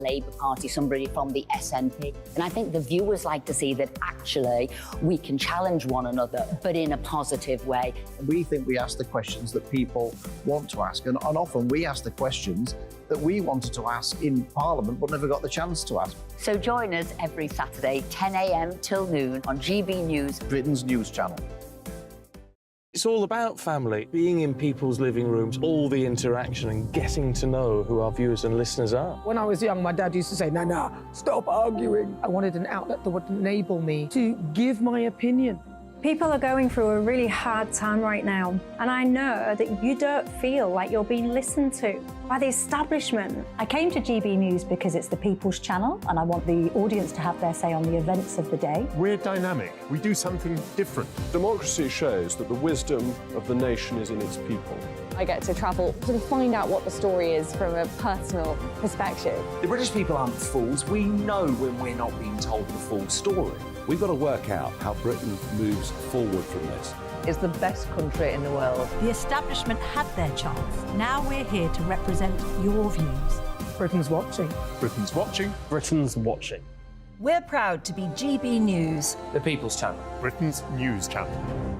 Labour Party, somebody from the SNP. And I think the viewers like to see that actually we can challenge one another, but in a positive way. We think we ask the questions that people want to ask, and often we ask the questions that we wanted to ask in Parliament but never got the chance to ask. So join us every Saturday, 10 a.m. till noon on GB News, Britain's news channel. It's all about family, being in people's living rooms, all the interaction and getting to know who our viewers and listeners are. When I was young, my dad used to say, Nana, stop arguing. I wanted an outlet that would enable me to give my opinion. People are going through a really hard time right now, and I know that you don't feel like you're being listened to by the establishment. I came to GB News because it's the people's channel, and I want the audience to have their say on the events of the day. We're dynamic. We do something different. Democracy shows that the wisdom of the nation is in its people. I get to travel to find out what the story is from a personal perspective. The British people aren't fools. We know when we're not being told the full story. We've got to work out how Britain moves forward from this. It's the best country in the world. The establishment had their chance. Now we're here to represent your views. Britain's watching. Britain's watching. Britain's watching. We're proud to be GB News, The People's Channel. Britain's news channel.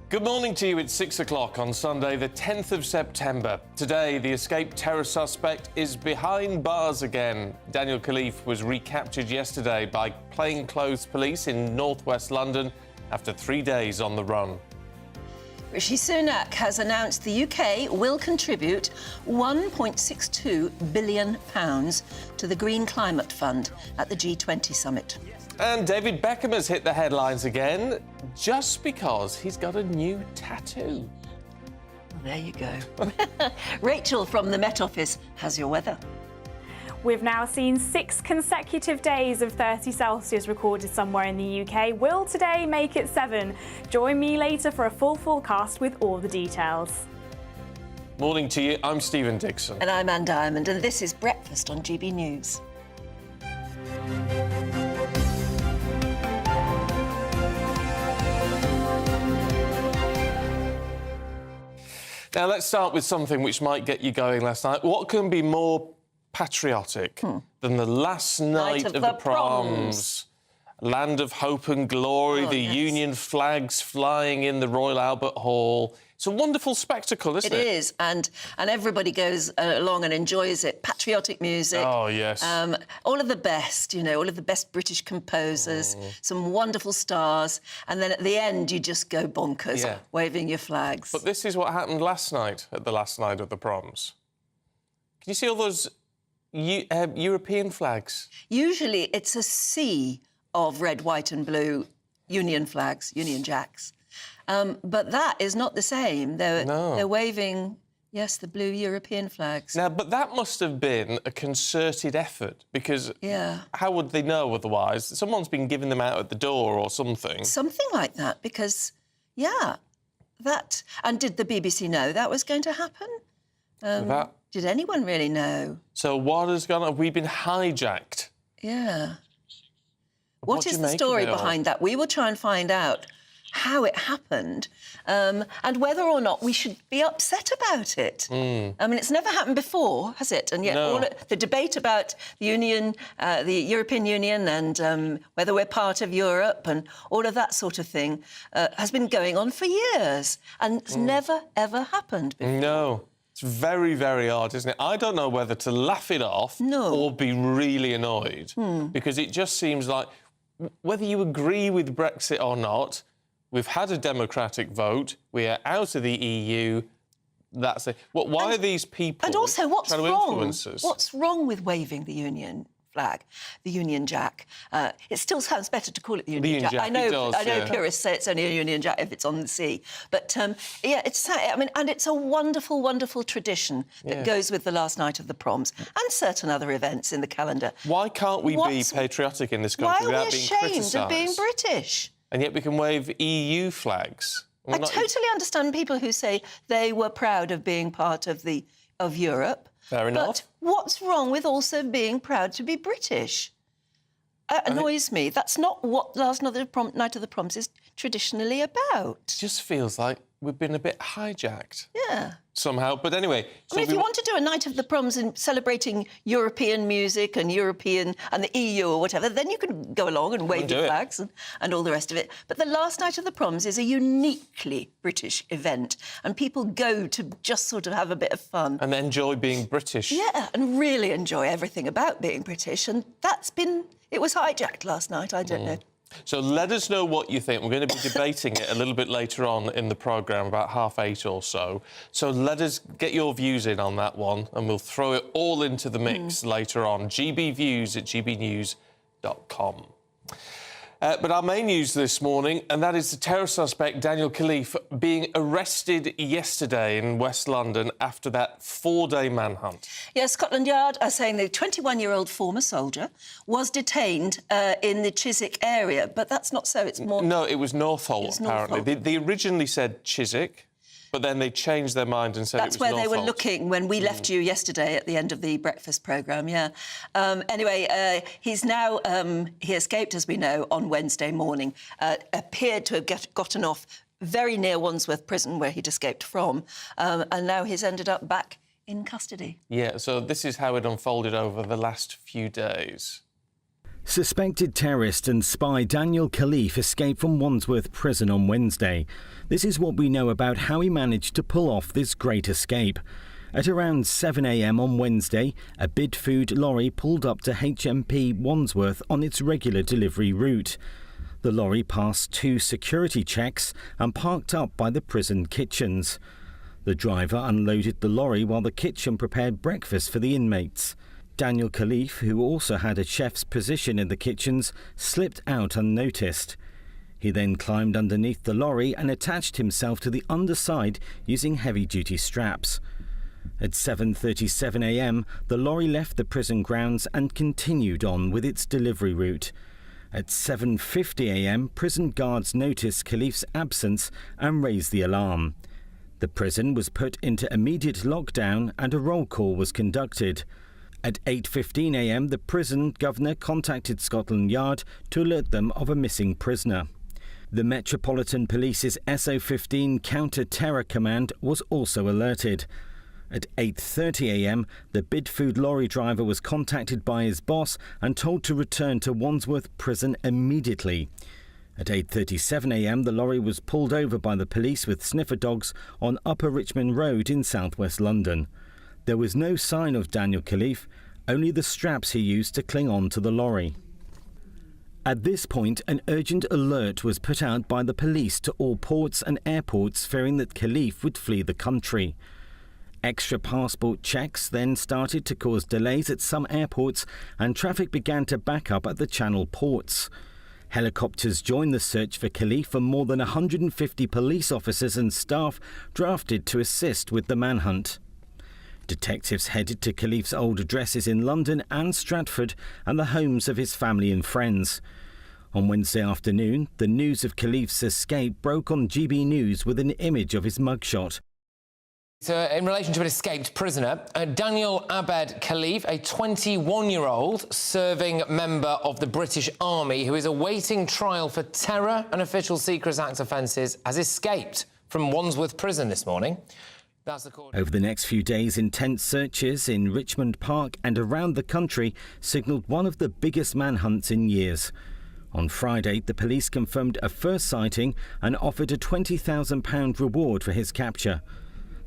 Good morning to you. It's 6 o'clock on Sunday, the 10th of September. Today, the escaped terror suspect is behind bars again. Daniel Khalif was recaptured yesterday by plainclothes police in northwest London after 3 days on the run. Rishi Sunak has announced the UK will contribute £1.62 billion to the Green Climate Fund at the G20 summit. And David Beckham has hit the headlines again just because he's got a new tattoo. Well, there you go. Rachel from the Met Office has your weather. We've now seen 6 consecutive days of 30 Celsius recorded somewhere in the UK. Will today make it 7? Join me later for a full forecast with all the details. Morning to you. I'm Stephen Dixon. And I'm Anne Diamond, and this is Breakfast on GB News. Now, let's start with something which might get you going last night. What can be more patriotic than the last night of the proms? Land of hope and glory, yes. Union flags flying in the Royal Albert Hall. It's a wonderful spectacle, isn't it? It is, and everybody goes along and enjoys it. Patriotic music. Oh, yes. All of the best, you know, all of the best British composers, some wonderful stars, and then at the end you just go bonkers, waving your flags. But this is what happened last night, at the last night of the proms. Can you see all those European flags? Usually it's a sea of red, white and blue Union flags, Union Jacks. But that is not the same. They're waving, yes, the blue European flags. Now, but that must have been a concerted effort, because how would they know otherwise? Someone's been giving them out at the door or something. Something like that, because, that... And did the BBC know that was going to happen? Did anyone really know? So what has gone on? Have we been hijacked? Yeah. What is the story behind that? We will try and find out how it happened, and whether or not we should be upset about it. I mean, it's never happened before, has it? And yet the debate about the Union, the European Union, and whether we're part of Europe and all of that sort of thing has been going on for years, and it's never, ever happened before. No. It's very, very odd, isn't it? I don't know whether to laugh it off or be really annoyed, because it just seems like, whether you agree with Brexit or not, we've had a democratic vote, we are out of the EU, that's it. Why are these people and also, what's trying to influence us? What's wrong with waving the Union flag, the Union Jack? It still sounds better to call it the Union Jack. I know purists say it's only a Union Jack if it's on the sea. But, yeah, I mean, and it's a wonderful, wonderful tradition that goes with the last night of the proms and certain other events in the calendar. Why can't we be patriotic in this country without being criticised? Why are we ashamed of being British? And yet we can wave EU flags. I totally understand people who say they were proud of being part of Europe. Fair enough. But what's wrong with also being proud to be British? It annoys me. That's not what last night of the proms is traditionally about. It just feels like we've been a bit hijacked. Yeah. Somehow. But anyway... I mean, if you want to do a night of the proms and celebrating European music and the EU or whatever, then you can go along and wave your flags and all the rest of it. But the last night of the proms is a uniquely British event, and people go to just sort of have a bit of fun. And enjoy being British. Yeah, and really enjoy everything about being British. And it was hijacked last night, I don't know. So let us know what you think. We're going to be debating it a little bit later on in the programme, about 8:30 or so. So let us get your views in on that one, and we'll throw it all into the mix later on. gbviews@gbnews.com. But our main news this morning, and that is the terror suspect Daniel Khalif being arrested yesterday in West London after that 4-day manhunt. Yes, Scotland Yard are saying the 21-year-old former soldier was detained in the Chiswick area, but that's not so. It's more... No, it was Northolt, apparently. They originally said Chiswick, but then they changed their mind and said it was That's where Northolt. they were looking when we left you yesterday at the end of the breakfast programme, yeah. Anyway, he's now... he escaped, as we know, on Wednesday morning, appeared to have gotten off very near Wandsworth Prison, where he'd escaped from, and now he's ended up back in custody. Yeah, so this is how it unfolded over the last few days. Suspected terrorist and spy Daniel Khalif escaped from Wandsworth Prison on Wednesday. This is what we know about how he managed to pull off this great escape. At around 7 a.m. on Wednesday, a bid food lorry pulled up to HMP Wandsworth on its regular delivery route. The lorry passed 2 security checks and parked up by the prison kitchens. The driver unloaded the lorry while the kitchen prepared breakfast for the inmates. Daniel Khalif, who also had a chef's position in the kitchens, slipped out unnoticed. He then climbed underneath the lorry and attached himself to the underside using heavy-duty straps. At 7:37 a.m, the lorry left the prison grounds and continued on with its delivery route. At 7:50 a.m, prison guards noticed Khalif's absence and raised the alarm. The prison was put into immediate lockdown and a roll call was conducted. At 8:15 a.m, the prison governor contacted Scotland Yard to alert them of a missing prisoner. The Metropolitan Police's SO15 Counter-Terror Command was also alerted. At 8:30 a.m, the bid food lorry driver was contacted by his boss and told to return to Wandsworth Prison immediately. At 8:37 a.m, the lorry was pulled over by the police with sniffer dogs on Upper Richmond Road in southwest London. There was no sign of Daniel Khalif, only the straps he used to cling on to the lorry. At this point, an urgent alert was put out by the police to all ports and airports, fearing that Khalif would flee the country. Extra passport checks then started to cause delays at some airports, and traffic began to back up at the Channel ports. Helicopters joined the search for Khalif, and more than 150 police officers and staff drafted to assist with the manhunt. Detectives headed to Khalif's old addresses in London and Stratford and the homes of his family and friends. On Wednesday afternoon, the news of Khalif's escape broke on GB News with an image of his mugshot. So, in relation to an escaped prisoner, Daniel Abed Khalif, a 21-year-old serving member of the British Army who is awaiting trial for terror and Official Secrets Act offences, has escaped from Wandsworth Prison this morning. Over the next few days, intense searches in Richmond Park and around the country signalled one of the biggest manhunts in years. On Friday, the police confirmed a first sighting and offered a £20,000 reward for his capture.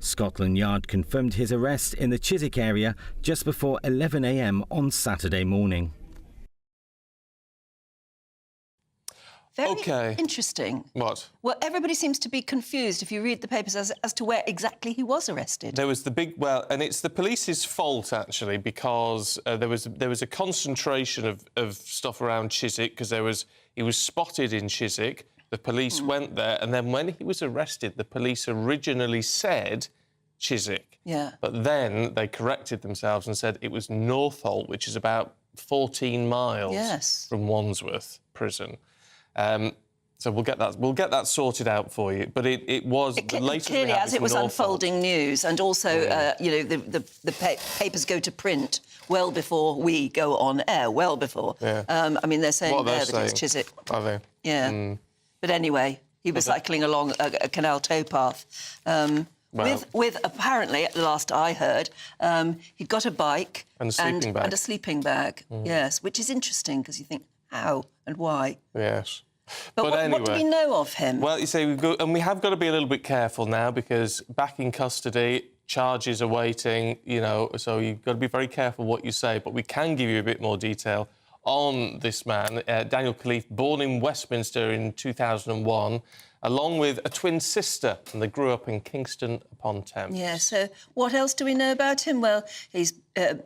Scotland Yard confirmed his arrest in the Chiswick area just before 11 a.m. on Saturday morning. Very interesting. What? Well, everybody seems to be confused if you read the papers as to where exactly he was arrested. There was the big... Well, and it's the police's fault, actually, because there was a concentration of stuff around Chiswick, because he was spotted in Chiswick. The police went there, and then when he was arrested, the police originally said Chiswick. Yeah. But then they corrected themselves and said it was Northolt, which is about 14 miles from Wandsworth Prison. So we'll get that sorted out for you. But it was the latest. Clearly, as it was unfolding news, and also, you know, the papers go to print well before we go on air. Well before. Yeah. I mean, they're saying there that it's Chiswick. Are they? Yeah. But anyway, he was cycling along a canal towpath. With apparently, at the last I heard, he'd got a bike and a sleeping bag. Yes, which is interesting because you think how and why. Yes. But anyway, what do we know of him? Well, you say we have got to be a little bit careful now because back in custody, charges are waiting. You know, so you've got to be very careful what you say. But we can give you a bit more detail on this man, Daniel Khalif, born in Westminster in 2001, along with a twin sister, and they grew up in Kingston upon Thames. Yeah, so what else do we know about him? Well, he's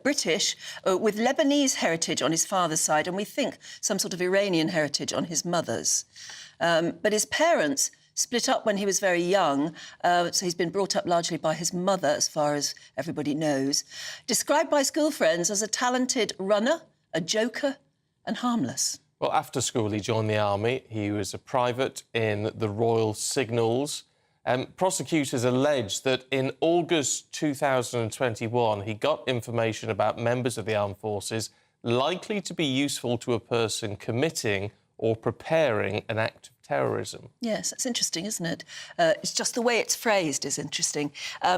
British, with Lebanese heritage on his father's side, and we think some sort of Iranian heritage on his mother's. But his parents split up when he was very young, so he's been brought up largely by his mother, as far as everybody knows. Described by school friends as a talented runner, a joker, and harmless. Well, after school, he joined the army. He was a private in the Royal Signals. Prosecutors allege that in August 2021, he got information about members of the armed forces likely to be useful to a person committing or preparing an act of terrorism. Yes, that's interesting, isn't it? It's just the way it's phrased is interesting.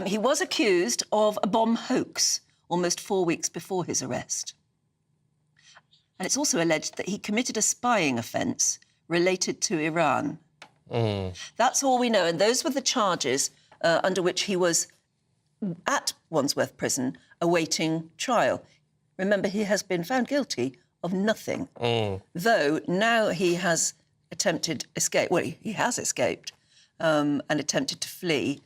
He was accused of a bomb hoax almost 4 weeks before his arrest. And it's also alleged that he committed a spying offence related to Iran. That's all we know. And those were the charges under which he was at Wandsworth Prison awaiting trial. Remember, he has been found guilty of nothing, though now he has attempted escape. Well, he has escaped and attempted to flee.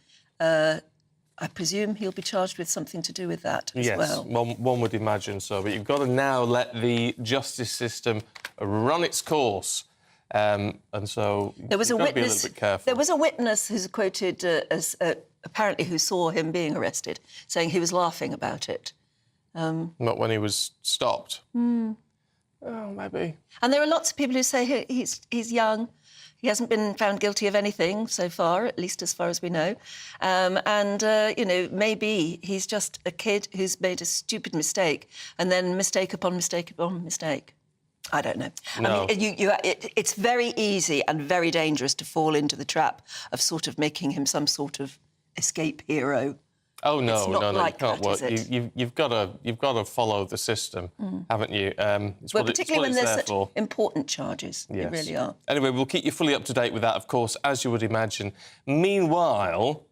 I presume he'll be charged with something to do with that as well. Yes, one would imagine so. But you've got to now let the justice system run its course. And so there was you've got to be a little bit careful. There was a witness who's quoted as apparently who saw him being arrested, saying he was laughing about it. Not when he was stopped. Oh, maybe. And there are lots of people who say he's young. He hasn't been found guilty of anything so far, at least as far as we know. You know, maybe he's just a kid who's made a stupid mistake and then mistake upon mistake upon mistake. I don't know. No. I mean, it's very easy and very dangerous to fall into the trap of sort of making him some sort of escape hero. Oh no, it's not like it can't that, work. is it? You've got to follow the system, haven't you? It's well, what particularly it's when there there's such for. important charges. Yes. They really are. Anyway, we'll keep you fully up to date with that, of course, as you would imagine. Meanwhile,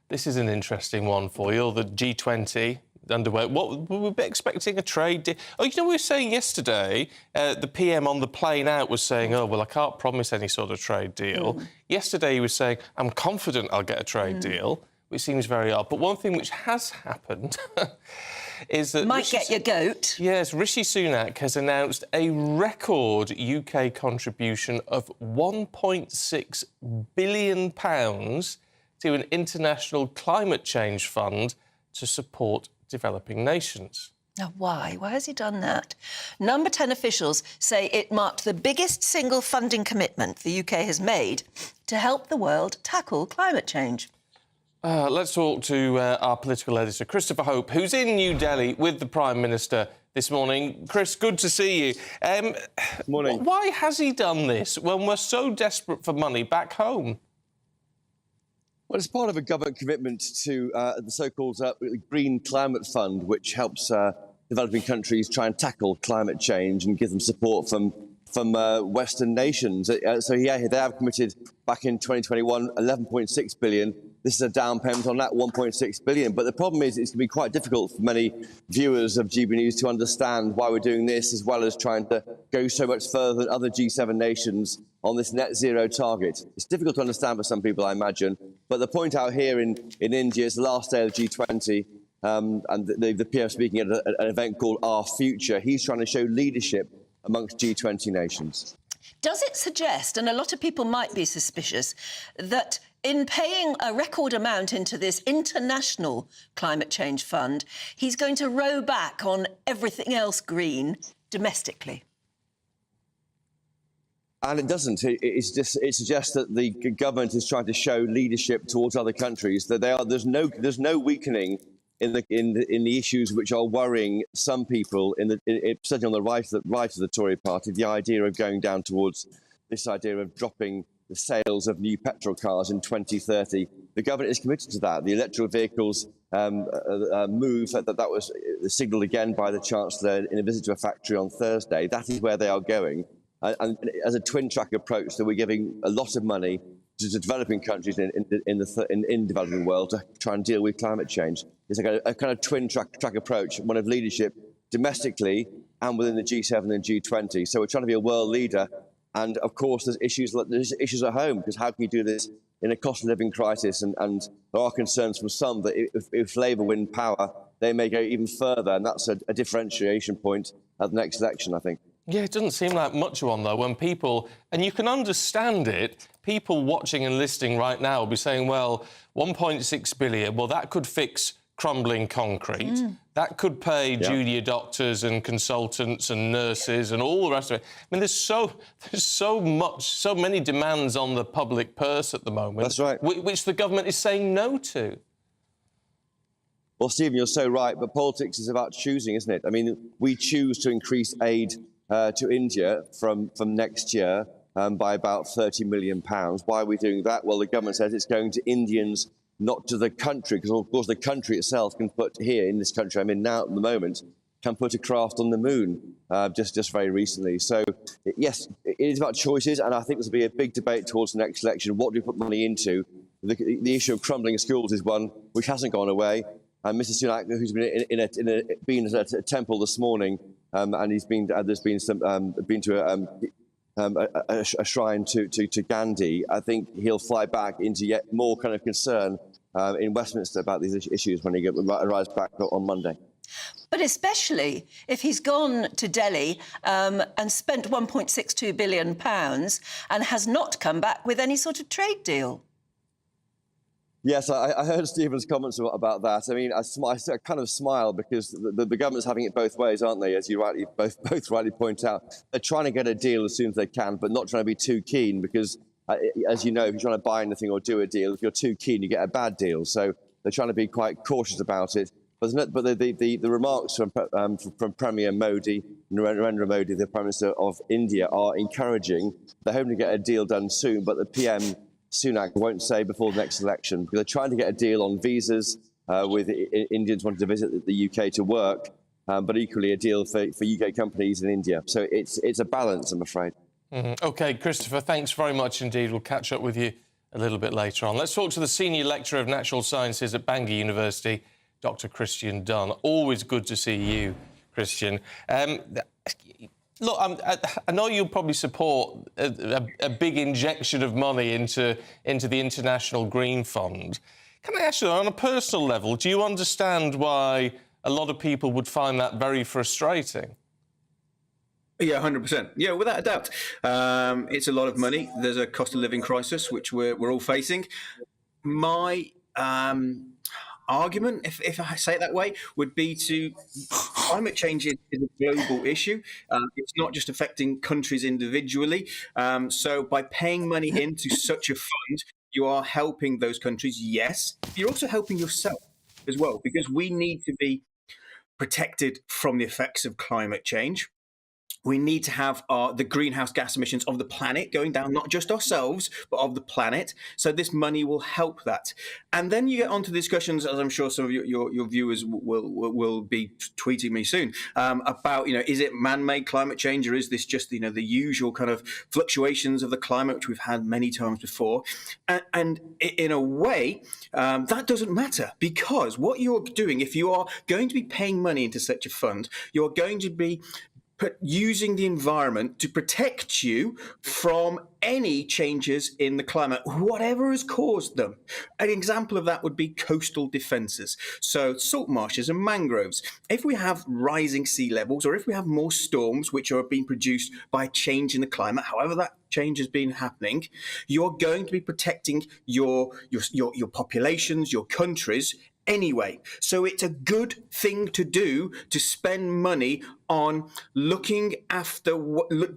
this is an interesting one for you. The G20 underway. What were we expecting a trade deal? Oh, you know, we were saying yesterday, the PM on the plane out was saying, oh, well, I can't promise any sort of trade deal. Yesterday he was saying, I'm confident I'll get a trade deal, which seems very odd. But one thing which has happened is that... Might get your goat. Yes, Rishi Sunak has announced a record UK contribution of £1.6 billion to an international climate change fund to support developing nations. Now, why? Why has he done that? Number 10 officials say it marked the biggest single funding commitment the UK has made to help the world tackle climate change. Let's talk to our political editor, Christopher Hope, who's in New Delhi with the Prime Minister this morning. Chris, good to see you. Morning. Why has he done this when we're so desperate for money back home? Well, it's part of a government commitment to the so-called Green Climate Fund, which helps developing countries try and tackle climate change and give them support from Western nations. So yeah, they have committed back in 2021 11.6 billion. This is a down payment on that 1.6 billion. But the problem is it's going to be quite difficult for many viewers of GB News to understand why we're doing this, as well as trying to go so much further than other G7 nations on this net zero target. It's difficult to understand for some people, I imagine. But the point out here in India is the last day of G20, and the PM speaking at an event called Our Future. He's trying to show leadership amongst G20 nations. Does it suggest, and a lot of people might be suspicious, that in paying a record amount into this international climate change fund, he's going to row back on everything else green domestically? And it doesn't. It suggests that the government is trying to show leadership towards other countries. That there's no weakening in the issues which are worrying some people, certainly on the right of the Tory party. The idea of going down towards this idea of dropping the sales of new petrol cars in 2030. The government is committed to that. The electrical vehicles move, that was signalled again by the Chancellor in a visit to a factory on Thursday. That is where they are going. And as a twin-track approach, that we're giving a lot of money to developing countries in the developing world to try and deal with climate change. It's like a kind of twin-track approach, one of leadership domestically and within the G7 and G20. So we're trying to be a world leader. And, of course, there's issues at home, because how can you do this in a cost-of-living crisis? And there are concerns from some that if Labour win power, they may go even further, and that's a differentiation point at the next election, I think. Yeah, it doesn't seem like much of one, though, when people, and you can understand it, people watching and listening right now will be saying, well, 1.6 billion, well, that could fix crumbling concrete. That could pay junior doctors and consultants and nurses and all the rest of it. I mean, there's so many demands on the public purse at the moment. That's right. Which the government is saying no to. Well, Stephen, you're so right, but politics is about choosing, isn't it? I mean, we choose to increase aid to India from next year by about £30 million. Why are we doing that? Well, the government says it's going to Indians, not to the country, because, of course, the country itself can put here, in this country I'm in now at the moment, can put a craft on the moon just very recently. So, yes, it is about choices, and I think there's will be a big debate towards the next election. What do we put money into? The issue of crumbling schools is one which hasn't gone away. And Mr. Sunak, who's been at a temple this morning, and there's been to a shrine to Gandhi, I think he'll fly back into yet more kind of concern in Westminster about these issues when he arrives back on Monday. But especially if he's gone to Delhi and spent £1.62 billion and has not come back with any sort of trade deal. Yes, I heard Stephen's comments about that. I mean, I kind of smile because the government's having it both ways, aren't they? As you both rightly point out, they're trying to get a deal as soon as they can, but not trying to be too keen because, as you know, if you're trying to buy anything or do a deal, if you're too keen, you get a bad deal. So they're trying to be quite cautious about it. But the remarks from Premier Modi, Narendra Modi, the Prime Minister of India, are encouraging. They're hoping to get a deal done soon, but the PM Sunak won't say before the next election, because they're trying to get a deal on visas with Indians wanting to visit the UK to work, but equally a deal for UK companies in India. So it's a balance, I'm afraid. OK, Christopher, thanks very much indeed. We'll catch up with you a little bit later on. Let's talk to the Senior Lecturer of Natural Sciences at Bangor University, Dr Christian Dunn. Always good to see you, Christian. Look, I know you'll probably support a big injection of money into the International Green Fund. Can I ask you, on a personal level, do you understand why a lot of people would find that very frustrating? Yeah, 100%. Yeah, without a doubt. It's a lot of money. There's a cost of living crisis, which we're all facing. My argument, if I say it that way, would be to climate change is a global issue. It's not just affecting countries individually. So by paying money into such a fund, You are helping those countries, yes. You're also helping yourself as well, because we need to be protected from the effects of climate change. We need to have the greenhouse gas emissions of the planet going down, not just ourselves, but of the planet. So this money will help that. And then you get onto discussions, as I'm sure some of your viewers will be tweeting me soon, about, is it man-made climate change, or is this just, the usual kind of fluctuations of the climate, which we've had many times before? And in a way, that doesn't matter, because what you're doing, if you are going to be paying money into such a fund, you're going to be using the environment to protect you from any changes in the climate, whatever has caused them. An example of that would be coastal defences. So salt marshes and mangroves. If we have rising sea levels, or if we have more storms which are being produced by change in the climate, however that change has been happening, you're going to be protecting your populations, your countries, anyway. So it's a good thing to do, to spend money on looking after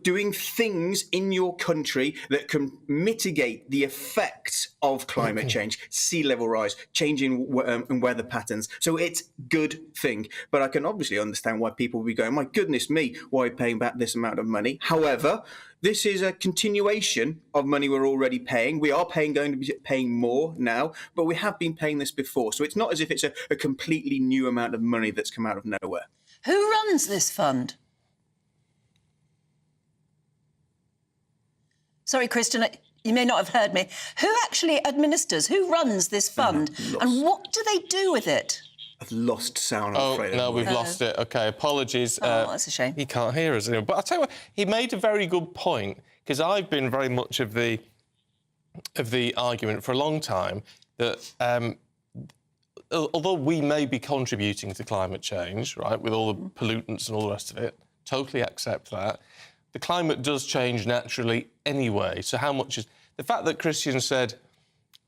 doing things in your country that can mitigate the effects of climate change, sea level rise, changing weather patterns. So it's a good thing. But I can obviously understand why people will be going, my goodness me, why are you paying back this amount of money? However, this is a continuation of money we're already paying. We are going to be paying more now, but we have been paying this before. So it's not as if it's a completely new amount of money that's come out of nowhere. Who runs this fund? Sorry, Christian, you may not have heard me. Who actually administers, who runs this fund, and what do they do with it? I've lost sound, I'm afraid. No, we've lost it. OK, apologies. That's a shame. He can't hear us anymore. But I'll tell you what, he made a very good point, because I've been very much of the argument for a long time that although we may be contributing to climate change, right, with all the pollutants and all the rest of it, totally accept that, the climate does change naturally anyway. So how much is... The fact that Christian said,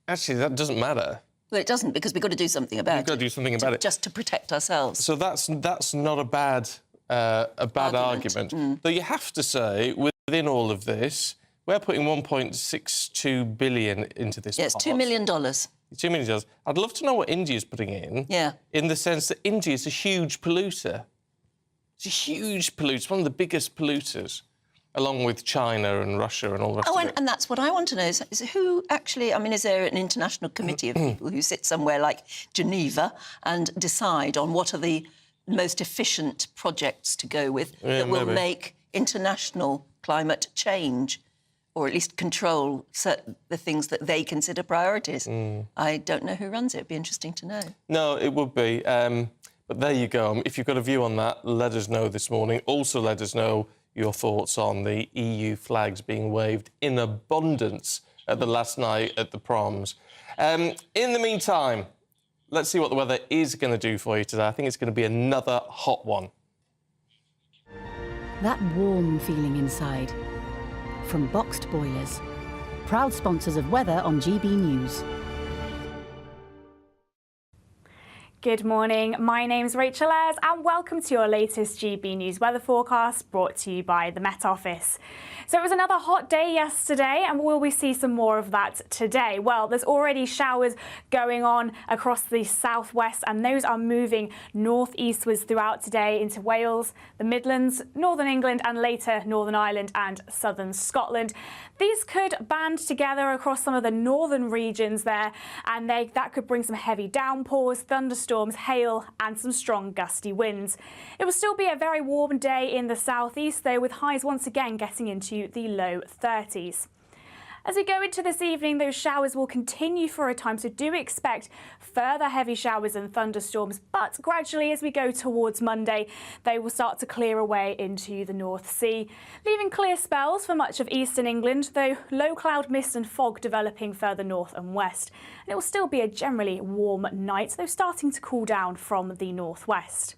actually, that doesn't matter. Well, it doesn't, because we've got to do something about it. We've got to do something about it. Just to protect ourselves. So that's not a bad argument. Though you have to say, within all of this, we're putting $1.62 billion into this. Yes, $2 million. $2 million. I'd love to know what India's putting in. Yeah. In the sense that India is a huge polluter. It's a huge polluter, one of the biggest polluters, along with China and Russia and all the rest of it. And that's what I want to know, is who actually... I mean, is there an international committee of people who sit somewhere like Geneva and decide on what are the most efficient projects to go with that will make international climate change, or at least control the things that they consider priorities? I don't know who runs it. It'd be interesting to know. No, it would be. But there you go. If you've got a view on that, let us know this morning. Also, let us know your thoughts on the EU flags being waved in abundance at the last night at the Proms. In the meantime, let's see what the weather is going to do for you today. I think it's going to be another hot one. That warm feeling inside. From Boxed Boilers, proud sponsors of weather on GB News. Good morning, my name's Rachel Ayres and welcome to your latest GB News weather forecast brought to you by the Met Office. So it was another hot day yesterday, and will we see some more of that today? Well, there's already showers going on across the southwest, and those are moving northeastwards throughout today into Wales, the Midlands, Northern England, and later Northern Ireland and southern Scotland. These could band together across some of the northern regions there, and that could bring some heavy downpours, thunderstorms, hail, and some strong gusty winds. It will still be a very warm day in the southeast, though, with highs once again getting into the low 30s. As we go into this evening, those showers will continue for a time, so do expect further heavy showers and thunderstorms, but gradually as we go towards Monday, they will start to clear away into the North Sea, leaving clear spells for much of eastern England, though low cloud mist and fog developing further north and west. And it will still be a generally warm night, though starting to cool down from the northwest.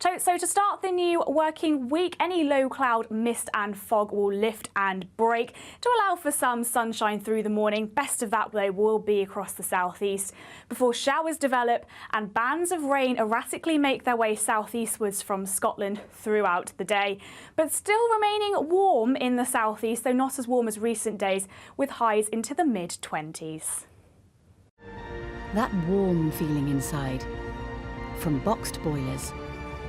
So to start the new working week, any low cloud, mist and fog will lift and break to allow for some sunshine through the morning. Best of that, though, will be across the southeast before showers develop and bands of rain erratically make their way southeastwards from Scotland throughout the day. But still remaining warm in the southeast, though not as warm as recent days, with highs into the mid-20s. That warm feeling inside. From Boxed Boilers,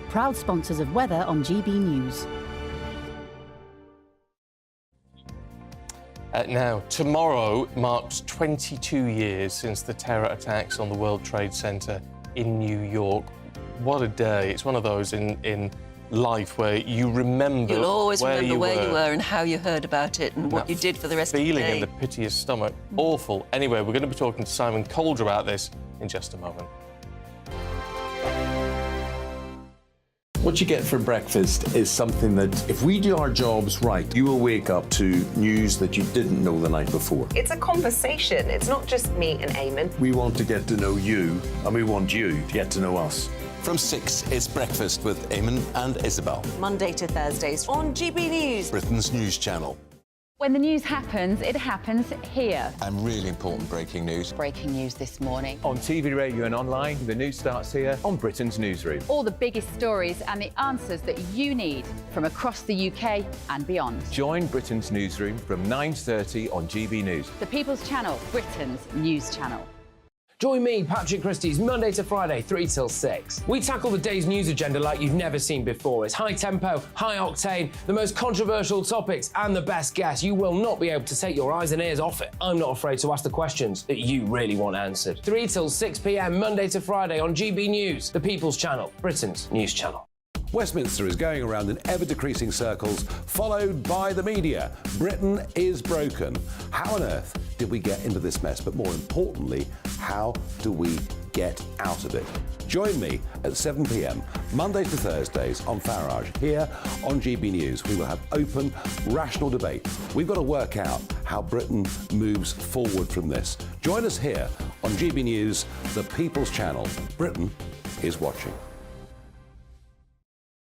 proud sponsors of weather on GB News. Now, tomorrow marks 22 years since the terror attacks on the World Trade Center in New York. What a day. It's one of those in life where you remember. You'll always remember where you were and how you heard about it and what you did for the rest of the day. Feeling in the pit of your stomach. Awful. Anyway, we're going to be talking to Simon Calder about this in just a moment. What you get for breakfast is something that, if we do our jobs right, you will wake up to news that you didn't know the night before. It's a conversation. It's not just me and Eamon. We want to get to know you, and we want you to get to know us. From 6, it's Breakfast with Eamon and Isabel. Monday to Thursdays on GB News. Britain's news channel. When the news happens, it happens here. And really important breaking news. Breaking news this morning. On TV, radio and online, the news starts here on Britain's Newsroom. All the biggest stories and the answers that you need from across the UK and beyond. Join Britain's Newsroom from 9:30 on GB News. The People's Channel, Britain's news channel. Join me, Patrick Christie's Monday to Friday, 3 till 6. We tackle the day's news agenda like you've never seen before. It's high tempo, high octane, the most controversial topics and the best guests. You will not be able to take your eyes and ears off it. I'm not afraid to ask the questions that you really want answered. 3 till 6 p.m, Monday to Friday on GB News, the People's Channel, Britain's news channel. Westminster is going around in ever-decreasing circles, followed by the media. Britain is broken. How on earth did we get into this mess? But more importantly, how do we get out of it? Join me at 7 p.m, Mondays to Thursdays on Farage. Here on GB News, we will have open, rational debate. We've got to work out how Britain moves forward from this. Join us here on GB News, the People's Channel. Britain is watching.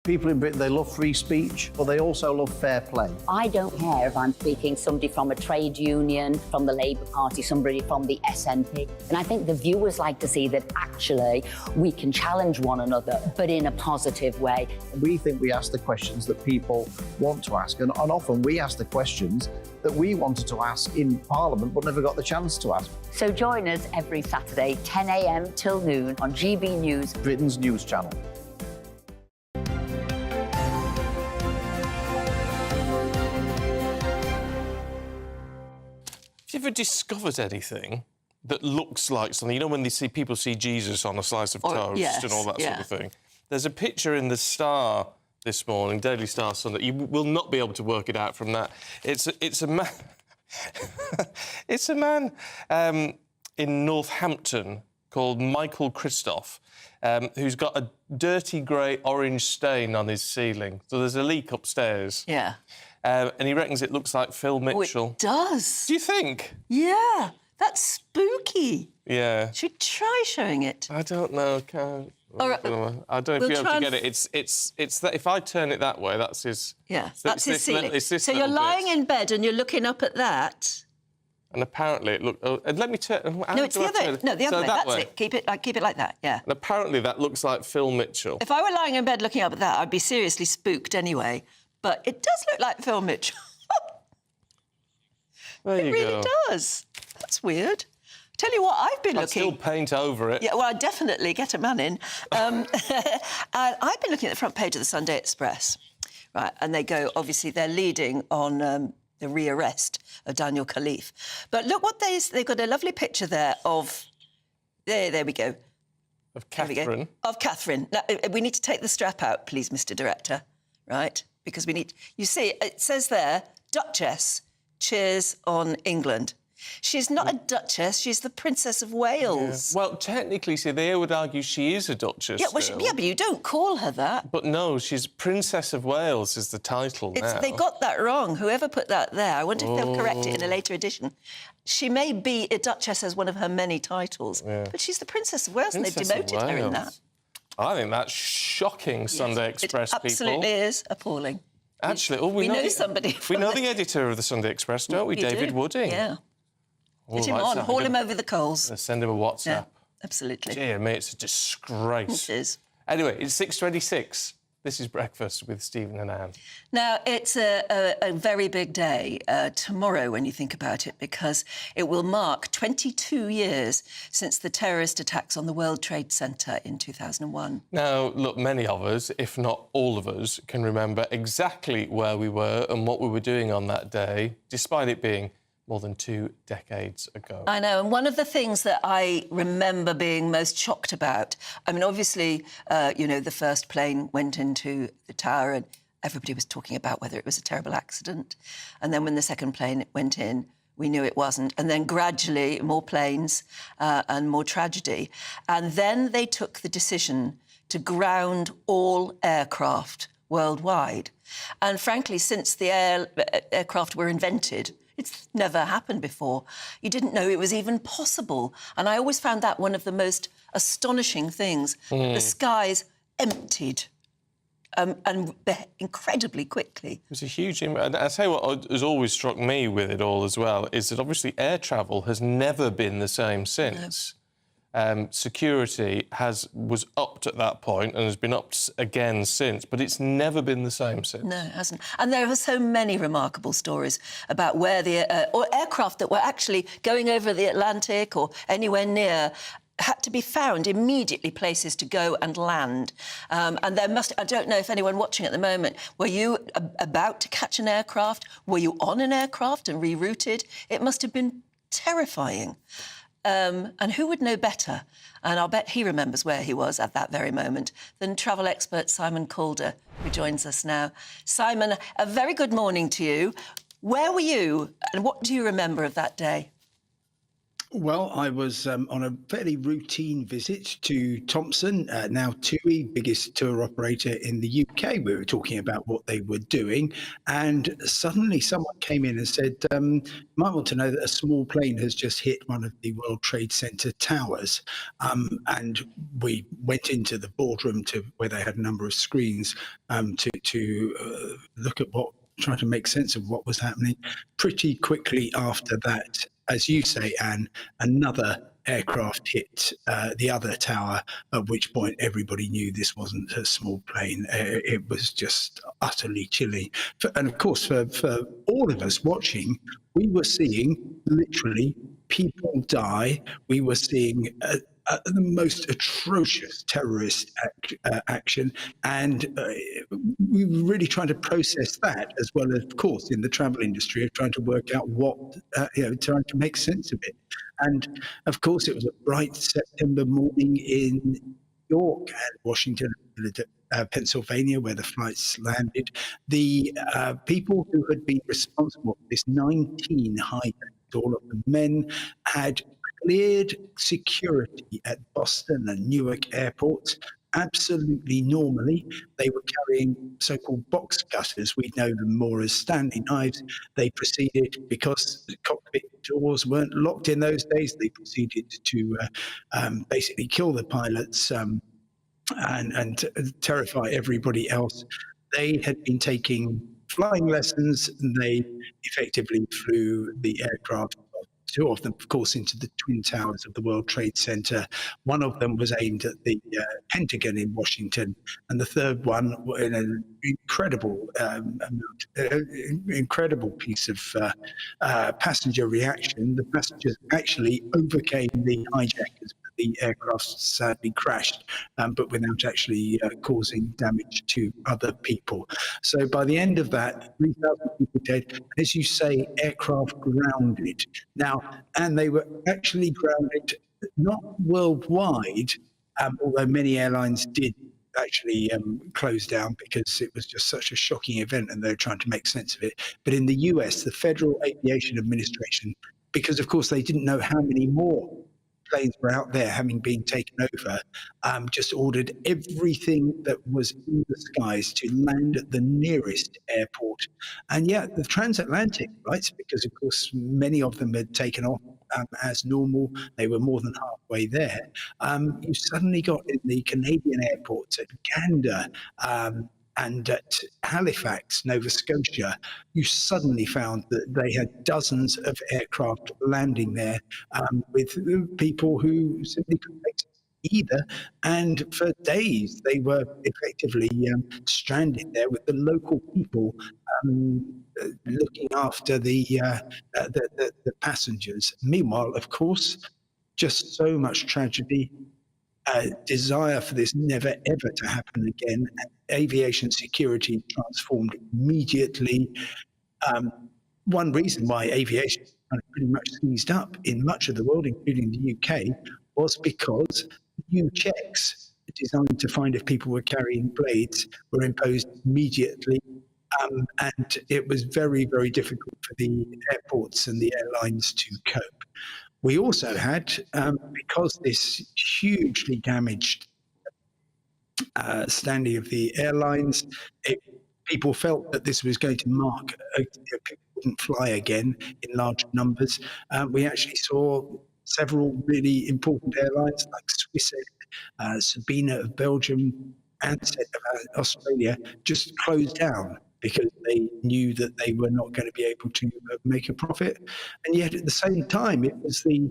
People in Britain, they love free speech, but they also love fair play. I don't care if I'm speaking somebody from a trade union, from the Labour Party, somebody from the SNP. And I think the viewers like to see that actually we can challenge one another, but in a positive way. We think we ask the questions that people want to ask, and often we ask the questions that we wanted to ask in Parliament but never got the chance to ask. So join us every Saturday, 10 a.m. till noon on GB News, Britain's news channel. Have you ever discovered anything that looks like something? You know, when they see people see Jesus on a slice of toast and all that sort of thing. There's a picture in the Star this morning, Daily Star Sunday. You will not be able to work it out from that. It's a man. It's a man in Northampton called Michael Christoph, who's got a dirty grey orange stain on his ceiling. So there's a leak upstairs. Yeah. And he reckons it looks like Phil Mitchell. Oh, it does. Do you think? Yeah, that's spooky. Yeah. Should try showing it. I don't know. All right. I don't know if you're able to get it. It's that if I turn it that way, that's his. Yeah, that's his ceiling. So you're lying in bed and you're looking up at that. And apparently it looked. Oh, and let me turn. No, it's the other. No, the other way. That's it. Keep it like that. Yeah. And apparently that looks like Phil Mitchell. If I were lying in bed looking up at that, I'd be seriously spooked anyway. But it does look like Phil Mitchell. There you go. It really does. That's weird. Tell you what, I've been looking... I'd still paint over it. Yeah, well, I'd definitely get a man in. And I've been looking at the front page of the Sunday Express, right, and they go, obviously, they're leading on the rearrest of Daniel Khalif. But look what they've got a lovely picture there of... There we go. Of Catherine. Of Catherine. Now, we need to take the strap out, please, Mr Director, right? Because we need... You see, it says there, Duchess, cheers on England. She's not a duchess, she's the Princess of Wales. Yeah. Well, technically, see, they would argue she is a duchess. Yeah, well, but you don't call her that. But no, she's Princess of Wales is the title now. They got that wrong. Whoever put that there, I wonder if they'll correct it in a later edition. She may be a duchess as one of her many titles, but she's the Princess of Wales, and they've demoted her in that. I think that's shocking, Sunday Express it absolutely people. is appalling. Actually, we know somebody. We know the editor of the Sunday Express, don't we? David Wooding. Yeah. Oh, Get him on, haul him over the coals. Send him a WhatsApp. Yeah, absolutely. Dear me, it's a disgrace. It is. Anyway, it's 6:26. This is Breakfast with Stephen and Anne. Now, it's a very big day tomorrow when you think about it, because it will mark 22 years since the terrorist attacks on the World Trade Center in 2001. Now, look, many of us, if not all of us, can remember exactly where we were and what we were doing on that day, despite it being more than 2 decades ago. I know, and one of the things that I remember being most shocked about, I mean, obviously, you know, the first plane went into the tower and everybody was talking about whether it was a terrible accident. And then when the second plane went in, we knew it wasn't. And then gradually, more planes and more tragedy. And then they took the decision to ground all aircraft worldwide. And frankly, since the aircraft were invented, it's never happened before. You didn't know it was even possible. And I always found that one of the most astonishing things. The skies emptied and incredibly quickly. It was a huge... And I'll tell you what has always struck me with it all as well, is that obviously air travel has never been the same since. Security was upped at that point and has been upped again since, but it's never been the same since. No, it hasn't. And there are so many remarkable stories about where the or aircraft that were actually going over the Atlantic or anywhere near had to be found immediately places to go and land. And there I don't know if anyone watching at the moment, were you about to catch an aircraft? Were you on an aircraft and rerouted? It must have been terrifying. And who would know better, and I'll bet he remembers where he was at that very moment, than travel expert Simon Calder, who joins us now. Simon, a very good morning to you. Where were you, and what do you remember of that day? Well, I was on a fairly routine visit to Thompson, now TUI, biggest tour operator in the UK. We were talking about what they were doing, and suddenly someone came in and said, you might want to know that a small plane has just hit one of the World Trade Center towers. And we went into the boardroom where they had a number of screens to look at try to make sense of what was happening. Pretty quickly after that, as you say, Anne, another aircraft hit the other tower, at which point everybody knew this wasn't a small plane. It was just utterly chilling. And of course, for all of us watching, we were seeing literally people die. We were seeing the most atrocious terrorist action, and we were really trying to process that, as well as, of course, in the travel industry, of trying to work out trying to make sense of it. And of course, it was a bright September morning in New York and Washington, Pennsylvania, where the flights landed. The people who had been responsible for this 19 hijacks, all of the men, had cleared security at Boston and Newark airports absolutely normally. They were carrying so-called box cutters. We know them more as Stanley knives. They proceeded, because the cockpit doors weren't locked in those days, they proceeded to basically kill the pilots and terrify everybody else. They had been taking flying lessons, and they effectively flew the aircraft, two of them, of course, into the Twin Towers of the World Trade Center. One of them was aimed at the Pentagon in Washington, and the third one, in an incredible piece of passenger reaction. The passengers actually overcame the hijackers. The aircraft sadly crashed, but without actually causing damage to other people. So by the end of that, 3,000 people dead. As you say, aircraft grounded. Now, and they were actually grounded not worldwide, although many airlines did actually close down because it was just such a shocking event and they're trying to make sense of it. But in the US, the Federal Aviation Administration, because of course they didn't know how many more planes were out there having been taken over, just ordered everything that was in the skies to land at the nearest airport. And yeah, the transatlantic flights, because of course many of them had taken off as normal. They were more than halfway there. You suddenly got in the Canadian airports at Gander and at Halifax, Nova Scotia, you suddenly found that they had dozens of aircraft landing there with people who simply couldn't make sense either. And for days, they were effectively stranded there with the local people looking after the passengers. Meanwhile, of course, just so much tragedy, desire for this never ever to happen again. Aviation security transformed immediately. One reason why aviation pretty much seized up in much of the world, including the UK, was because new checks designed to find if people were carrying blades were imposed immediately. And it was very, very difficult for the airports and the airlines to cope. We also had, because this hugely damaged standing of the airlines, people felt that this was going to mark people wouldn't fly again in large numbers. We actually saw several really important airlines like Swissair, Sabina of Belgium, Ansett of Australia just closed down because they knew that they were not going to be able to make a profit. And yet at the same time, it was the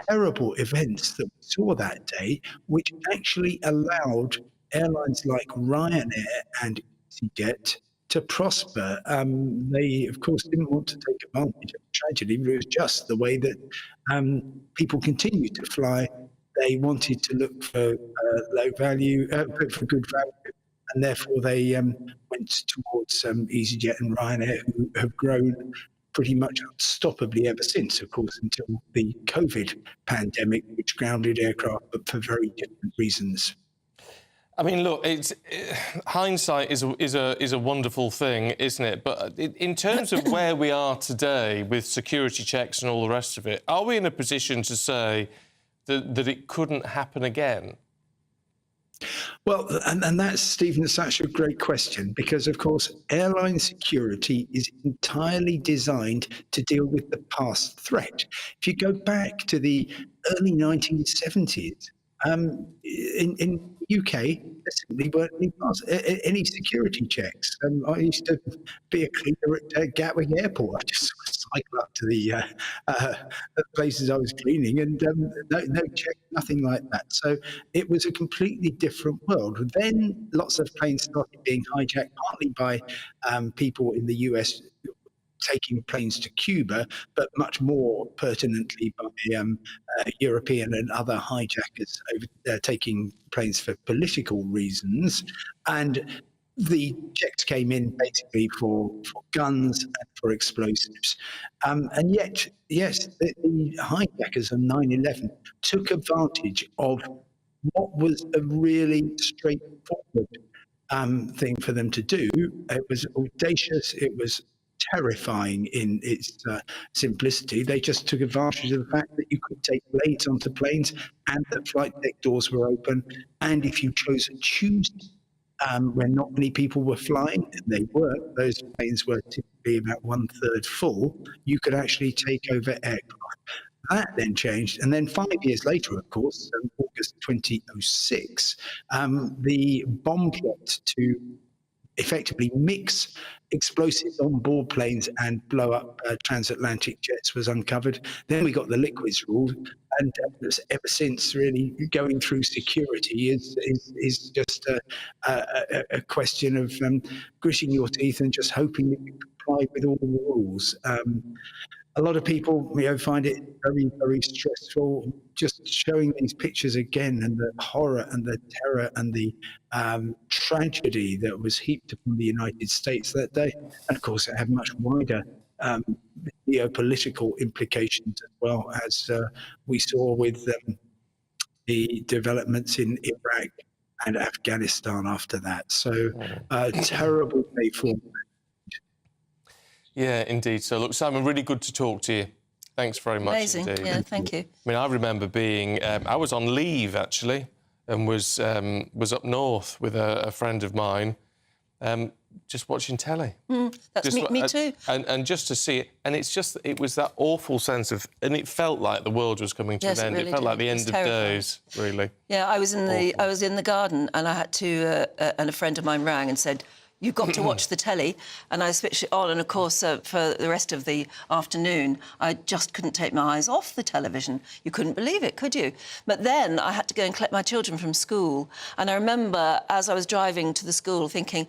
terrible events that we saw that day, which actually allowed airlines like Ryanair and EasyJet to prosper. They, of course, didn't want to take advantage of the tragedy, but it was just the way that people continued to fly. They wanted to look for low value, for good value, and therefore they went towards EasyJet and Ryanair, who have grown pretty much unstoppably ever since, of course, until the COVID pandemic, which grounded aircraft, but for very different reasons. I mean, look, hindsight is a wonderful thing, isn't it? But in terms of where we are today with security checks and all the rest of it, are we in a position to say that it couldn't happen again? Well, and that's, Stephen, such a great question, because, of course, airline security is entirely designed to deal with the past threat. If you go back to the early 1970s, in UK, there simply weren't any security checks. I used to be a cleaner at Gatwick Airport. I just cycle up to the places I was cleaning, and no check, nothing like that. So it was a completely different world. Then lots of planes started being hijacked, partly by people in the US taking planes to Cuba, but much more pertinently by European and other hijackers taking planes for political reasons. And the checks came in basically for guns and for explosives. And yet, yes, the hijackers on 9/11 took advantage of what was a really straightforward thing for them to do. It was audacious. It was terrifying in its simplicity. They just took advantage of the fact that you could take blades onto planes and that flight deck doors were open. And if you chose a Tuesday, when not many people were flying, and they were, those planes were typically about 1/3 full, you could actually take over aircraft. That then changed. And then 5 years later, of course, August 2006, the bomb plot to effectively mix explosives on board planes and blow up transatlantic jets was uncovered. Then we got the liquids rule, and ever since, really going through security is just a question of gritting your teeth and just hoping that you comply with all the rules. A lot of people, find it very, very stressful. Just showing these pictures again, and the horror and the terror and the tragedy that was heaped upon the United States that day, and of course, it had much wider geopolitical implications as well, as we saw with the developments in Iraq and Afghanistan after that. So, terrible day forward. Yeah, indeed. So, look, Simon, really good to talk to you. Thanks very much. Amazing. Indeed. Yeah, thank you. I mean, I remember being... I was on leave, actually, and was up north with a friend of mine. just watching telly. That's me too. And just to see it, and it was that awful sense of, and it felt like the world was coming to an end. It felt like the end of days, really. Yeah, I was in the garden, and I had to, and a friend of mine rang and said, "You've got to watch the telly," and I switched it on, and of course, for the rest of the afternoon, I just couldn't take my eyes off the television. You couldn't believe it, could you? But then I had to go and collect my children from school, and I remember as I was driving to the school thinking,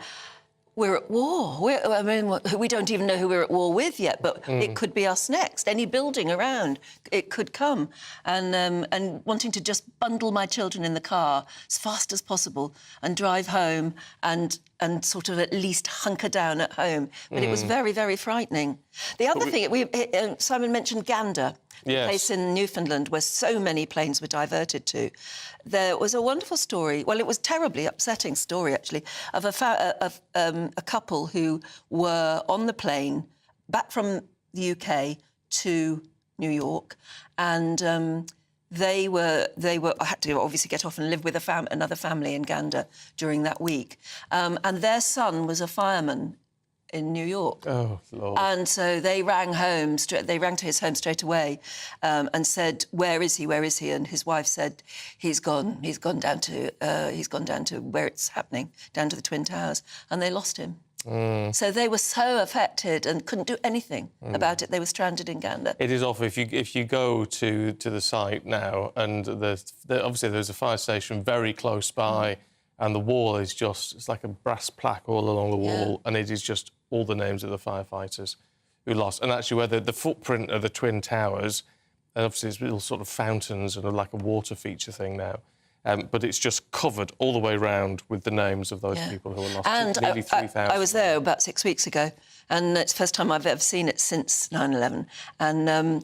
we're at war. We don't even know who we're at war with yet, but it could be us next. Any building around, it could come. And wanting to just bundle my children in the car as fast as possible and drive home and sort of at least hunker down at home. But it was very, very frightening. The other thing, Simon mentioned Gander. Yes. A place in Newfoundland where so many planes were diverted to. There was a wonderful story, well, it was a terribly upsetting story, actually, of a couple who were on the plane back from the UK to New York, and they had to obviously get off and live with another family in Gander during that week. And their son was a fireman in New York. Oh, Lord. And so they rang home. They rang to his home straight away and said, "Where is he? Where is he?" And his wife said, "He's gone. He's gone down to where it's happening, down to the Twin Towers." And they lost him. So they were so affected and couldn't do anything about it. They were stranded in Gander. It is awful. If you go to the site now, and obviously there's a fire station very close by, and the wall is it's like a brass plaque all along the wall, and it is just all the names of the firefighters who lost. And actually, where the footprint of the Twin Towers, and obviously it's little sort of fountains and like a water feature thing now, but it's just covered all the way round with the names of those people who were lost. And nearly 3,000. I was there about 6 weeks ago, and it's the first time I've ever seen it since 9/11. And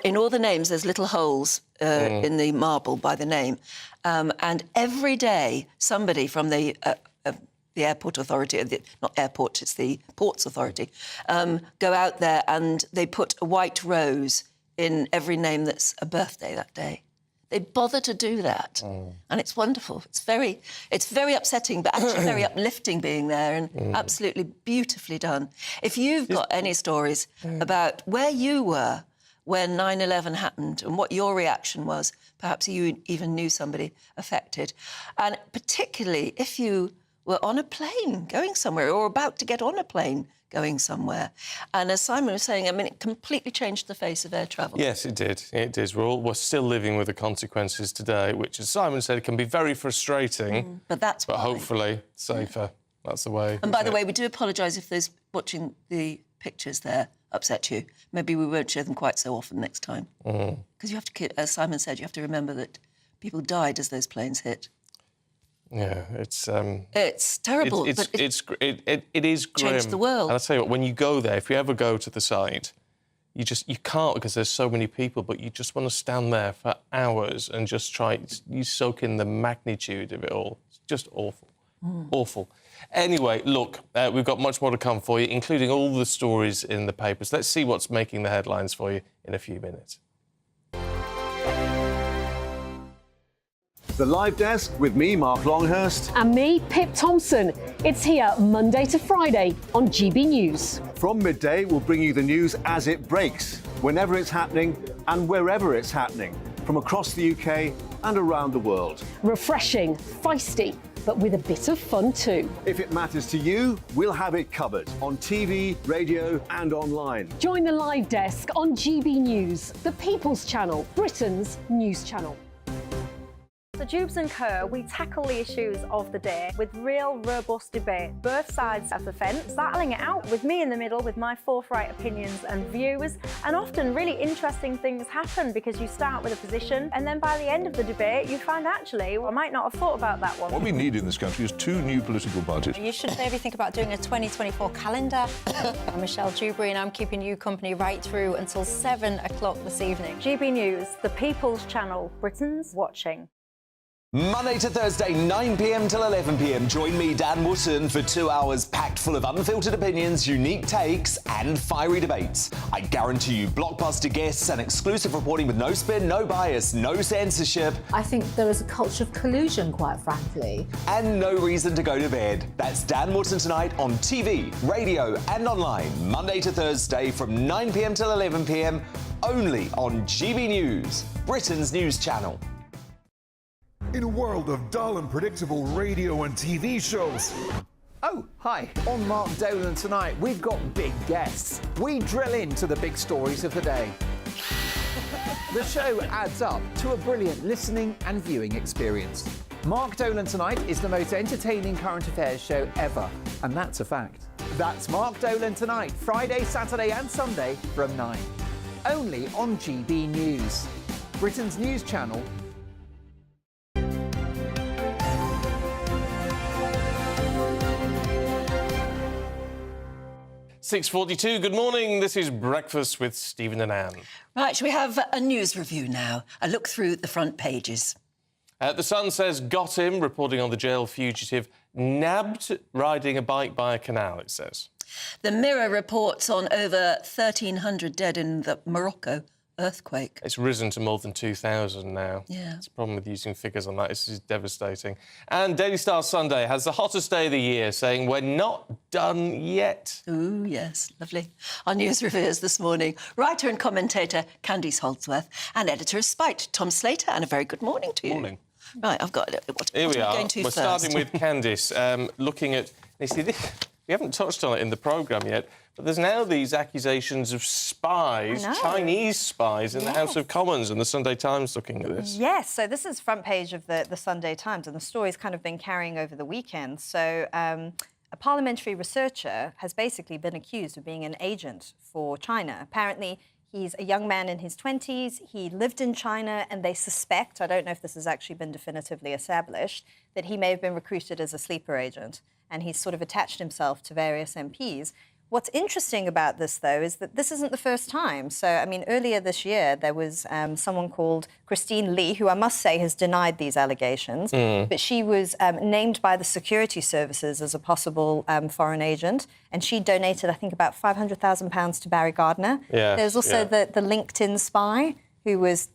in all the names, there's little holes in the marble by the name. And every day, somebody from the airport authority, not airport, it's the ports authority, go out there and they put a white rose in every name that's a birthday that day. They bother to do that, and it's wonderful. It's very upsetting, but actually very uplifting being there, and absolutely beautifully done. If you've got any stories about where you were when 9/11 happened and what your reaction was, perhaps you even knew somebody affected, and particularly if you were on a plane going somewhere or about to get on a plane going somewhere. And as Simon was saying, I mean, it completely changed the face of air travel. Yes, it did. It did. We're still living with the consequences today, which, as Simon said, can be very frustrating. But hopefully safer. That's the way. And by the way, we do apologise if those watching the pictures there upset you. Maybe we won't show them quite so often next time. Because you have to, as Simon said, you have to remember that people died as those planes hit. Yeah, it's terrible. It is grim. Changed the world. And I'll tell you what, when you go there, if you ever go to the site, you can't because there's so many people, but you just want to stand there for hours and just you soak in the magnitude of it all. It's just awful. Awful. Anyway, look, we've got much more to come for you, including all the stories in the papers. Let's see what's making the headlines for you in a few minutes. The Live Desk with me, Mark Longhurst. And me, Pip Thompson. It's here Monday to Friday on GB News. From Midday, we'll bring you the news as it breaks, whenever it's happening and wherever it's happening, from across the UK and around the world. Refreshing, feisty, but with a bit of fun too. If it matters to you, we'll have it covered on TV, radio and online. Join the Live Desk on GB News, the People's Channel, Britain's news channel. So Jubes and Kerr, we tackle the issues of the day with real, robust debate, both sides of the fence, battling it out with me in the middle with my forthright opinions and views. And often really interesting things happen because you start with a position and then by the end of the debate you find actually, well, I might not have thought about that one. What we need in this country is 2 new political parties. You should maybe think about doing a 2024 calendar. I'm Michelle Dewberry and I'm keeping you company right through until 7 o'clock this evening. GB News, the People's Channel, Britain's watching. Monday to Thursday, 9 p.m. till 11 p.m. Join me, Dan Wootton, for 2 hours packed full of unfiltered opinions, unique takes, and fiery debates. I guarantee you blockbuster guests and exclusive reporting with no spin, no bias, no censorship. I think there is a culture of collusion, quite frankly. And no reason to go to bed. That's Dan Wootton tonight on TV, radio, and online. Monday to Thursday from 9 p.m. till 11 p.m. only on GB News, Britain's news channel. In a world of dull and predictable radio and TV shows. Oh, hi. On Mark Dolan tonight, we've got big guests. We drill into the big stories of the day. The show adds up to a brilliant listening and viewing experience. Mark Dolan Tonight is the most entertaining current affairs show ever, and that's a fact. That's Mark Dolan Tonight, Friday, Saturday and Sunday from 9. Only on GB News, Britain's news channel. 6:42, good morning. This is Breakfast with Stephen and Anne. Right, we have a news review now. A look through the front pages. The Sun says, got him, reporting on the jail fugitive, nabbed riding a bike by a canal, it says. The Mirror reports on over 1,300 dead in the Morocco earthquake. It's risen to more than 2,000 now. Yeah. It's a problem with using figures on that. This is devastating. And Daily Star Sunday has the hottest day of the year, saying we're not done yet. Ooh, yes, lovely. Our news reviewers this morning, writer and commentator Candice Holdsworth and editor of Spite, Tom Slater, and a very good morning to you. Morning. Right, I've got... Here we are. Going to We're first? starting with Candice, looking at... You see, this, we haven't touched on it in the programme yet, but there's now these accusations of spies, Chinese spies, in the House of Commons, and the Sunday Times looking at this. Yes, so this is front page of the Sunday Times, and the story's kind of been carrying over the weekend. So a parliamentary researcher has basically been accused of being an agent for China. Apparently, he's a young man in his 20s. He lived in China, and they suspect, I don't know if this has actually been definitively established, that he may have been recruited as a sleeper agent, and he's sort of attached himself to various MPs. What's interesting about this, though, is that this isn't the first time. So, I mean, earlier this year, there was someone called Christine Lee, who I must say has denied these allegations, but she was named by the security services as a possible foreign agent, and she donated, I think, about £500,000 to Barry Gardner. Yes, There's also the LinkedIn spy who was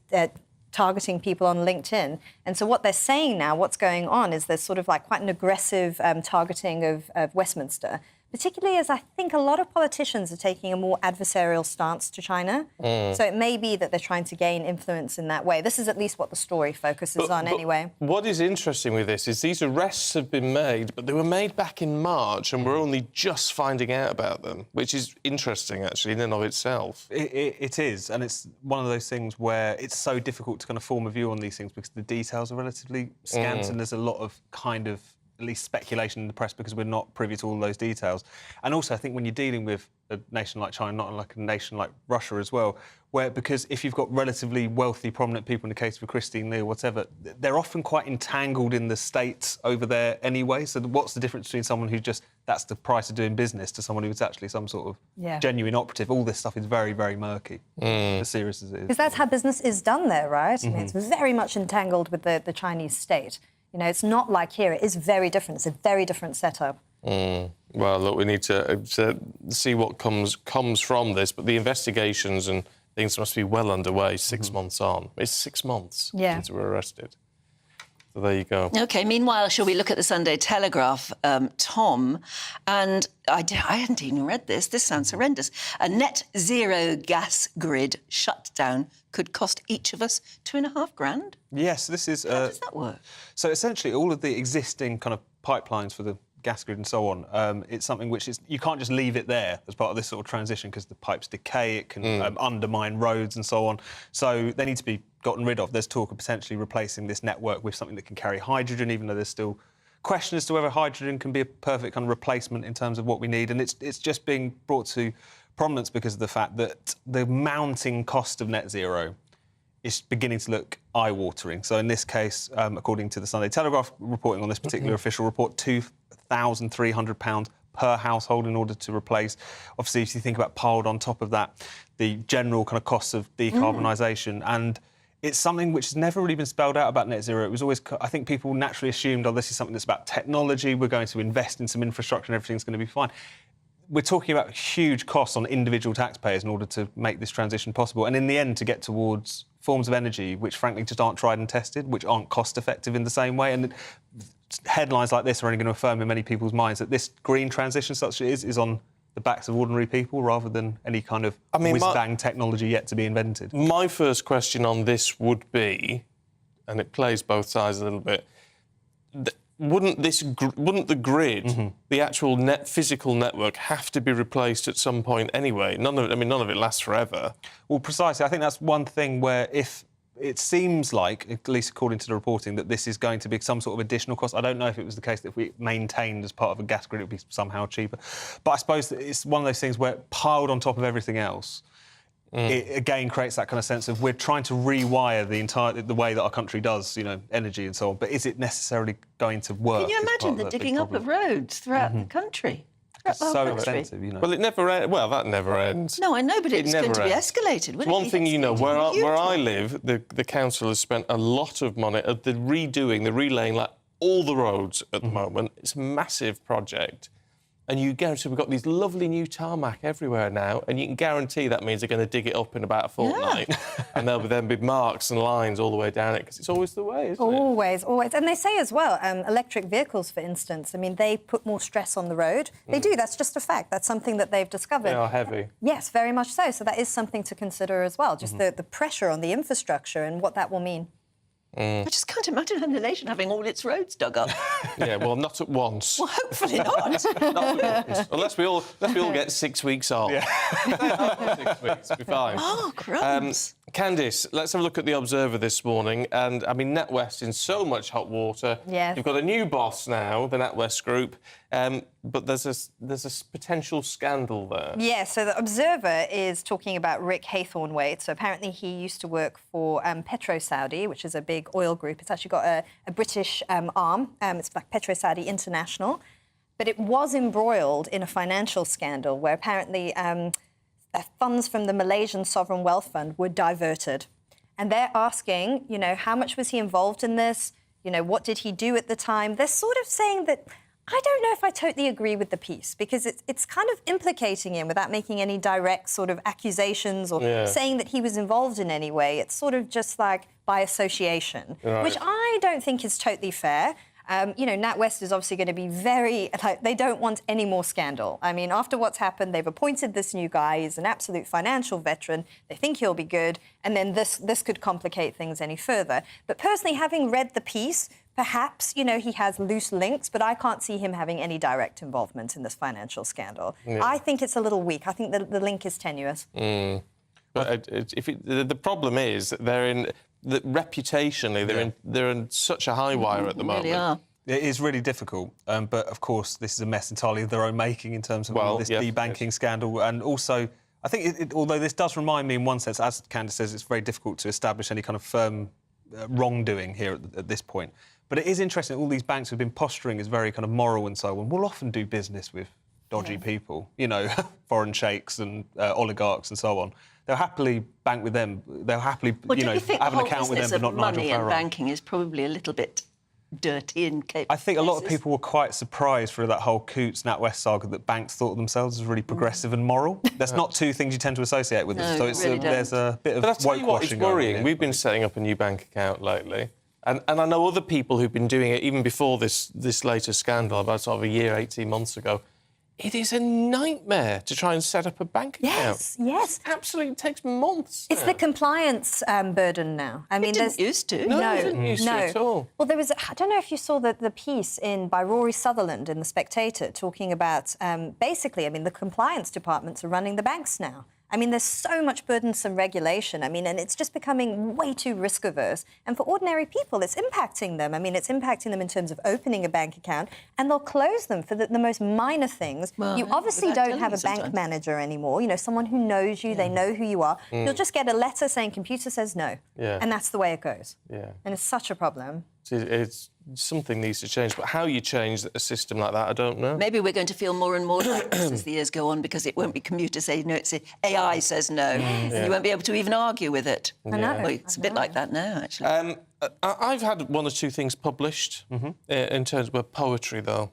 targeting people on LinkedIn. And so what they're saying now, what's going on, is there's sort of like quite an aggressive targeting of Westminster, particularly as I think a lot of politicians are taking a more adversarial stance to China. So it may be that they're trying to gain influence in that way. This is at least what the story focuses on anyway. What is interesting with this is these arrests have been made, but they were made back in March, and we're only just finding out about them, which is interesting, actually, in and of itself. It is, and it's one of those things where it's so difficult to kind of form a view on these things because the details are relatively scant and there's a lot of kind of at least speculation in the press because we're not privy to all those details. And also, I think when you're dealing with a nation like China, not like a nation like Russia as well, because if you've got relatively wealthy, prominent people, in the case of Christine Lee or whatever, they're often quite entangled in the states over there anyway. So what's the difference between someone who just, that's the price of doing business, to someone who's actually some sort of genuine operative? All this stuff is very, very murky, as serious as it is. Because that's how business is done there, right? I mean, it's very much entangled with the Chinese state. You know, it's not like here. It is very different. It's a very different setup. Well, look, we need to see what comes from this, but the investigations and things must be well underway 6 months on. It's 6 months since we were arrested. So there you go. OK, meanwhile, shall we look at the Sunday Telegraph, Tom? And I hadn't even read this. This sounds horrendous. A net zero gas grid shutdown could cost each of us $2,500. Yes, this is... How does that work? So essentially, all of the existing kind of pipelines for the gas grid and so on, it's something which is... You can't just leave it there as part of this sort of transition because the pipes decay, it can undermine roads and so on. So they need to be gotten rid of. There's talk of potentially replacing this network with something that can carry hydrogen, even though there's still question as to whether hydrogen can be a perfect kind of replacement in terms of what we need. And it's just being brought to prominence because of the fact that the mounting cost of net zero is beginning to look eye-watering. So in this case, according to the Sunday Telegraph reporting on this particular official report, £2,300 per household in order to replace. Obviously, if you think about piled on top of that, the general kind of costs of decarbonisation, and it's something which has never really been spelled out about net zero. It was always, I think people naturally assumed, oh, this is something that's about technology, we're going to invest in some infrastructure and everything's going to be fine. We're talking about huge costs on individual taxpayers in order to make this transition possible. And in the end, to get towards forms of energy which, frankly, just aren't tried and tested, which aren't cost-effective in the same way. And headlines like this are only going to affirm in many people's minds that this green transition, such as it is on the backs of ordinary people rather than any kind of whiz-bang technology yet to be invented. My first question on this would be, and it plays both sides a little bit, wouldn't the grid, the actual physical network, have to be replaced at some point anyway? None of it lasts forever. Well, precisely. I think that's one thing where if it seems like, at least according to the reporting, that this is going to be some sort of additional cost. I don't know if it was the case that if we maintained as part of a gas grid, it would be somehow cheaper. But I suppose that it's one of those things where piled on top of everything else, it again creates that kind of sense of we're trying to rewire the way that our country does, energy and so on. But is it necessarily going to work? Can you imagine the digging up of roads throughout the country? It's so expensive, Well, it never ends. Well, that never ends. No, I know, but it's going to be escalated, wouldn't it? One thing where I live, the council has spent a lot of money at the relaying, like all the roads at the moment. It's a massive project. And you guarantee we've got these lovely new tarmac everywhere now, and you can guarantee that means they're going to dig it up in about a fortnight, and there'll then be marks and lines all the way down it, because it's always the way, isn't it? Always. And they say as well, electric vehicles, for instance, they put more stress on the road. They do, that's just a fact. That's something that they've discovered. They are heavy. Yes, very much so. So that is something to consider as well, just the pressure on the infrastructure and what that will mean. I just can't imagine the nation having all its roads dug up. Yeah, well, not at once. Well, hopefully not. Not at once. Unless we all get 6 weeks off. Yeah. 6 weeks, be fine. Oh, crumbs. Candice, let's have a look at the Observer this morning. And, NatWest in so much hot water. Yes. You've got a new boss now, the NatWest Group, but there's a potential scandal there. Yeah, so the Observer is talking about Rick Haythornthwaite. So apparently he used to work for Petro-Saudi, which is a big oil group. It's actually got a British arm. It's like Petro-Saudi International. But it was embroiled in a financial scandal where apparently funds from the Malaysian Sovereign Wealth Fund were diverted. And they're asking, how much was he involved in this? What did he do at the time? They're sort of saying that, I don't know if I totally agree with the piece, because it's kind of implicating him without making any direct sort of accusations or saying that he was involved in any way. It's sort of just like by association, which I don't think is totally fair. NatWest is obviously going to be they don't want any more scandal. After what's happened, they've appointed this new guy. He's an absolute financial veteran. They think he'll be good. And then this could complicate things any further. But personally, having read the piece, perhaps, he has loose links, but I can't see him having any direct involvement in this financial scandal. Yeah. I think it's a little weak. I think the link is tenuous. But the problem is that reputationally, they're in such a high wire at the moment. Really are. It is really difficult, but of course this is a mess entirely of their own making in terms of this debanking scandal. And also, I think, although this does remind me in one sense, as Candice says, it's very difficult to establish any kind of firm wrongdoing here at this point. But it is interesting that all these banks have been posturing as very kind of moral and so on. We'll often do business with dodgy people, foreign sheikhs and oligarchs and so on. They'll happily bank with them. They'll happily, have an account with them, but not Nigel Farage. Money and banking is probably a little bit dirty in cases. I think a lot of people were quite surprised through that whole Coots NatWest saga that banks thought of themselves as really progressive and moral. There's not two things you tend to associate with them, so there's a bit of But I'll tell you what, it's worrying. Here. We've been setting up a new bank account lately, and I know other people who've been doing it even before this latest scandal, about sort of a year, 18 months ago. It is a nightmare to try and set up a bank account. Yes. It absolutely takes months. It's the compliance burden now. It didn't used to. No, it didn't used to at all. Well, there was, I don't know if you saw the piece by Rory Sutherland in The Spectator talking about, basically, the compliance departments are running the banks now. There's so much burdensome regulation, and it's just becoming way too risk-averse. And for ordinary people, it's impacting them. It's impacting them in terms of opening a bank account, and they'll close them for the most minor things. Well, you obviously don't have a bank manager anymore, someone who knows you, they know who you are. You'll just get a letter saying computer says no. Yeah. And that's the way it goes. Yeah. And it's such a problem. It's something needs to change. But how you change a system like that, I don't know. Maybe we're going to feel more and more like this as the years go on, because it won't be commuters saying no, it's AI says no. And you won't be able to even argue with it. I know. Well, it's a bit like that now, actually. I've had one or two things published in terms of poetry, though.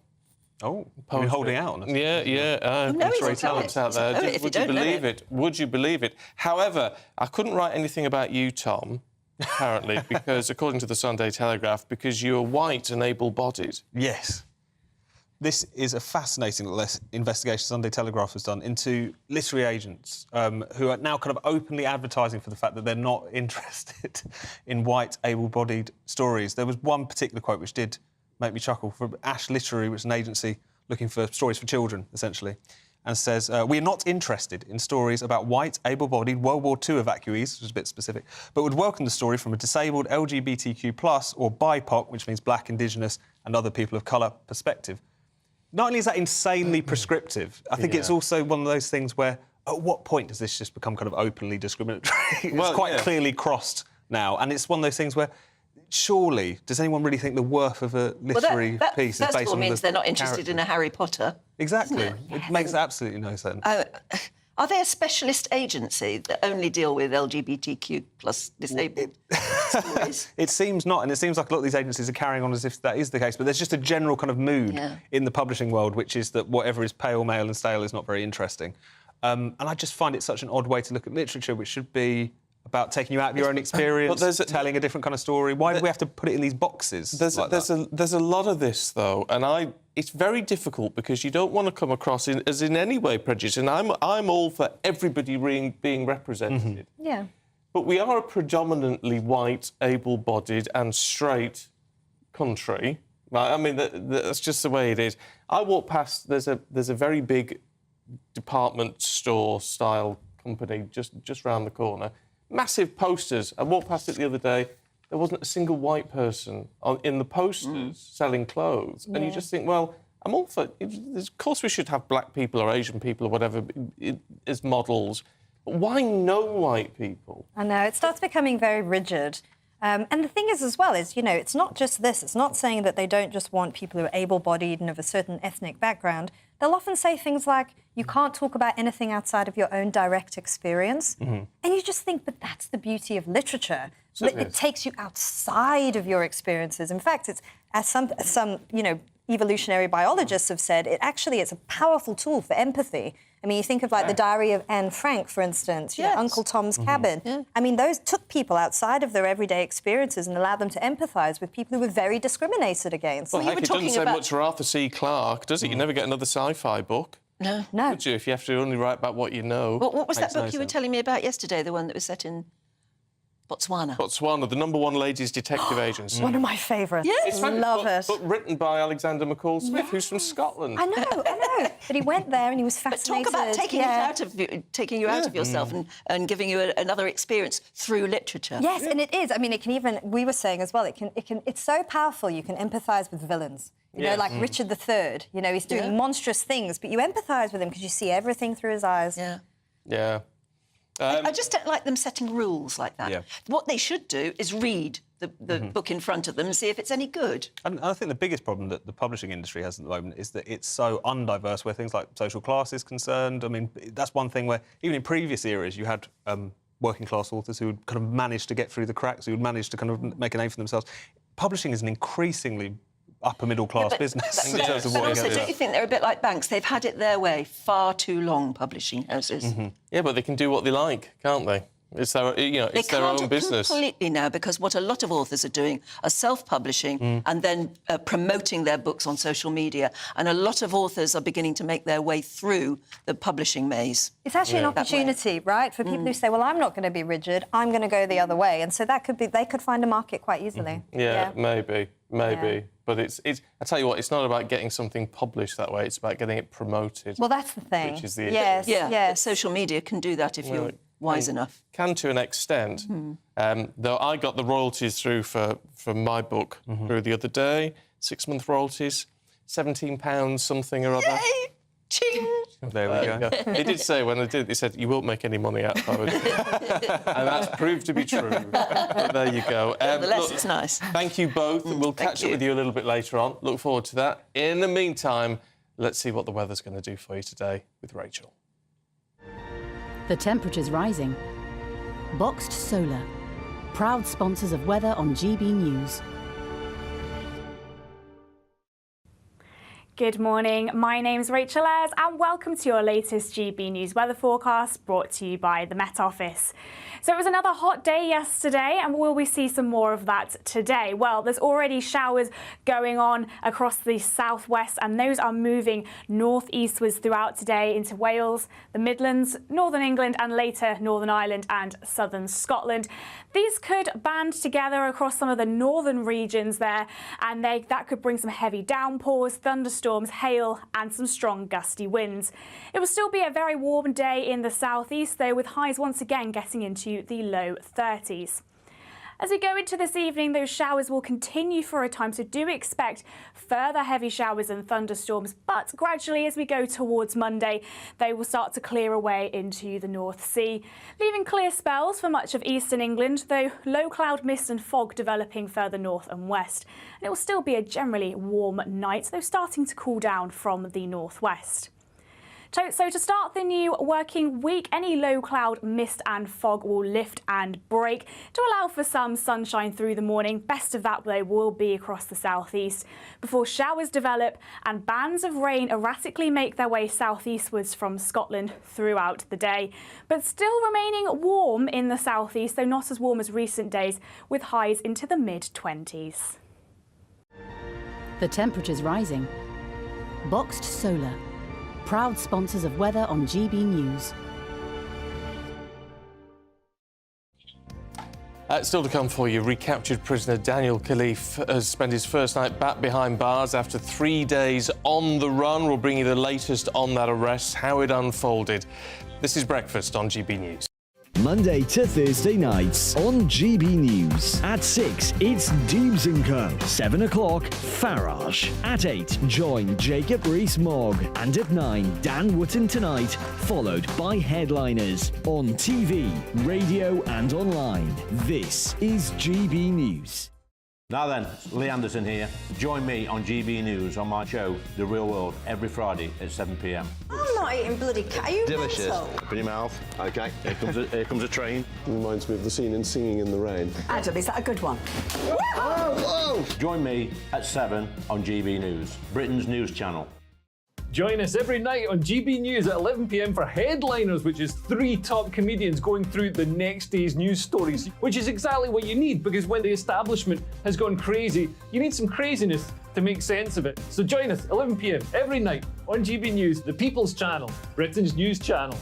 Oh, poetry. You're holding out on us. Yeah. no, he's a great talents poet. out there. He's a poet if you Would you don't know believe it. it? Would you believe it? However, I couldn't write anything about you, Tom, apparently, because according to the Sunday Telegraph, because you're white and able-bodied. Yes. This is a fascinating investigation Sunday Telegraph has done into literary agents who are now kind of openly advertising for the fact that they're not interested in white, able-bodied stories. There was one particular quote which did make me chuckle from Ash Literary, which is an agency looking for stories for children, essentially, and says, "We are not interested in stories about white, able-bodied World War II evacuees," which is a bit specific, "but would welcome the story from a disabled LGBTQ+, or BIPOC, which means Black, Indigenous and other people of colour, perspective." Not only is that insanely prescriptive, I think it's also one of those things where, at what point does this just become kind of openly discriminatory? It's quite clearly crossed now, and it's one of those things where, surely, does anyone really think the worth of a literary piece is based on means they're not interested in a Harry Potter. Exactly. It makes absolutely no sense. Are they a specialist agency that only deal with LGBTQ plus disabled stories? It seems not, and it seems like a lot of these agencies are carrying on as if that is the case, but there's just a general kind of mood in the publishing world, which is that whatever is pale, male and stale is not very interesting. And I just find it such an odd way to look at literature, which should be about taking you out of your own experience, telling a different kind of story. Why do we have to put it in these boxes? There's a lot of this, though, and it's very difficult because you don't want to come across as in any way prejudiced, and I'm all for everybody being represented. Yeah. But we are a predominantly white, able-bodied and straight country. Right? I mean, that's just the way it is. I walk past, there's a very big department store-style company just round the corner. Massive posters. I walked past it the other day. There wasn't a single white person in the posters selling clothes. And you just think, well, I'm all for... Of course we should have black people or Asian people or whatever as models. But why no white people? I know. It starts becoming very rigid. And the thing is, as well, is, it's not just this. It's not saying that they don't just want people who are able-bodied and of a certain ethnic background. They'll often say things like, you can't talk about anything outside of your own direct experience. And you just think, but that's the beauty of literature. It takes you outside of your experiences. In fact, it's, as some evolutionary biologists have said, it's a powerful tool for empathy. I mean, you think of the Diary of Anne Frank, for instance, Uncle Tom's Cabin. Yeah. I mean, those took people outside of their everyday experiences and allowed them to empathise with people who were very discriminated against. Well, heck, it doesn't say much for Arthur C. Clarke, does it? You never get another sci-fi book. No. Would you, if you have to only write about what you know? What was that book you were telling me about yesterday, the one that was set in Botswana? Botswana, the #1 ladies detective agency. One of my favourites. Yes, love it. But written by Alexander McCall Smith, who's from Scotland. I know. But he went there and he was fascinated. But talk about taking you out of yourself and giving you another experience through literature. Yes, and it is. I mean, it can even. We were saying as well. It's so powerful. You can empathise with villains. You know, like Richard III. He's doing monstrous things, but you empathise with him because you see everything through his eyes. Yeah. I just don't like them setting rules like that. What they should do is read the book in front of them and see if it's any good. And I think the biggest problem that the publishing industry has at the moment is that it's so undiverse where things like social class is concerned. I mean, that's one thing where, even in previous eras, you had working class authors who would kind of manage to get through the cracks, who would manage to kind of make a name for themselves. Publishing is an increasingly upper middle class business in terms of what also, don't you think they're a bit like banks? They've had it their way far too long, publishing houses. Yeah, but they can do what they like, can't they? It's their, it's their own business. Completely now, because what a lot of authors are doing are self-publishing and then promoting their books on social media. And a lot of authors are beginning to make their way through the publishing maze. It's actually an opportunity, right, for people who say, well, I'm not going to be rigid, I'm going to go the other way. And so that could be, they could find a market quite easily. Yeah, maybe. Yeah. But it's. I tell you what, it's not about getting something published that way. It's about getting it promoted. Well, that's the thing. Which is the yes. But social media can do that if you're wise enough. Can to an extent. Though I got the royalties through for my book through the other day. 6-month royalties, £17 something or other. Yay! Ching! There we go. They did say when they did it, they said, you won't make any money out of it. And that's proved to be true. But there you go. Nevertheless, it's nice. Thank you both. We'll catch up with you a little bit later on. Look forward to that. In the meantime, let's see what the weather's going to do for you today with Rachel. The temperature's rising. Boxed Solar, proud sponsors of weather on GB News. Good morning, my name's Rachel Ayres and welcome to your latest GB News weather forecast brought to you by the Met Office. So it was another hot day yesterday and will we see some more of that today? Well, there's already showers going on across the southwest and those are moving northeastwards throughout today into Wales, the Midlands, Northern England and later Northern Ireland and southern Scotland. These could band together across some of the northern regions there and that could bring some heavy downpours, thunderstorms, hail and some strong gusty winds. It will still be a very warm day in the southeast though, with highs once again getting into the low 30s. As we go into this evening, those showers will continue for a time, so do expect further heavy showers and thunderstorms, but gradually as we go towards Monday, they will start to clear away into the North Sea, leaving clear spells for much of eastern England, though low cloud mist and fog developing further north and west. And it will still be a generally warm night, though starting to cool down from the northwest. So to start the new working week, any low cloud, mist and fog will lift and break to allow for some sunshine through the morning. Best of that, though, will be across the southeast before showers develop and bands of rain erratically make their way southeastwards from Scotland throughout the day. But still remaining warm in the southeast, though not as warm as recent days, with highs into the mid-20s. The temperature's rising. Boxed Solar, proud sponsors of weather on GB News. Still to come for you, recaptured prisoner Daniel Khalif has spent his first night back behind bars after 3 days on the run. We'll bring you the latest on that arrest, how it unfolded. This is Breakfast on GB News. Monday to Thursday nights on GB News. At 6, it's Dubes & Co. 7 o'clock, Farage. At 8, join Jacob Rees-Mogg. And at 9, Dan Wootton Tonight, followed by headliners. On TV, radio and online. This is GB News. Now then, Lee Anderson here. Join me on GB News on my show, The Real World, every Friday at 7 p.m. I'm not eating bloody cat. Are you Delicious. mental? Open your mouth. OK, here comes a train. Reminds me of the scene in Singing in the Rain. Adam, is that a good one? Whoa! Join me at 7 on GB News, Britain's news channel. Join us every night on GB News at 11 p.m. for Headliners, which is 3 top comedians going through the next day's news stories, which is exactly what you need, because when the establishment has gone crazy, you need some craziness to make sense of it. So join us 11 p.m. every night on GB News, the People's Channel, Britain's news channel.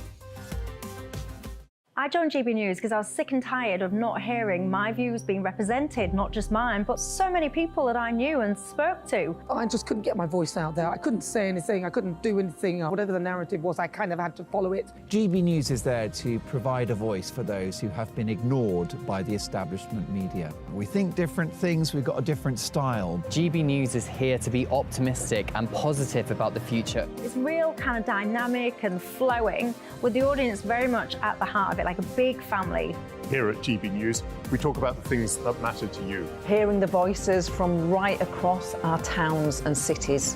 I joined GB News because I was sick and tired of not hearing my views being represented, not just mine, but so many people that I knew and spoke to. I just couldn't get my voice out there. I couldn't say anything. I couldn't do anything. Whatever the narrative was, I kind of had to follow it. GB News is there to provide a voice for those who have been ignored by the establishment media. We think different things, we've got a different style. GB News is here to be optimistic and positive about the future. It's real kind of dynamic and flowing, with the audience very much at the heart of it, like a big family. Here at GB News, we talk about the things that matter to you. Hearing the voices from right across our towns and cities,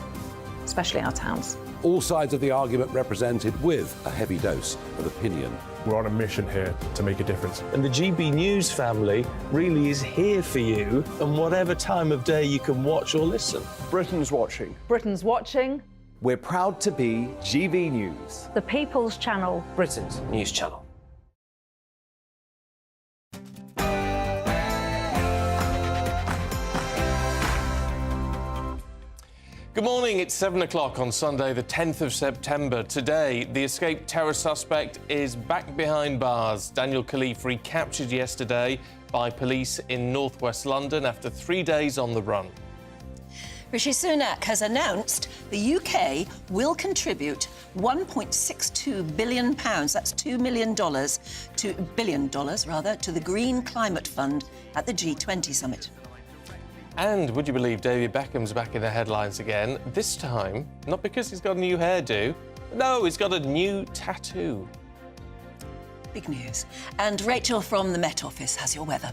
especially our towns. All sides of the argument represented with a heavy dose of opinion. We're on a mission here to make a difference. And the GB News family really is here for you, and whatever time of day you can watch or listen. Britain's watching. Britain's watching. We're proud to be GB News, the People's Channel, Britain's news channel. Good morning, it's 7 o'clock on Sunday, the 10th of September. Today, the escaped terror suspect is back behind bars. Daniel Khalif recaptured yesterday by police in northwest London after 3 days on the run. Rishi Sunak has announced the UK will contribute £1.62 billion, that's $2 million, to the Green Climate Fund at the G20 summit. And would you believe David Beckham's back in the headlines again? This time, not because he's got a new hairdo, No, he's got a new tattoo. Big news. And Rachel from the Met Office has your weather.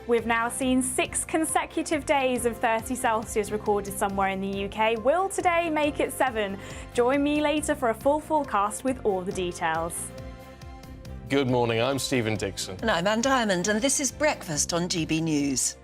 We've now seen 6 consecutive days of 30 Celsius recorded somewhere in the UK. Will today make it 7? Join me later for a full forecast with all the details. Good morning, I'm Stephen Dixon. And I'm Anne Diamond, and this is Breakfast on GB News.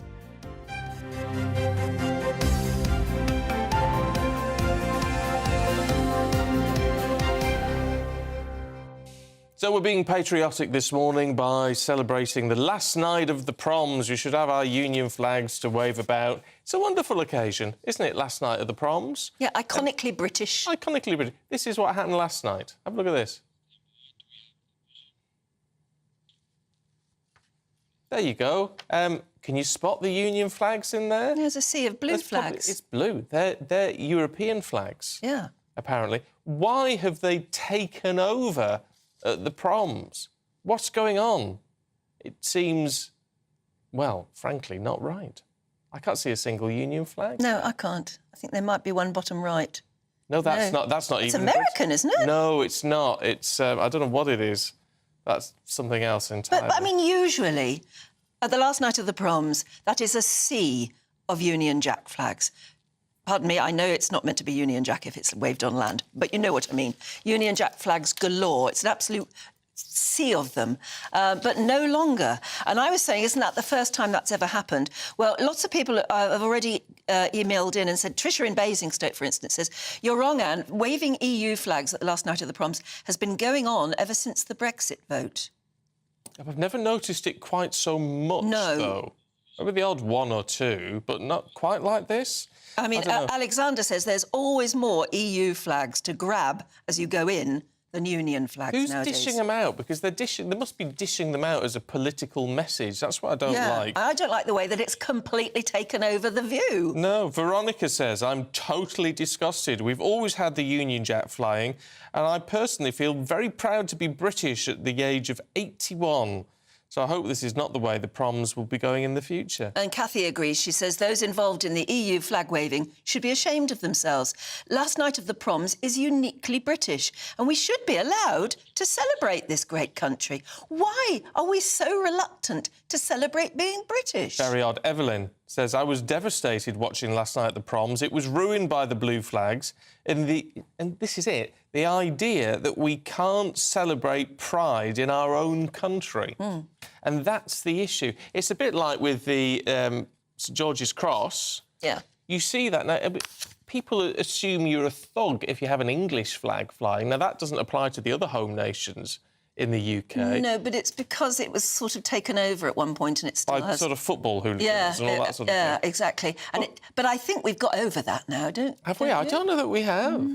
So we're being patriotic this morning by celebrating the last night of the proms. We should have our union flags to wave about. It's a wonderful occasion, isn't it, last night of the proms? Yeah, iconically British. Iconically British. This is what happened last night. Have a look at this. There you go. Can you spot the union flags in there? There's a sea of blue flags. It's blue. They're European flags. Yeah. Apparently. Why have they taken over the proms? What's going on? It seems, well, frankly, not right. I can't see a single union flag. No, I can't. I think there might be one bottom right. No, that's not It's even... It's American, isn't it? No, it's not. It's, I don't know what it is. That's something else entirely. But I mean, usually, at the last night of the proms, that is a sea of Union Jack flags. Pardon me, I know it's not meant to be Union Jack if it's waved on land, but you know what I mean. Union Jack flags galore. It's an absolute sea of them, but no longer. And I was saying, isn't that the first time that's ever happened? Well, lots of people have already emailed in and said, Trisha in Basingstoke, for instance, says, you're wrong, Anne. Waving EU flags at the last night of the proms has been going on ever since the Brexit vote. I've never noticed it quite so much, though. Maybe the odd one or two, but not quite like this. I mean, Alexander says there's always more EU flags to grab as you go in than Union flags nowadays. Who's dishing them out? Because they must be dishing them out as a political message. That's what I don't like. I don't like the way that it's completely taken over the view. No, Veronica says, I'm totally disgusted. We've always had the Union Jack flying, and I personally feel very proud to be British at the age of 81. So I hope this is not the way the proms will be going in the future. And Cathy agrees. She says those involved in the EU flag waving should be ashamed of themselves. Last night of the proms is uniquely British, and we should be allowed to celebrate this great country. Why are we so reluctant to celebrate being British? Very odd. Evelyn says, I was devastated watching last night at the proms. It was ruined by the blue flags. And this is it, the idea that we can't celebrate pride in our own country. And that's the issue. It's a bit like with the St George's Cross. Yeah. You see that now. People assume you're a thug if you have an English flag flying. Now, that doesn't apply to the other home nations in the UK. No, but it's because it was sort of taken over at one point and it still has... sort of football hooligans and all that sort of thing. Yeah, exactly. And but I think we've got over that now, Have we? I don't know that we have.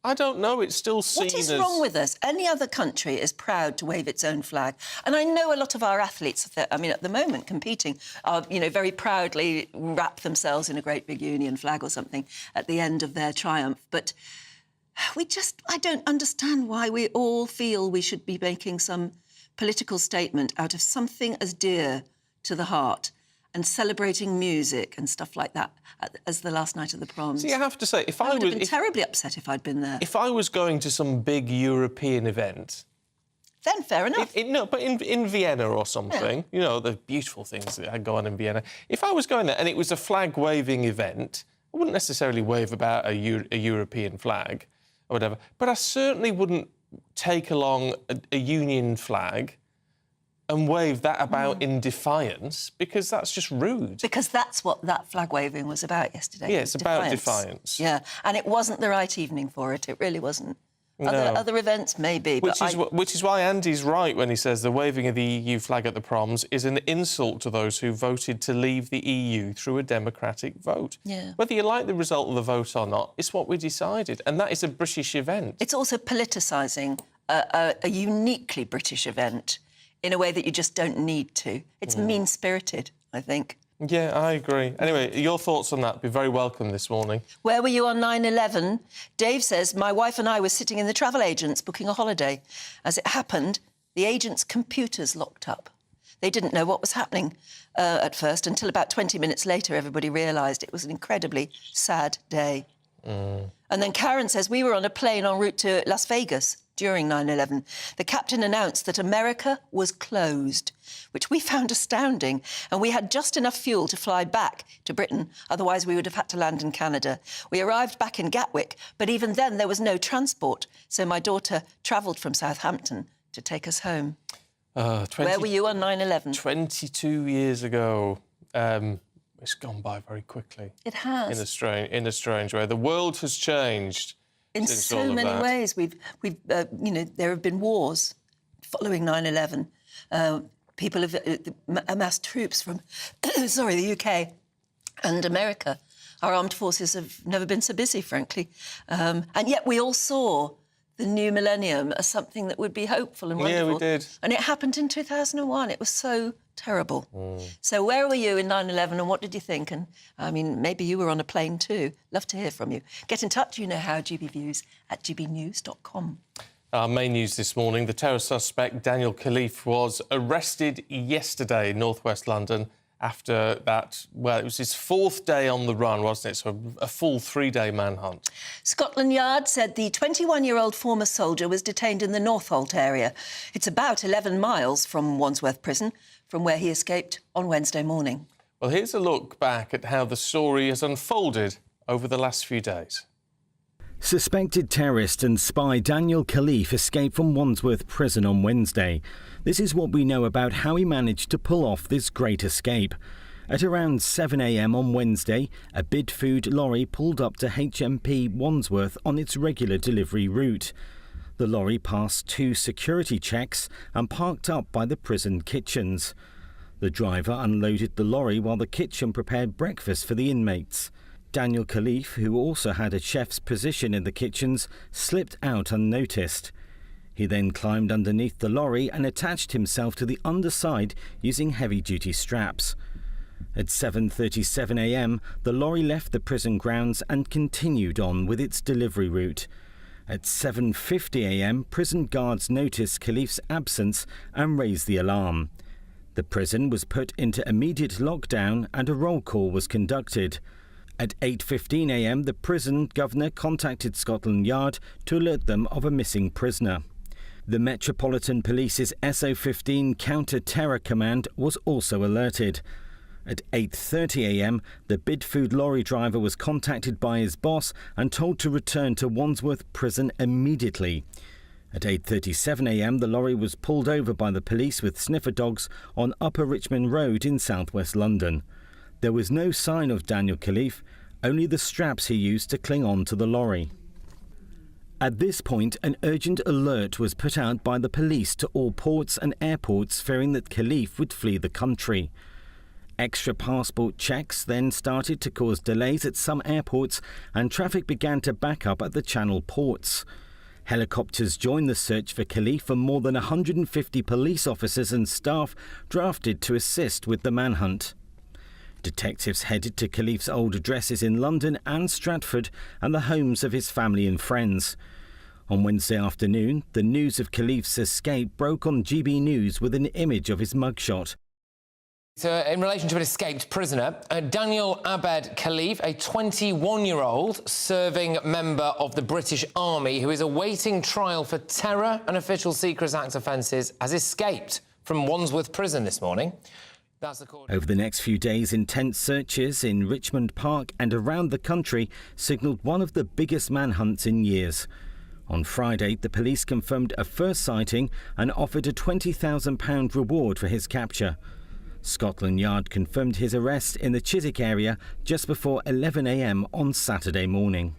I don't know. It's still seen as... What is wrong with us? Any other country is proud to wave its own flag. And I know a lot of our athletes, I mean, at the moment, competing, are, you know, very proudly wrap themselves in a great big Union flag or something at the end of their triumph. But I don't understand why we all feel we should be making some political statement out of something as dear to the heart and celebrating music and stuff like that as the last night of the proms. See, I have to say, I would have been terribly upset if I'd been there. If I was going to some big European event... Then fair enough. No, but in Vienna or something, you know, the beautiful things that go on in Vienna. If I was going there and it was a flag-waving event, I wouldn't necessarily wave about a European flag or whatever, but I certainly wouldn't take along a Union flag and wave that about in defiance, because that's just rude. Because that's what that flag waving was about yesterday. Yeah, it's about defiance. Yeah, and it wasn't the right evening for it. It really wasn't. No. Other events, maybe. Which is why Andy's right when he says the waving of the EU flag at the proms is an insult to those who voted to leave the EU through a democratic vote. Yeah. Whether you like the result of the vote or not, it's what we decided, and that is a British event. It's also politicising a uniquely British event in a way that you just don't need to. It's mean-spirited, I think. Yeah, I agree. Anyway, your thoughts on that would be very welcome this morning. Where were you on 9/11? Dave says, my wife and I were sitting in the travel agents booking a holiday. As it happened, the agents' computers locked up. They didn't know what was happening at first, until about 20 minutes later everybody realised it was an incredibly sad day. And then Karen says, we were on a plane en route to Las Vegas during 9/11. The captain announced that America was closed, which we found astounding. And we had just enough fuel to fly back to Britain. Otherwise, we would have had to land in Canada. We arrived back in Gatwick, but even then there was no transport. So my daughter travelled from Southampton to take us home. Where were you on 9/11? 22 years ago. It's gone by very quickly. It has. In a strange way. The world has changed. In so many ways. We've you know, there have been wars following 9/11. People have amassed troops from, sorry, the UK and America. Our armed forces have never been so busy, frankly. And yet we all saw the new millennium as something that would be hopeful and wonderful. Yeah, we did. And it happened in 2001. It was so terrible. So where were you in 9/11 and what did you think? And, I mean, maybe you were on a plane too. Love to hear from you. Get in touch, you know how, gbviews@gbnews.com. Our main news this morning, the terror suspect Daniel Khalif was arrested yesterday in northwest London after that, well, it was his 4th day on the run, wasn't it? So a full 3-day manhunt. Scotland Yard said the 21-year-old former soldier was detained in the Northolt area. It's about 11 miles from Wandsworth Prison, from where he escaped on Wednesday morning. Well, here's a look back at how the story has unfolded over the last few days. Suspected terrorist and spy Daniel Khalif escaped from Wandsworth Prison on Wednesday. This is what we know about how he managed to pull off this great escape. At around 7 a.m. on Wednesday, a bid food lorry pulled up to HMP Wandsworth on its regular delivery route. The lorry passed 2 security checks and parked up by the prison kitchens. The driver unloaded the lorry while the kitchen prepared breakfast for the inmates. Daniel Khalif, who also had a chef's position in the kitchens, slipped out unnoticed. He then climbed underneath the lorry and attached himself to the underside using heavy-duty straps. At 7:37 a.m, the lorry left the prison grounds and continued on with its delivery route. At 7:50 a.m, prison guards noticed Khalif's absence and raised the alarm. The prison was put into immediate lockdown and a roll call was conducted. At 8:15 a.m, the prison governor contacted Scotland Yard to alert them of a missing prisoner. The Metropolitan Police's SO15 Counter-Terror Command was also alerted. At 8:30 a.m, the bid food lorry driver was contacted by his boss and told to return to Wandsworth Prison immediately. At 8:37 a.m, the lorry was pulled over by the police with sniffer dogs on Upper Richmond Road in southwest London. There was no sign of Daniel Khalif, only the straps he used to cling on to the lorry. At this point, an urgent alert was put out by the police to all ports and airports, fearing that Khalif would flee the country. Extra passport checks then started to cause delays at some airports and traffic began to back up at the Channel ports. Helicopters joined the search for Khalif and more than 150 police officers and staff drafted to assist with the manhunt. Detectives headed to Khalif's old addresses in London and Stratford and the homes of his family and friends. On Wednesday afternoon, the news of Khalif's escape broke on GB News with an image of his mugshot. So, in relation to an escaped prisoner, Daniel Abed Khalif, a 21-year-old serving member of the British Army who is awaiting trial for terror and Official Secrets Act offences, has escaped from Wandsworth Prison this morning. Over the next few days, intense searches in Richmond Park and around the country signalled one of the biggest manhunts in years. On Friday, the police confirmed a first sighting and offered a £20,000 reward for his capture. Scotland Yard confirmed his arrest in the Chiswick area just before 11 a.m. on Saturday morning.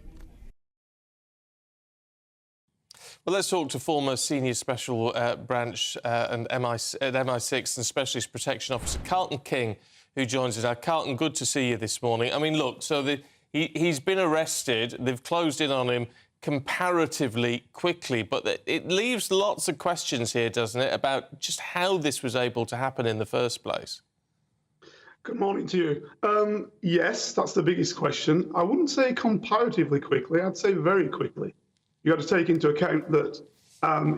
Well, let's talk to former Senior Special Branch and MI6 and Specialist Protection Officer Carlton King, who joins us now. Carlton, good to see you this morning. I mean, look, so he's been arrested. They've closed in on him comparatively quickly, but it leaves lots of questions here, doesn't it, about just how this was able to happen in the first place? Good morning to you. Yes, that's the biggest question. I wouldn't say comparatively quickly. I'd say very quickly. You've got to take into account that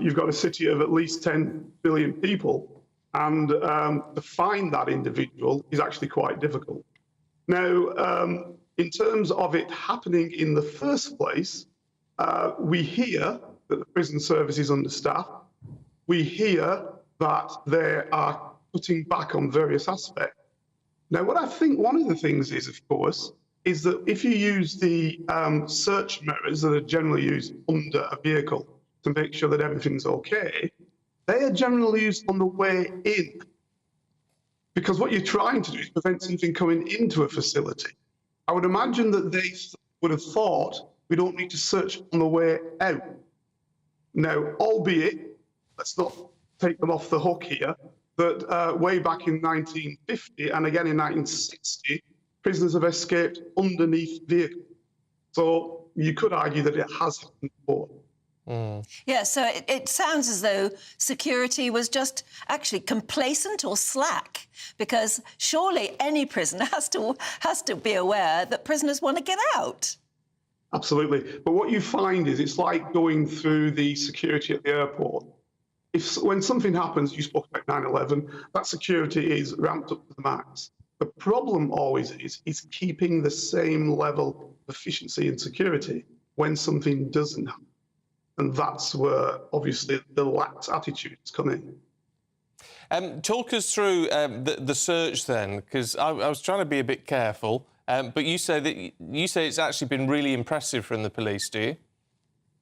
you've got a city of at least 10 billion people, and to find that individual is actually quite difficult. Now, in terms of it happening in the first place, we hear that the prison service is understaffed. We hear that they are cutting back on various aspects. Now, what I think one of the things is, of course, is that if you use the search mirrors that are generally used under a vehicle to make sure that everything's okay, they are generally used on the way in. Because what you're trying to do is prevent something coming into a facility. I would imagine that they would have thought we don't need to search on the way out. Now, albeit, let's not take them off the hook here, that way back in 1950 and again in 1960, prisoners have escaped underneath vehicles. So you could argue that it has happened before. Yeah, so it sounds as though security was just actually complacent or slack, because surely any prisoner has to be aware that prisoners want to get out. Absolutely. But what you find is it's like going through the security at the airport. When something happens, you spoke about 9/11, that security is ramped up to the max. The problem always is keeping the same level of efficiency and security when something doesn't happen. And that's where, obviously, the lax attitudes come in. Talk us through the search then, because I was trying to be a bit careful, but you say it's actually been really impressive from the police, do you?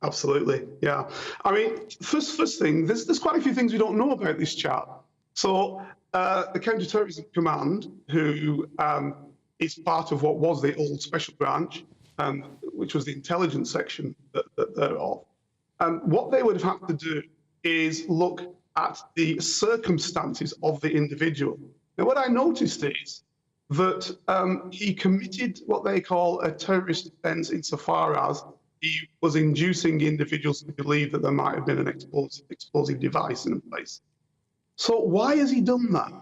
Absolutely, yeah. I mean, first thing, there's quite a few things we don't know about this chap. So the Counter-Terrorism Command, who is part of what was the old Special Branch, which was the intelligence section thereof, what they would have had to do is look at the circumstances of the individual. Now, what I noticed is that he committed what they call a terrorist offence insofar as he was inducing individuals to believe that there might have been an explosive device in place. So why has he done that?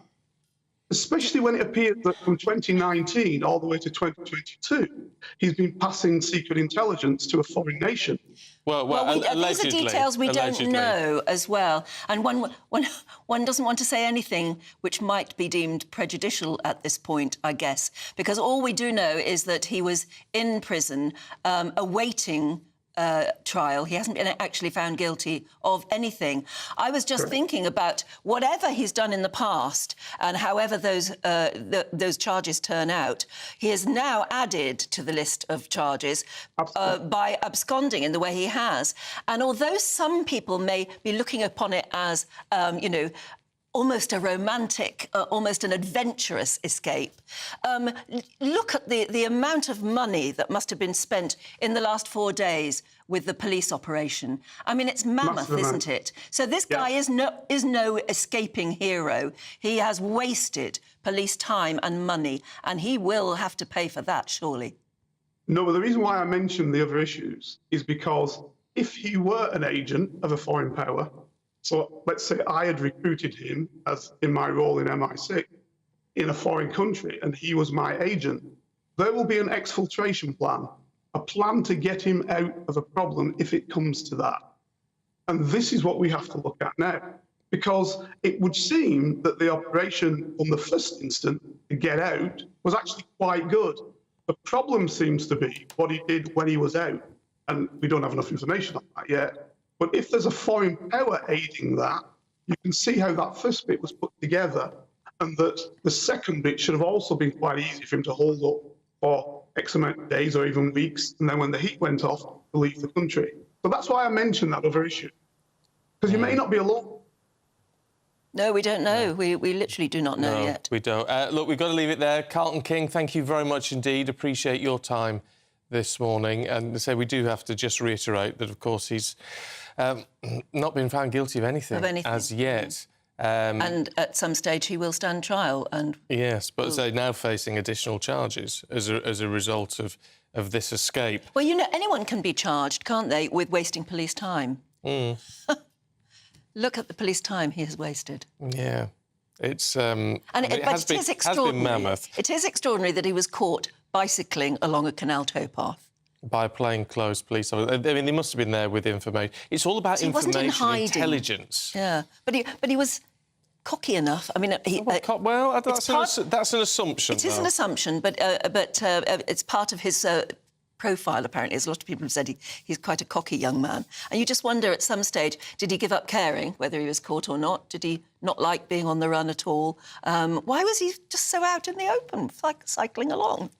Especially when it appears that from 2019 all the way to 2022, he's been passing secret intelligence to a foreign nation. Well, these are details we don't know as well. And one doesn't want to say anything which might be deemed prejudicial at this point, I guess, because all we do know is that he was in prison awaiting trial. He hasn't been actually found guilty of anything. I was just thinking about whatever he's done in the past and however those charges turn out, he is now added to the list of charges by absconding in the way he has. And although some people may be looking upon it as, almost a romantic, almost an adventurous escape. Look at the amount of money that must have been spent in the last 4 days with the police operation. I mean, it's mammoth, isn't it? So this guy is no escaping hero. He has wasted police time and money, and he will have to pay for that, surely. No, but the reason why I mentioned the other issues is because if he were an agent of a foreign power, so let's say I had recruited him as in my role in MI6 in a foreign country and he was my agent, there will be an exfiltration plan, a plan to get him out of a problem if it comes to that. And this is what we have to look at now, because it would seem that the operation on the first instant to get out was actually quite good. The problem seems to be what he did when he was out, and we don't have enough information on that yet. But if there's a foreign power aiding that, you can see how that first bit was put together and that the second bit should have also been quite easy for him to hold up for X amount of days or even weeks, and then when the heat went off, to leave the country. So that's why I mentioned that other issue, because you may not be alone. No, we don't know. We literally do not know yet. We don't. Look, we've got to leave it there. Carlton King, thank you very much indeed. Appreciate your time this morning. And to say we do have to just reiterate that, of course, he's not been found guilty of anything as yet. And at some stage he will stand trial. And yes, but say now facing additional charges as a result of this escape. Well, you know, anyone can be charged, can't they, with wasting police time? Look at the police time he has wasted. Yeah. It's but it is extraordinary. Has been mammoth. It is extraordinary that he was caught bicycling along a canal towpath. By plainclothes police officers. I mean, they must have been there with information. It's all about information, intelligence. Yeah, but he was cocky enough. I mean, that's an assumption. It is an assumption, but it's part of his profile, apparently. As a lot of people have said, he's quite a cocky young man. And you just wonder, at some stage, did he give up caring, whether he was caught or not? Did he not like being on the run at all? Why was he just so out in the open, like cycling along?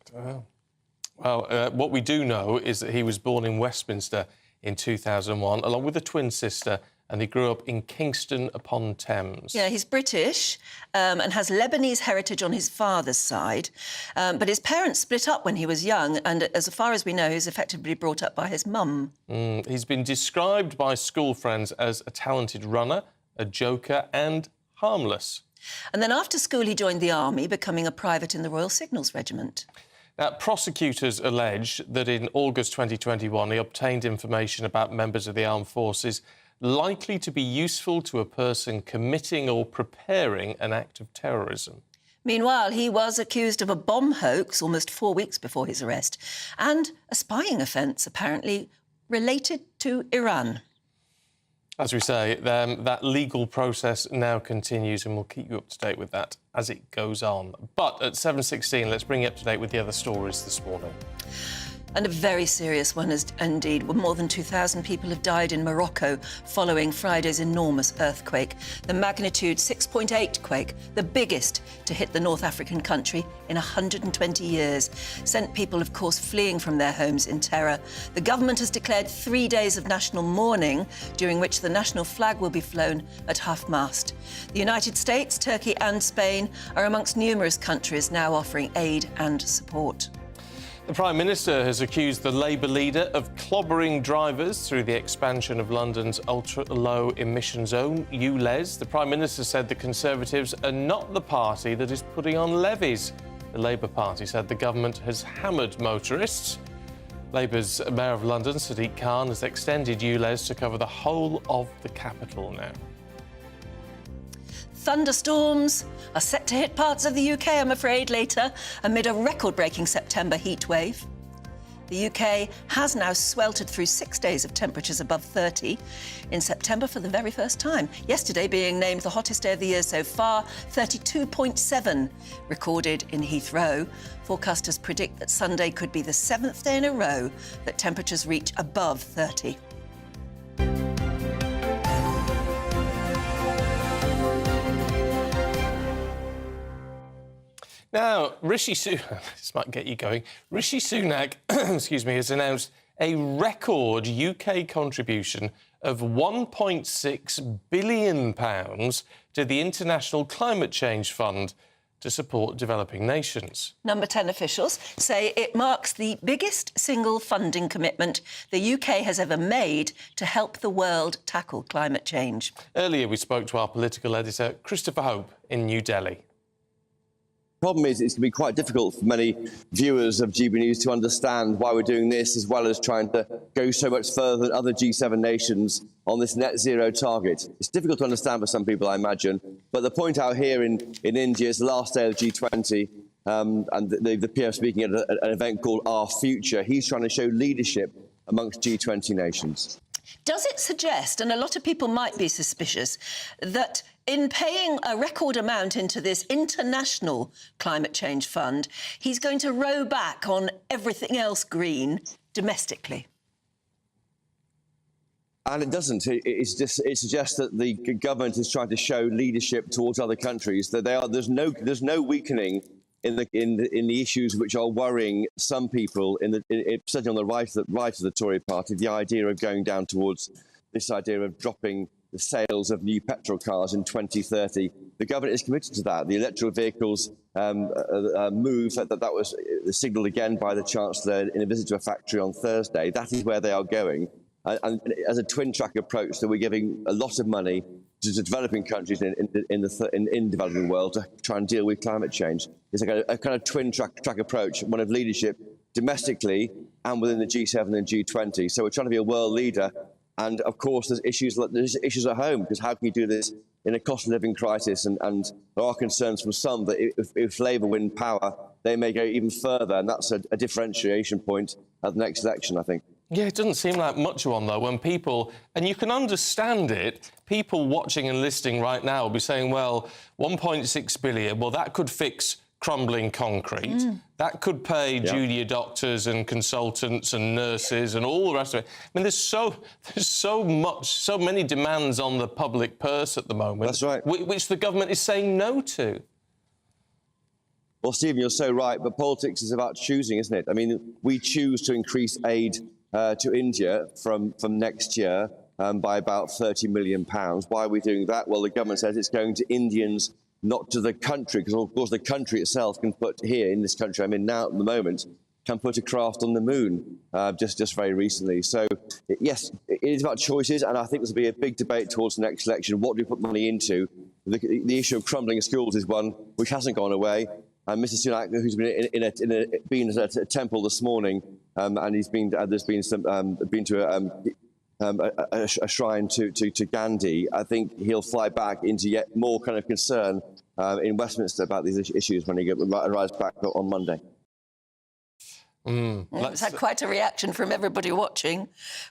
Well, what we do know is that he was born in Westminster in 2001, along with a twin sister, and he grew up in Kingston upon Thames. Yeah, he's British and has Lebanese heritage on his father's side. But his parents split up when he was young, and as far as we know, he's effectively brought up by his mum. He's been described by school friends as a talented runner, a joker and harmless. And then after school, he joined the army, becoming a private in the Royal Signals Regiment. Now, prosecutors allege that in August 2021, he obtained information about members of the armed forces likely to be useful to a person committing or preparing an act of terrorism. Meanwhile, he was accused of a bomb hoax almost 4 weeks before his arrest and a spying offence, apparently, related to Iran. As we say, that legal process now continues, and we'll keep you up to date with that as it goes on. But at 7:16, let's bring you up to date with the other stories this morning. And a very serious one indeed. More than 2,000 people have died in Morocco following Friday's enormous earthquake. The magnitude 6.8 quake, the biggest to hit the North African country in 120 years, sent people, of course, fleeing from their homes in terror. The government has declared 3 days of national mourning, during which the national flag will be flown at half-mast. The United States, Turkey and Spain are amongst numerous countries now offering aid and support. The Prime Minister has accused the Labour leader of clobbering drivers through the expansion of London's ultra-low emission zone, ULEZ. The Prime Minister said the Conservatives are not the party that is putting on levies. The Labour Party said the government has hammered motorists. Labour's Mayor of London, Sadiq Khan, has extended ULEZ to cover the whole of the capital now. Thunderstorms are set to hit parts of the UK, I'm afraid, later, amid a record-breaking September heatwave. The UK has now sweltered through 6 days of temperatures above 30 in September for the very first time. Yesterday being named the hottest day of the year so far, 32.7 recorded in Heathrow. Forecasters predict that Sunday could be the 7th day in a row that temperatures reach above 30. Now, Rishi Sunak, this might get you going. Rishi Sunak, excuse me, has announced a record UK contribution of £1.6 billion to the International Climate Change Fund to support developing nations. Number 10 officials say it marks the biggest single funding commitment the UK has ever made to help the world tackle climate change. Earlier, we spoke to our political editor, Christopher Hope, in New Delhi. The problem is it's going to be quite difficult for many viewers of GB News to understand why we're doing this, as well as trying to go so much further than other G7 nations on this net zero target. It's difficult to understand for some people, I imagine. But the point out here in India is the last day of G20, and the PM speaking at an event called Our Future. He's trying to show leadership amongst G20 nations. Does it suggest, and a lot of people might be suspicious, that in paying a record amount into this international climate change fund, he's going to row back on everything else green domestically? And it doesn't. It suggests that the government is trying to show leadership towards other countries. That there's no weakening in the issues which are worrying some people, certainly on the right of the Tory party. The idea of going down towards this idea of dropping the sales of new petrol cars in 2030. The government is committed to that. The electrical vehicles move, that was signalled again by the Chancellor in a visit to a factory on Thursday. That is where they are going. And as a twin-track approach, that we're giving a lot of money to developing countries in the developing world to try and deal with climate change. It's like a kind of twin-track approach, one of leadership domestically and within the G7 and G20. So we're trying to be a world leader. And, of course, there's issues at home, because how can you do this in a cost-of-living crisis? And there are concerns from some that if Labour win power, they may go even further, and that's a differentiation point at the next election, I think. Yeah, it doesn't seem like much one, though, when people... And you can understand it. People watching and listening right now will be saying, well, 1.6 billion, well, that could fix crumbling concrete. That could pay junior doctors and consultants and nurses and all the rest of it. I mean, there's so many demands on the public purse at the moment. That's right. Which the government is saying no to. Well, Stephen, you're so right, but politics is about choosing, isn't it? I mean, we choose to increase aid to India from next year by about £30 million. Why are we doing that? Well, the government says it's going to Indians, not to the country, because, of course, the country itself can put here, in this country I'm in now at the moment, can put a craft on the moon just very recently. So, yes, it is about choices, and I think there's going to be a big debate towards the next election. What do we put money into? The issue of crumbling schools is one which hasn't gone away. And Mr. Sunak, who's been at a temple this morning, and he's been been to a shrine to Gandhi. I think he'll fly back into yet more kind of concern in Westminster about these issues when he arrives back on Monday. It's had quite a reaction from everybody watching.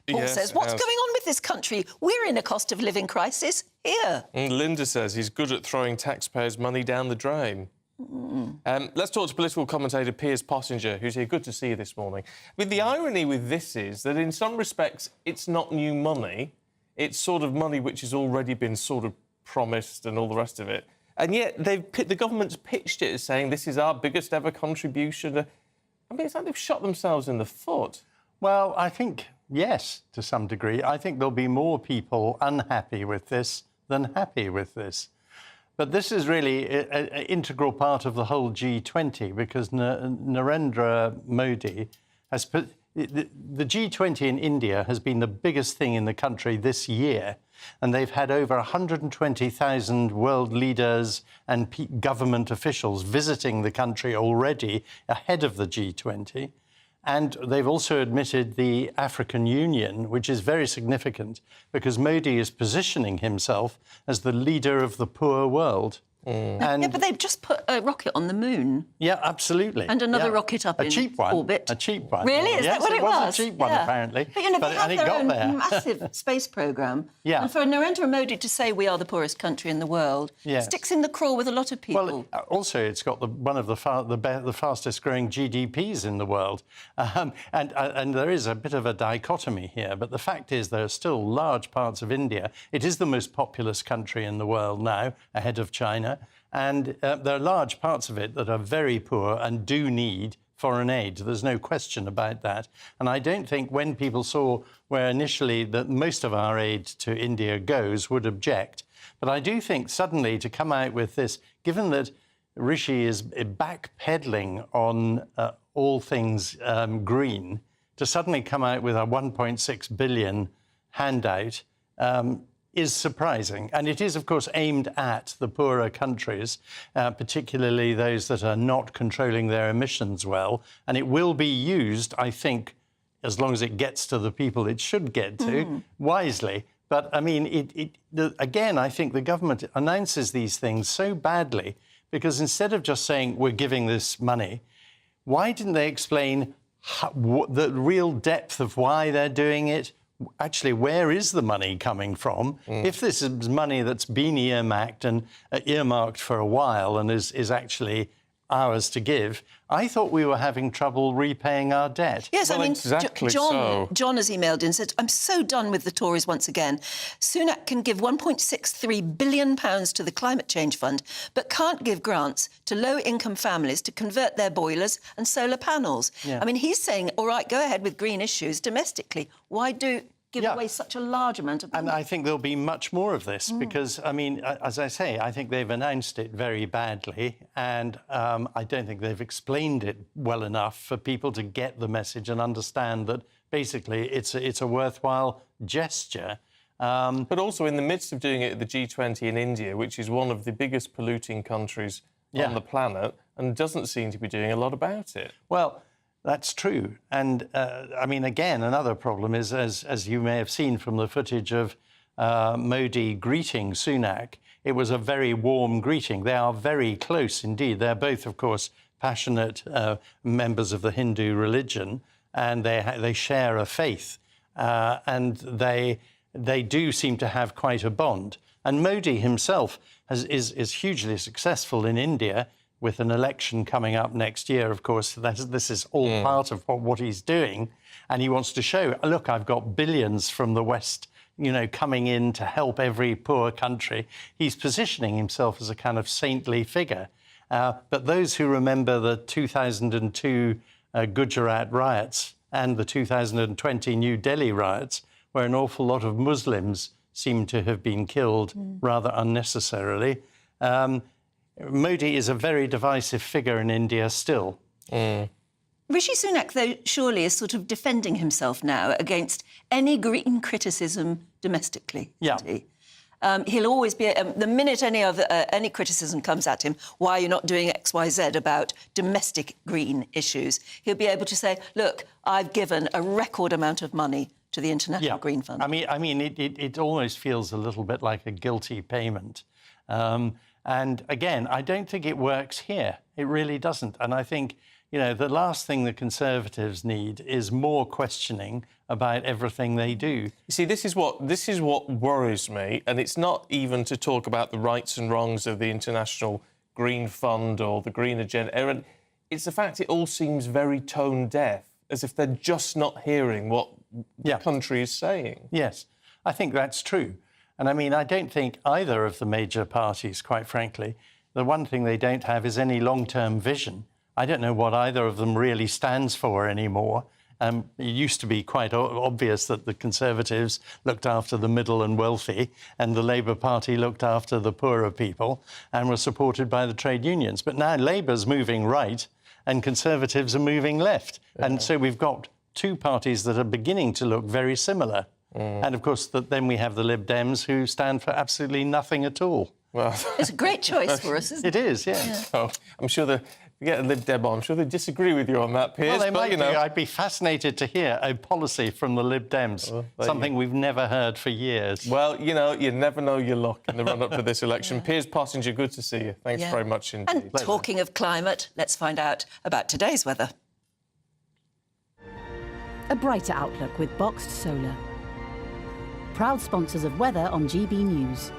Paul says, what's going on with this country? We're in a cost of living crisis here. Linda says he's good at throwing taxpayers' money down the drain. Let's talk to political commentator Piers Pottinger, who's here. Good to see you this morning. I mean, the irony with this is that in some respects it's not new money. It's sort of money which has already been sort of promised and all the rest of it. And yet the government's pitched it as saying this is our biggest ever contribution. I mean, it's like they've shot themselves in the foot. Well, I think, yes, to some degree. I think there'll be more people unhappy with this than happy with this. But this is really an integral part of the whole G20 because Narendra Modi has put... The G20 in India has been the biggest thing in the country this year, and they've had over 120,000 world leaders and government officials visiting the country already ahead of the G20. And they've also admitted the African Union, which is very significant because Modi is positioning himself as the leader of the poor world. And, yeah, but they've just put a rocket on the moon. Yeah, absolutely. And another rocket up in cheap one. Orbit. A cheap one. Really? Is that what it was? It was a cheap one, apparently. But, you know, they have their own there. massive space programme. Yeah. And for Narendra Modi to say we are the poorest country in the world sticks in the craw with a lot of people. Well, also, it's got one of the fastest-growing GDPs in the world. And there is a bit of a dichotomy here. But the fact is there are still large parts of India. It is the most populous country in the world now, ahead of China. And there are large parts of it that are very poor and do need foreign aid. There's no question about that. And I don't think when people saw where initially that most of our aid to India goes would object. But I do think suddenly to come out with this, given that Rishi is backpedaling on all things green, to suddenly come out with a 1.6 billion handout is surprising. And it is, of course, aimed at the poorer countries, particularly those that are not controlling their emissions well. And it will be used, I think, as long as it gets to the people it should get to, wisely. But, I mean, again, I think the government announces these things so badly because instead of just saying we're giving this money, why didn't they explain the real depth of why they're doing it? Actually, where is the money coming from? If this is money that's been earmarked for a while and is actually ours to give, I thought we were having trouble repaying our debt. Yes, well, I mean, exactly John has emailed in and said, I'm so done with the Tories once again. Sunak can give £1.63 billion to the Climate Change Fund, but can't give grants to low-income families to convert their boilers and solar panels. Yeah. I mean, he's saying, all right, go ahead with green issues domestically. Why give away such a large amount of money? And I think there'll be much more of this because, I mean, as I say, I think they've announced it very badly and I don't think they've explained it well enough for people to get the message and understand that basically it's a worthwhile gesture. But also in the midst of doing it at the G20 in India, which is one of the biggest polluting countries on the planet and doesn't seem to be doing a lot about it. Well, that's true. And, I mean, again, another problem is, as you may have seen from the footage of Modi greeting Sunak, it was a very warm greeting. They are very close indeed. They're both, of course, passionate members of the Hindu religion. and they share a faith, and they do seem to have quite a bond. And Modi himself is hugely successful in India, with an election coming up next year. Of course, this is all part of what he's doing, and he wants to show, look, I've got billions from the West, coming in to help every poor country. He's positioning himself as a kind of saintly figure. But those who remember the 2002 Gujarat riots and the 2020 New Delhi riots, where an awful lot of Muslims seem to have been killed rather unnecessarily, Modi is a very divisive figure in India still. Rishi Sunak, though, surely is sort of defending himself now against any green criticism domestically. Yeah. He'll always be, the minute any criticism comes at him, why are you not doing X, Y, Z about domestic green issues, he'll be able to say, look, I've given a record amount of money to the International Green Fund. I mean, it almost feels a little bit like a guilty payment. And again, I don't think it works here. It really doesn't. And I think, the last thing the Conservatives need is more questioning about everything they do. You see, this is what worries me, and it's not even to talk about the rights and wrongs of the International Green Fund or the Green Agenda. It's the fact it all seems very tone deaf, as if they're just not hearing what the country is saying. Yes, I think that's true. And I mean, I don't think either of the major parties, quite frankly, the one thing they don't have is any long-term vision. I don't know what either of them really stands for anymore. It used to be quite obvious that the Conservatives looked after the middle and wealthy, and the Labour Party looked after the poorer people and were supported by the trade unions. But now Labour's moving right and Conservatives are moving left. And so we've got two parties that are beginning to look very similar. And, of course, then we have the Lib Dems, who stand for absolutely nothing at all. Well, it's a great choice for us, isn't it? It is, yes. Oh, I'm sure you get a Lib Dem on, I'm sure they disagree with you on that, Piers. Well, they might do. I'd be fascinated to hear a policy from the Lib Dems, something we've never heard for years. Well, you never know your luck in the run-up to this election. Piers Pottinger, good to see you. Thanks very much indeed. And talking of climate, let's find out about today's weather. A brighter outlook with Boxed Solar. Proud sponsors of weather on GB News.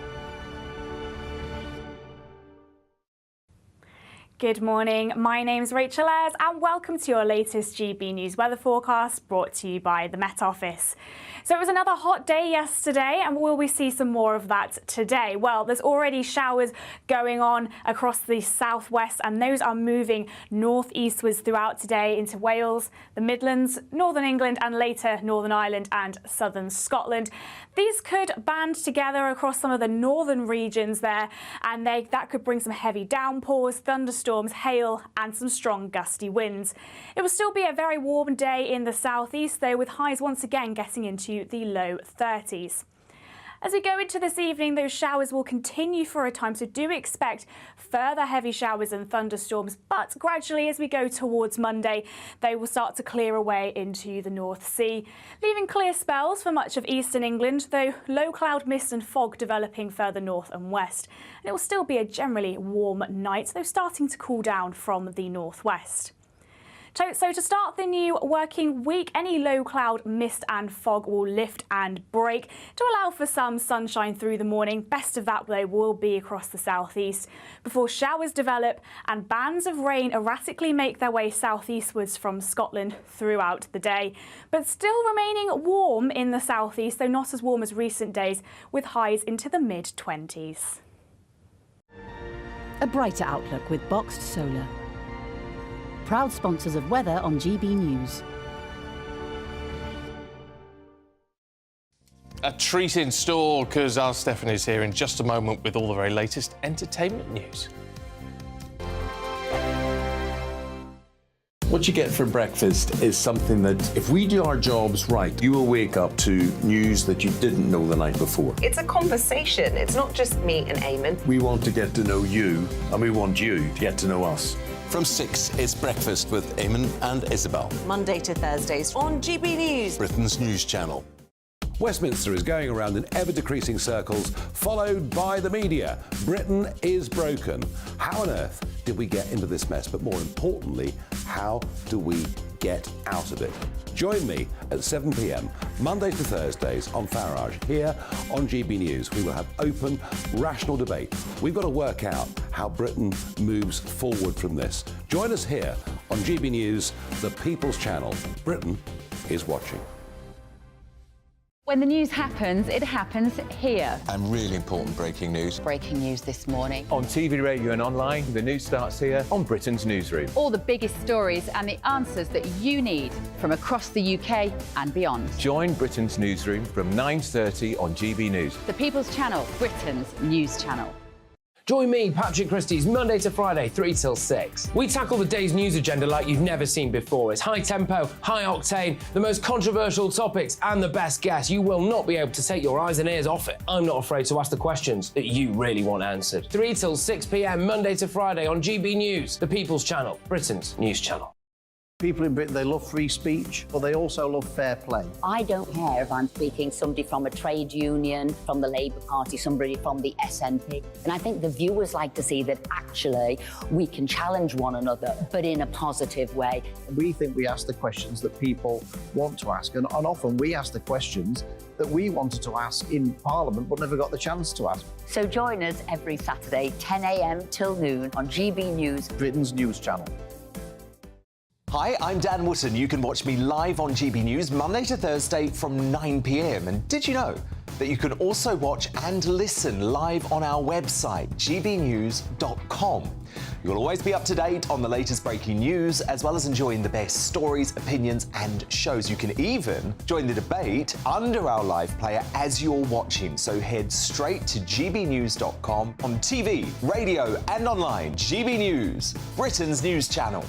Good morning, my name's Rachel Ayres and welcome to your latest GB News weather forecast brought to you by the Met Office. So it was another hot day yesterday, and will we see some more of that today? Well, there's already showers going on across the southwest, and those are moving northeastwards throughout today into Wales, the Midlands, northern England, and later Northern Ireland and southern Scotland. These could band together across some of the northern regions there, and that could bring some heavy downpours, thunderstorms, hail, and some strong gusty winds. It will still be a very warm day in the southeast, though, with highs once again getting into the low 30s. As we go into this evening, those showers will continue for a time, so do expect further heavy showers and thunderstorms, but gradually as we go towards Monday, they will start to clear away into the North Sea, leaving clear spells for much of eastern England, though low cloud mist and fog developing further north and west. And it will still be a generally warm night, though starting to cool down from the northwest. So to start the new working week, any low cloud, mist and fog will lift and break to allow for some sunshine through the morning. Best of that, though, will be across the southeast before showers develop and bands of rain erratically make their way southeastwards from Scotland throughout the day. But still remaining warm in the southeast, though not as warm as recent days, with highs into the mid-20s. A brighter outlook with Boxed Solar. Proud sponsors of weather on GB News. A treat in store, because our Stephanie's here in just a moment with all the very latest entertainment news. What you get for breakfast is something that, if we do our jobs right, you will wake up to news that you didn't know the night before. It's a conversation. It's not just me and Eamon. We want to get to know you, and we want you to get to know us. From 6, it's Breakfast with Eamon and Isabel. Monday to Thursdays on GB News, Britain's news channel. Westminster is going around in ever-decreasing circles, followed by the media. Britain is broken. How on earth did we get into this mess? But more importantly, how do we get out of it. Join me at 7 p.m, Mondays to Thursdays on Farage. Here on GB News, we will have open, rational debate. We've got to work out how Britain moves forward from this. Join us here on GB News, the People's Channel. Britain is watching. When the news happens, it happens here. And really important breaking news. Breaking news this morning. On TV, radio and online, the news starts here on Britain's Newsroom. All the biggest stories and the answers that you need from across the UK and beyond. Join Britain's Newsroom from 9:30 on GB News. The People's Channel, Britain's news channel. Join me, Patrick Christie's Monday to Friday, 3 till 6. We tackle the day's news agenda like you've never seen before. It's high tempo, high octane, the most controversial topics and the best guests. You will not be able to take your eyes and ears off it. I'm not afraid to ask the questions that you really want answered. 3 till 6 p.m, Monday to Friday on GB News, the People's Channel, Britain's news channel. People in Britain, they love free speech, but they also love fair play. I don't care if I'm speaking somebody from a trade union, from the Labour Party, somebody from the SNP. And I think the viewers like to see that actually we can challenge one another, but in a positive way. We think we ask the questions that people want to ask, and often we ask the questions that we wanted to ask in Parliament but never got the chance to ask. So join us every Saturday, 10 a.m. till noon on GB News, Britain's news channel. Hi, I'm Dan Wootton. You can watch me live on GB News Monday to Thursday from 9 p.m. And did you know that you can also watch and listen live on our website, gbnews.com. You'll always be up to date on the latest breaking news, as well as enjoying the best stories, opinions and shows. You can even join the debate under our live player as you're watching. So head straight to gbnews.com on TV, radio and online. GB News, Britain's news channel.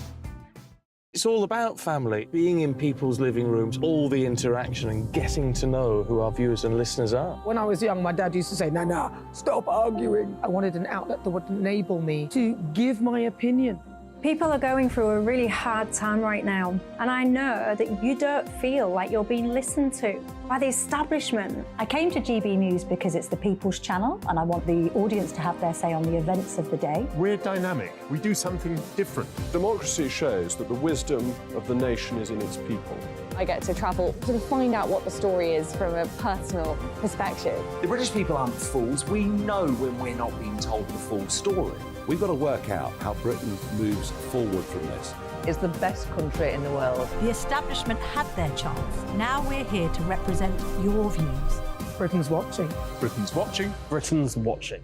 It's all about family, being in people's living rooms, all the interaction and getting to know who our viewers and listeners are. When I was young, my dad used to say, Nana, stop arguing. I wanted an outlet that would enable me to give my opinion. People are going through a really hard time right now, and I know that you don't feel like you're being listened to by the establishment. I came to GB News because it's the People's Channel, and I want the audience to have their say on the events of the day. We're dynamic. We do something different. Democracy shows that the wisdom of the nation is in its people. I get to travel to find out what the story is from a personal perspective. The British people aren't fools. We know when we're not being told the full story. We've got to work out how Britain moves forward from this. It's the best country in the world. The establishment had their chance. Now we're here to represent your views. Britain's watching. Britain's watching. Britain's watching.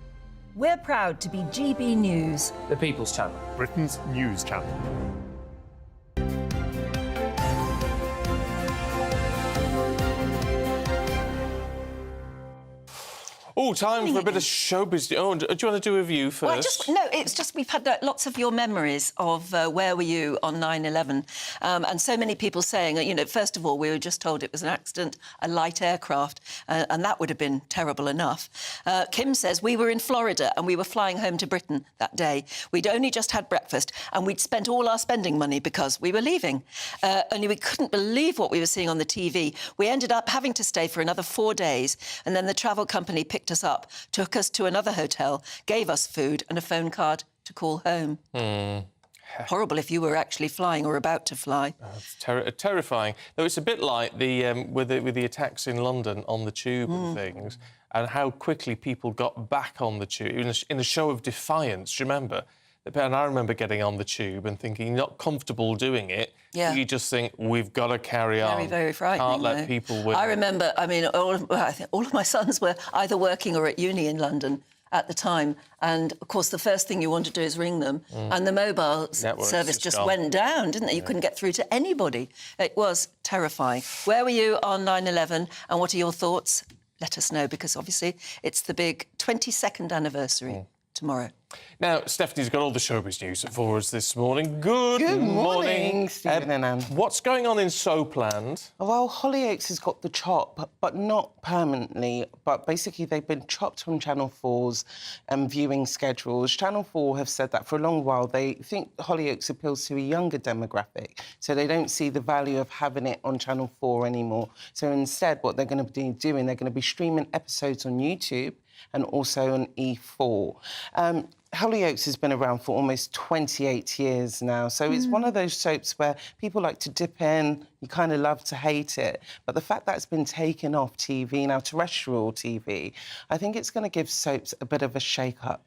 We're proud to be GB News, The People's Channel, Britain's news channel. Oh, time for a bit of showbiz. Oh, do you want to do a review first? Well, it's just we've had lots of your memories of where were you on 9/11, and so many people saying, you know, first of all, we were just told it was an accident, a light aircraft, and that would have been terrible enough. Kim says we were in Florida and we were flying home to Britain that day. We'd only just had breakfast and we'd spent all our spending money because we were leaving. Only we couldn't believe what we were seeing on the TV. We ended up having to stay for another 4 days, and then the travel company picked us up, took us to another hotel, gave us food and a phone card to call home. Horrible if you were actually flying or about to fly. It's terrifying. Though it's a bit like the with the attacks in London on the tube and things, and how quickly people got back on the tube in a show of defiance. Do you remember? And I remember getting on the tube and thinking, not comfortable doing it. Yeah. You just think, we've got to carry on. Very frightening. Can't let people win. I remember, I mean, I think all of my sons were either working or at uni in London at the time. And, of course, the first thing you want to do is ring them. And the mobile service just went down, didn't it? You couldn't get through to anybody. It was terrifying. Where were you on 9/11 and what are your thoughts? Let us know, because, obviously, it's the big 22nd anniversary tomorrow. Now, Stephanie's got all the showbiz news for us this morning. Good morning, Stephen and Anne. What's going on in Soapland? Well, Hollyoaks has got the chop, but not permanently. But basically, they've been chopped from Channel 4's viewing schedules. Channel 4 have said that for a long while. They think Hollyoaks appeals to a younger demographic, so they don't see the value of having it on Channel 4 anymore. So instead, what they're going to be doing, they're going to be streaming episodes on YouTube and also on E4. Hollyoaks has been around for almost 28 years now, so it's one of those soaps where people like to dip in, you kind of love to hate it, but the fact that it's been taken off TV, now terrestrial TV, I think it's going to give soaps a bit of a shake-up.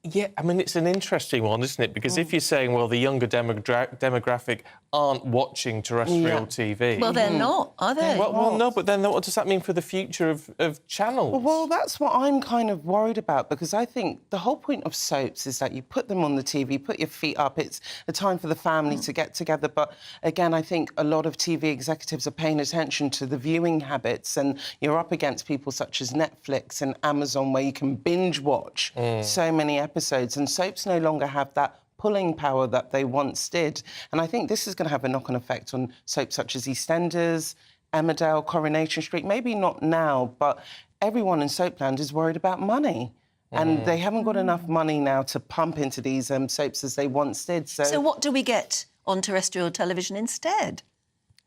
Yeah, I mean, it's an interesting one, isn't it? Because if you're saying, well, the younger demographic aren't watching terrestrial TV... Well, they're not, are they? Well, no, but then what does that mean for the future of channels? Well, that's what I'm kind of worried about, because I think the whole point of soaps is that you put them on the TV, put your feet up, it's a time for the family to get together. But, again, I think a lot of TV executives are paying attention to the viewing habits, and you're up against people such as Netflix and Amazon, where you can binge-watch so many episodes, and soaps no longer have that pulling power that they once did. And I think this is going to have a knock-on effect on soaps such as EastEnders, Emmerdale, Coronation Street. Maybe not now, but everyone in Soapland is worried about money. And they haven't got enough money now to pump into these soaps as they once did. So what do we get on terrestrial television instead?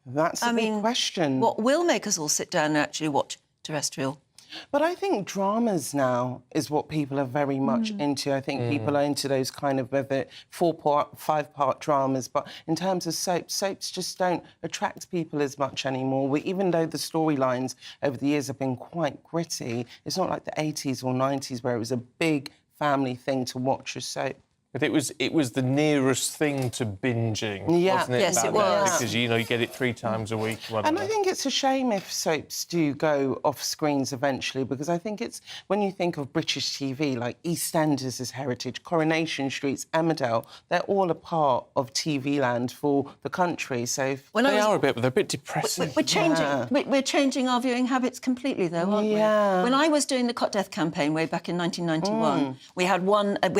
That's a big question. What will make us all sit down and actually watch terrestrial? But I think dramas now is what people are very much into. I think people are into those kind of whether 4-part, 5-part dramas. But in terms of soaps just don't attract people as much anymore. Even though the storylines over the years have been quite gritty, it's not like the 80s or 90s where it was a big family thing to watch a soap. But it was the nearest thing to binging, wasn't it? Yes, it was. Because, you know, you get it 3 times a week. And I think it's a shame if soaps do go off screens eventually, because I think it's, when you think of British TV, like EastEnders is heritage, Coronation Street's Emmerdale, they're all a part of TV land for the country. So they are a bit, but they're a bit depressing. We're changing. We're changing our viewing habits completely, though, aren't we? When I was doing the Cot Death campaign way back in 1991, we had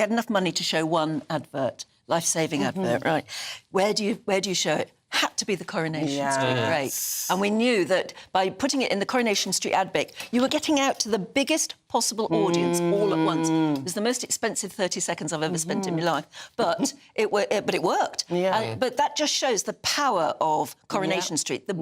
enough money to show one advert, life-saving advert, right? Where do you show it? Had to be the Coronation Street break. And we knew that by putting it in the Coronation Street ad break, you were getting out to the biggest possible audience all at once. It was the most expensive 30 seconds I've ever spent in my life, but it worked. But that just shows the power of Coronation Street, the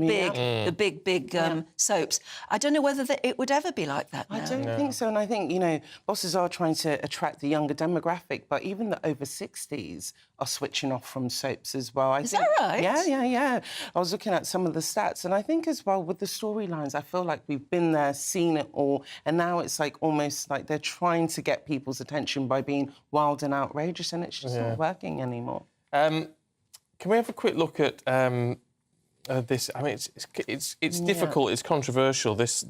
big soaps. I don't know whether it would ever be like that now. I don't think so, and I think, you know, bosses are trying to attract the younger demographic, but even the over 60s are switching off from soaps as well. Is that right? Yeah. I was looking at some of the stats, and I think as well with the storylines, I feel like we've been there, seen it all, and now it's like almost like they're trying to get people's attention by being wild and outrageous, and it's just not working anymore. Can we have a quick look at this? I mean, it's difficult. It's controversial. This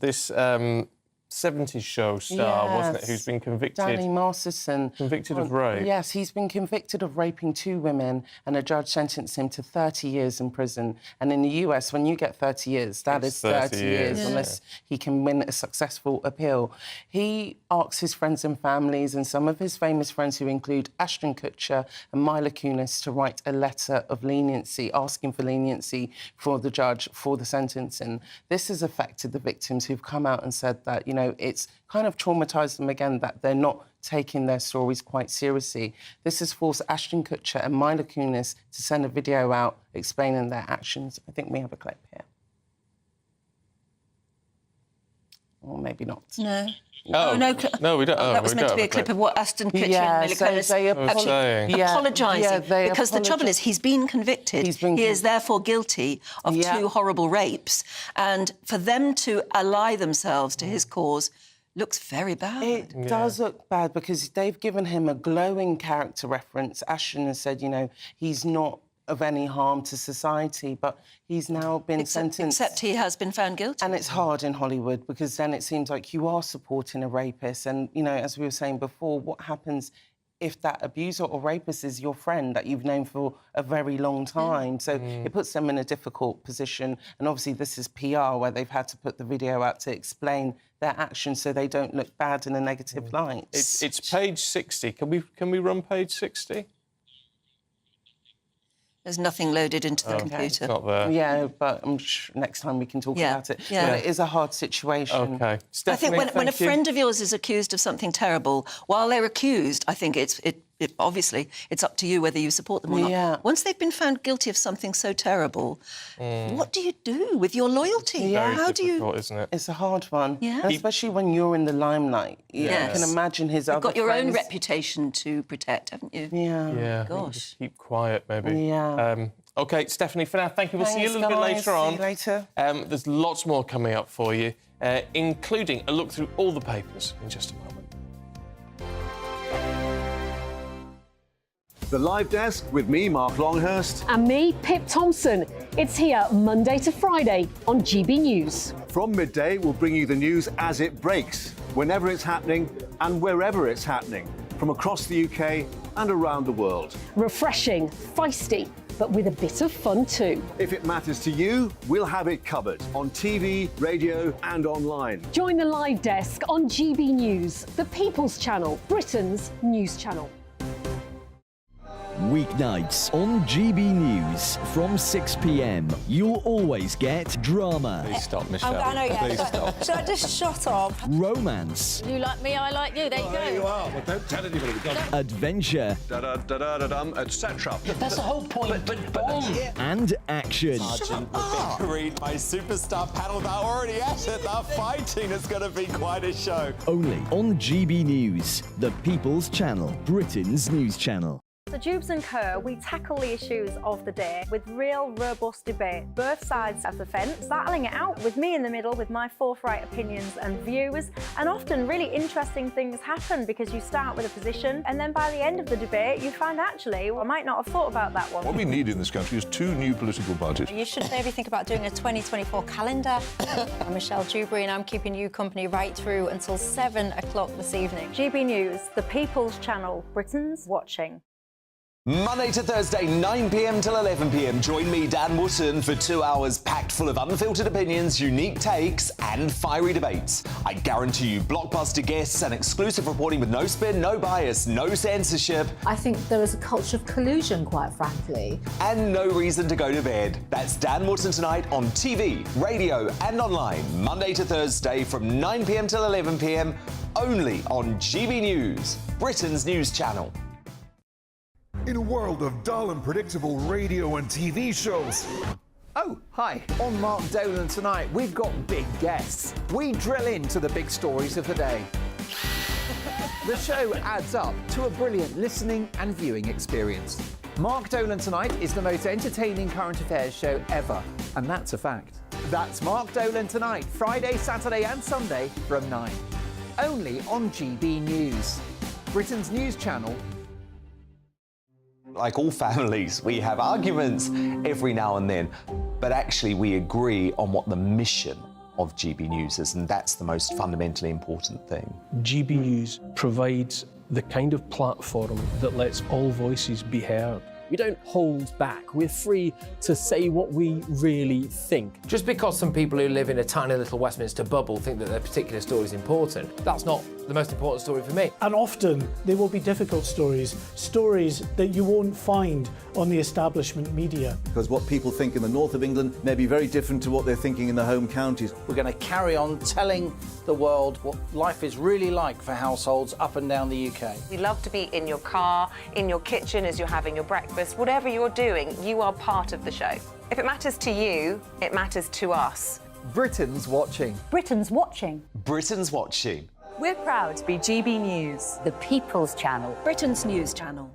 70s show star, wasn't it, who's been convicted... Danny Masterson. Convicted of rape. Yes, he's been convicted of raping 2 women, and a judge sentenced him to 30 years in prison. And in the US, when you get 30 years, that is 30 years, unless he can win a successful appeal. He asks his friends and families, and some of his famous friends, who include Ashton Kutcher and Mila Kunis, to write a letter of leniency, asking for leniency for the judge for the sentencing. This has affected the victims, who've come out and said that, you know, it's kind of traumatised them again, that they're not taking their stories quite seriously. This has forced Ashton Kutcher and Mila Kunis to send a video out explaining their actions. I think we have a clip here. Or maybe not. No. No, we don't. That was meant to be a clip of what Ashton Kutcher and Mila Kunis apologising. Because the trouble is, he's been convicted. He is therefore guilty of 2 horrible rapes. And for them to ally themselves to his cause looks very bad. It does look bad, because they've given him a glowing character reference. Ashton has said, you know, he's not of any harm to society, but he's now been sentenced. Except he has been found guilty. And it's hard in Hollywood, because then it seems like you are supporting a rapist. And, you know, as we were saying before, what happens if that abuser or rapist is your friend that you've known for a very long time? So it puts them in a difficult position. And obviously this is PR, where they've had to put the video out to explain their actions so they don't look bad in a negative light. It's page 60. Can we run page 60? There's nothing loaded into the computer. It's not there. Yeah, but I'm sure next time we can talk about it. Yeah. But it is a hard situation. OK. I think when a friend of yours is accused of something terrible, while they're accused, I think it obviously, it's up to you whether you support them or not. Once they've been found guilty of something so terrible, what do you do with your loyalty? Yeah. How do you... isn't it? It's a hard one. Yeah. Especially when you're in the limelight. Yes. You can imagine his You've other got your own friends. reputation to protect, haven't you? Yeah. Yeah. Gosh. Just keep quiet, maybe. Yeah. OK, Stephanie, for now, thank you. We'll see you a little bit Thanks, later guys. on. See you later. There's lots more coming up for you, including a look through all the papers in just a moment. The Live Desk with me, Mark Longhurst. And me, Pip Thompson. It's here Monday to Friday on GB News. From Midday, we'll bring you the news as it breaks, whenever it's happening and wherever it's happening, from across the UK and around the world. Refreshing, feisty, but with a bit of fun too. If it matters to you, we'll have it covered on TV, radio and online. Join the Live Desk on GB News, the People's Channel, Britain's news channel. Weeknights on GB News from 6 p.m. You'll always get drama. Please stop, Michelle. I know, yeah. Please stop. Should I just shut up? Romance. You like me, I like you. There you go. There you are. Well, don't tell anybody. Adventure. Etc. That's the whole point, but boom! And action. Sergeant, we're being greeted by superstar panel that are already at it. They're fighting. It's going to be quite a show. Only on GB News, the People's Channel, Britain's news channel. The Jubes and Co, we tackle the issues of the day with real robust debate, both sides of the fence, battling it out with me in the middle with my forthright opinions and views, and often really interesting things happen because you start with a position and then by the end of the debate you find actually, well, I might not have thought about that one. What we need in this country is 2 new political parties. You should maybe think about doing a 2024 calendar. I'm Michelle Dewberry and I'm keeping you company right through until 7 o'clock this evening. GB News, the People's Channel, Britain's watching. Monday to Thursday, 9 p.m. till 11 p.m. Join me, Dan Wootton, for 2 hours packed full of unfiltered opinions, unique takes, and fiery debates. I guarantee you blockbuster guests and exclusive reporting with no spin, no bias, no censorship. I think there is a culture of collusion, quite frankly. And no reason to go to bed. That's Dan Wootton tonight on TV, radio, and online. Monday to Thursday from 9 p.m. till 11 p.m. only on GB News, Britain's news channel. In a world of dull and predictable radio and TV shows. Oh, hi. On Mark Dolan tonight, we've got big guests. We drill into the big stories of the day. The show adds up to a brilliant listening and viewing experience. Mark Dolan Tonight is the most entertaining current affairs show ever, and that's a fact. That's Mark Dolan Tonight, Friday, Saturday and Sunday from 9. Only on GB News, Britain's news channel. Like all families, we have arguments every now and then, but actually we agree on what the mission of GB News is, and that's the most fundamentally important thing. GB News provides the kind of platform that lets all voices be heard. We don't hold back. We're free to say what we really think. Just because some people who live in a tiny little Westminster bubble think that their particular story is important, that's not the most important story for me. And often there will be difficult stories, stories that you won't find on the establishment media. Because what people think in the north of England may be very different to what they're thinking in the home counties. We're going to carry on telling the world what life is really like for households up and down the UK. We love to be in your car, in your kitchen as you're having your breakfast. Whatever you're doing, you are part of the show. If it matters to you, it matters to us. Britain's watching. Britain's watching. Britain's watching. We're proud to be GB News, the People's Channel, Britain's news channel.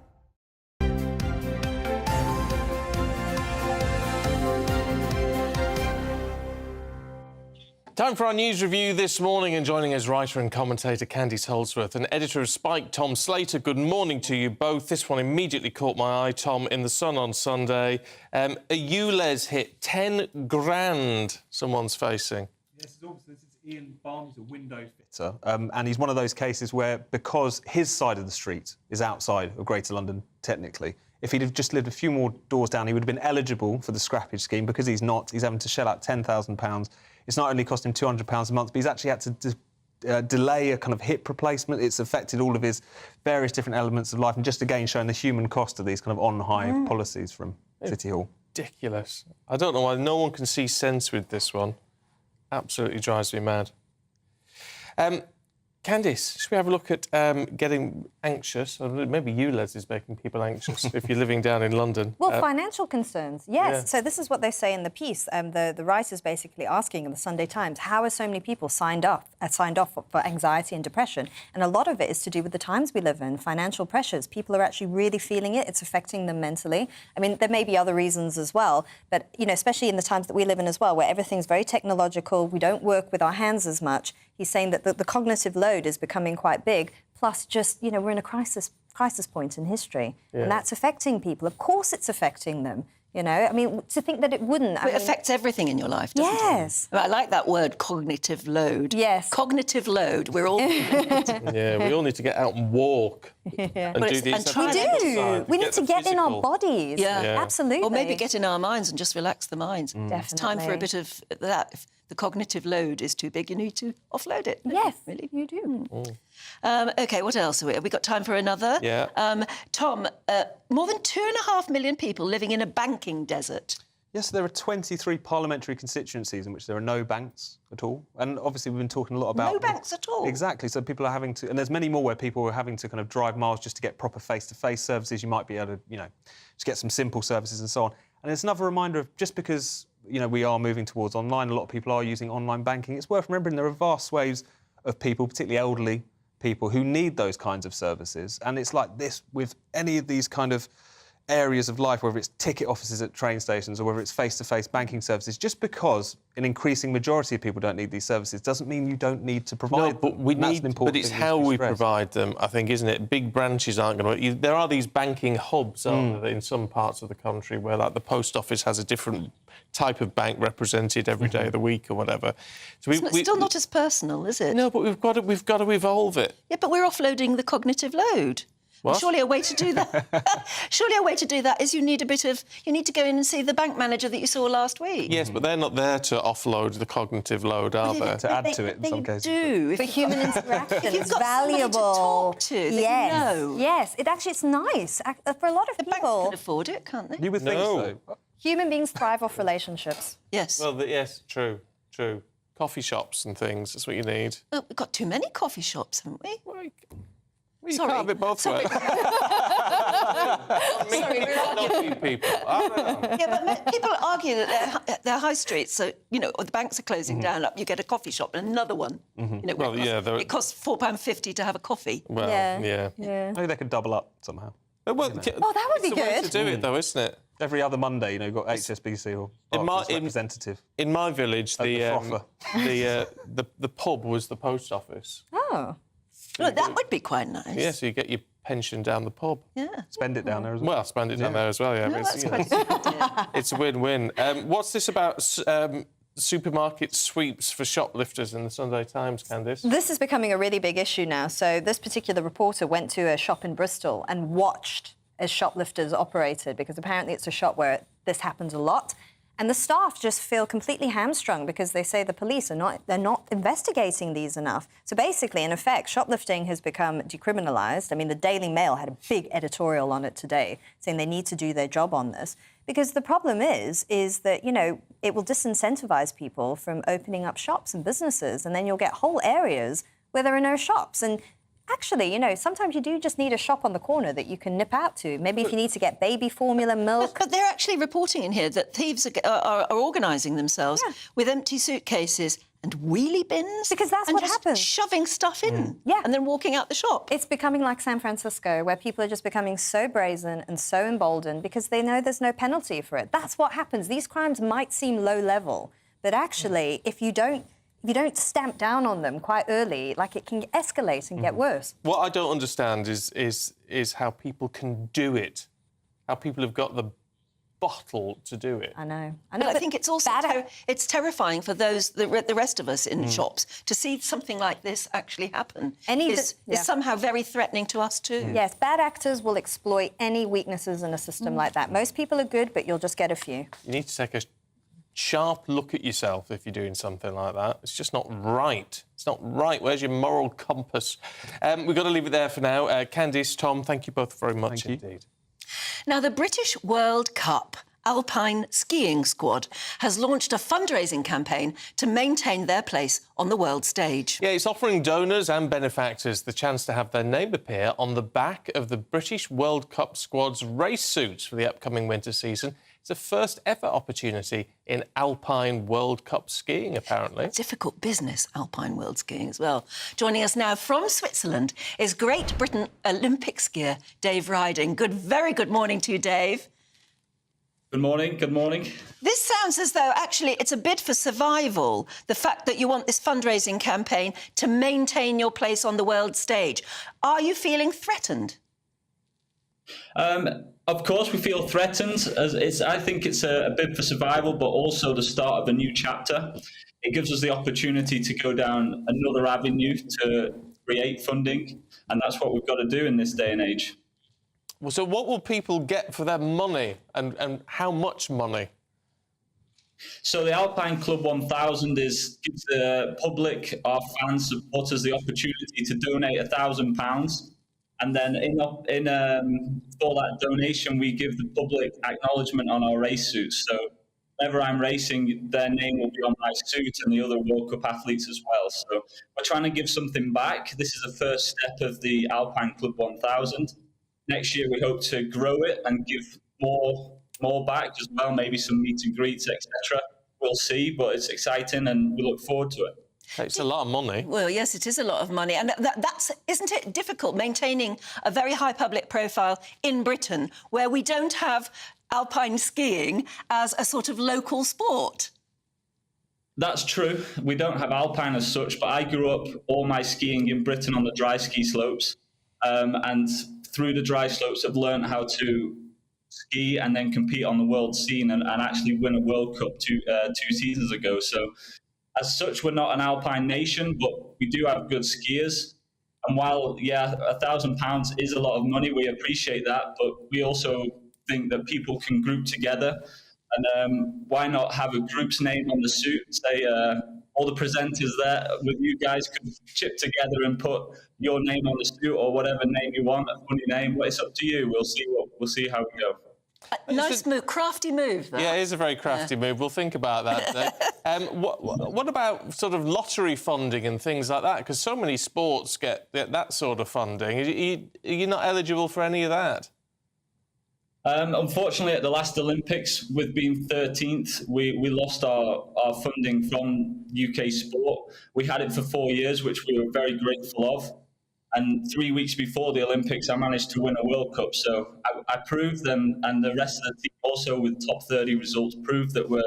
Time for our news review this morning, and joining us writer and commentator Candice Holdsworth and editor of Spike, Tom Slater. Good morning to you both. This one immediately caught my eye, Tom, in The Sun on Sunday. A ULEZ hit 10 grand someone's facing. Yes, this is Ian Barnes, a window fitter, and he's one of those cases where, because his side of the street is outside of Greater London, technically, if he'd have just lived a few more doors down, he would have been eligible for the scrappage scheme. Because he's not, he's having to shell out £10,000. It's not only cost him £200 a month, but he's actually had to delay a kind of hip replacement. It's affected all of his various different elements of life, and just again showing the human cost of these kind of on-high policies from City Hall. Ridiculous. I don't know why no one can see sense with this one. Absolutely drives me mad. Candice, should we have a look at getting anxious. Maybe you, Les, is making people anxious if you're living down in London. Well, financial concerns, yes. Yeah. So this is what they say in the piece. The writer's basically asking in the Sunday Times, how are so many people signed off for anxiety and depression? And a lot of it is to do with the times we live in, financial pressures. People are actually really feeling it. It's affecting them mentally. I mean, there may be other reasons as well, but, you know, especially in the times that we live in as well, where everything's very technological, we don't work with our hands as much. He's saying that the cognitive load is becoming quite big. Plus, just, you know, we're in a crisis point in history, and that's affecting people. Of course it's affecting them, you know. I mean, to think that it wouldn't. It affects everything in your life, doesn't it? Yes. I like that word, cognitive load. Yes. Cognitive load, we're all feeling it. Yeah, we all need to get out and walk and do these exercises. We need to get in our bodies. Yeah. Absolutely. Or maybe get in our minds and just relax the minds. It's time for a bit of that. If the cognitive load is too big, you need to offload it. Yes, really. you do. OK, what else have we got time for another? Yeah. Tom, more than 2.5 million people living in a banking desert. Yes, there are 23 parliamentary constituencies in which there are no banks at all. And obviously we've been talking a lot about... No banks at all? Exactly. So people are having to... And there's many more where people are having to kind of drive miles just to get proper face-to-face services. You might be able to, you know, just get some simple services and so on. And it's another reminder of just because, you know, we are moving towards online, a lot of people are using online banking, it's worth remembering there are vast swathes of people, particularly elderly people, who need those kinds of services. And it's like this with any of these kind of areas of life, whether it's ticket offices at train stations or whether it's face-to-face banking services, just because an increasing majority of people don't need these services doesn't mean you don't need to provide them. But we need, but it's how we provide them, I think, isn't it? Big branches aren't going to... There are these banking hubs, aren't there, in some parts of the country where, like, the post office has a different type of bank represented every day of the week or whatever. So It's still not as personal, is it? No, but we've got to evolve it. Yeah, but we're offloading the cognitive load. What? Surely a way to do that. Surely a way to do that is you need to go in and see the bank manager that you saw last week. Yes, but they're not there to offload the cognitive load, are they? To add to it in some cases. Do. But human interaction If you've is got valuable. somebody to talk to that yes. you know. Yes, it's nice. For a lot of people... The bank can afford it, can't they? You would think so. Human beings thrive off relationships. Yes. Well, yes, true. Coffee shops and things, that's what you need. Oh, we've got too many coffee shops, haven't we? You can't have it both ways. People. Yeah, but people argue that they're high streets, so, you know, the banks are closing down, up you get a coffee shop and another one. You know, Well, it costs £4.50 to have a coffee. Well, yeah. Maybe they could double up somehow. Well, that would be it's the way good. to do it, though, isn't it? Every other Monday, you know, you've got HSBC or Barclays representative. In my village, the the pub was the post office. Oh. Well, that would be quite nice. Yeah, so you get your pension down the pub. Yeah. Spend it down there as well. Well, spend it down there as well, yeah. No, But that's quite a good idea. it's a win-win. What's this about supermarket sweeps for shoplifters in the Sunday Times, Candice? This is becoming a really big issue now. So this particular reporter went to a shop in Bristol and watched as shoplifters operated, because apparently it's a shop where this happens a lot. And the staff just feel completely hamstrung because they say the police are not investigating these enough. So basically, in effect, shoplifting has become decriminalised. I mean, the Daily Mail had a big editorial on it today saying they need to do their job on this. Because the problem is that, you know, it will disincentivise people from opening up shops and businesses, and then you'll get whole areas where there are no shops. And actually, you know, sometimes you do just need a shop on the corner that you can nip out to. Maybe if you need to get baby formula, milk. But they're actually reporting in here that thieves are organising themselves with empty suitcases and wheelie bins. Because that's and what just happens. shoving stuff in. Yeah. And then walking out the shop. It's becoming like San Francisco, where people are just becoming so brazen and so emboldened because they know there's no penalty for it. That's what happens. These crimes might seem low level, but actually, if you don't stamp down on them quite early, like, it can escalate and get worse. What I don't understand is how people can do it, how people have got the bottle to do it. I know. But I think it's also it's terrifying for the rest of us in shops to see something like this actually happen. Is somehow very threatening to us too. Yes, bad actors will exploit any weaknesses in a system like that. Most people are good, but you'll just get a few. You need to take a sharp look at yourself if you're doing something like that. It's just not right. It's not right. Where's your moral compass? We've got to leave it there for now. Candice, Tom, thank you both very much indeed. Now, the British World Cup Alpine Skiing Squad has launched a fundraising campaign to maintain their place on the world stage. Yeah, it's offering donors and benefactors the chance to have their name appear on the back of the British World Cup squad's race suits for the upcoming winter season. It's a first ever opportunity in Alpine World Cup skiing, apparently. Difficult business, Alpine World Skiing as well. Joining us now from Switzerland is Great Britain Olympic skier Dave Riding. Very good morning to you, Dave. Good morning, good morning. This sounds as though actually it's a bid for survival, the fact that you want this fundraising campaign to maintain your place on the world stage. Are you feeling threatened? Of course, we feel threatened. I think it's a bid for survival, but also the start of a new chapter. It gives us the opportunity to go down another avenue to create funding, and that's what we've got to do in this day and age. Well, so what will people get for their money, and how much money? So the Alpine Club 1000 gives the public, our fans, supporters, the opportunity to donate £1,000. And then for that donation, we give the public acknowledgement on our race suits. So whenever I'm racing, their name will be on my suit and the other World Cup athletes as well. So we're trying to give something back. This is the first step of the Alpine Club 1000. Next year, we hope to grow it and give more back as well, maybe some meet and greets, etc. We'll see, but it's exciting and we look forward to it. It's a lot of money. Well, yes, it is a lot of money. And isn't it difficult maintaining a very high public profile in Britain where we don't have alpine skiing as a sort of local sport? That's true. We don't have alpine as such, but I grew up all my skiing in Britain on the dry ski slopes. And through the dry slopes, I've learned how to ski and then compete on the world scene and actually win a World Cup two seasons ago. So as such, we're not an alpine nation, but we do have good skiers. And while, yeah, £1,000 is a lot of money, we appreciate that, but we also think that people can group together. And why not have a group's name on the suit? Say all the presenters there with you guys could chip together and put your name on the suit or whatever name you want, a funny name. But it's up to you. We'll see how we go. Nice move, crafty move. That. Yeah, it is a very crafty move. We'll think about that. What about sort of lottery funding and things like that? Because so many sports get that sort of funding. Are you not eligible for any of that? Unfortunately, at the last Olympics, with being 13th, we lost our funding from UK sport. We had it for 4 years, which we were very grateful of. And 3 weeks before the Olympics, I managed to win a World Cup. So I proved them, and the rest of the team also with top 30 results, proved that we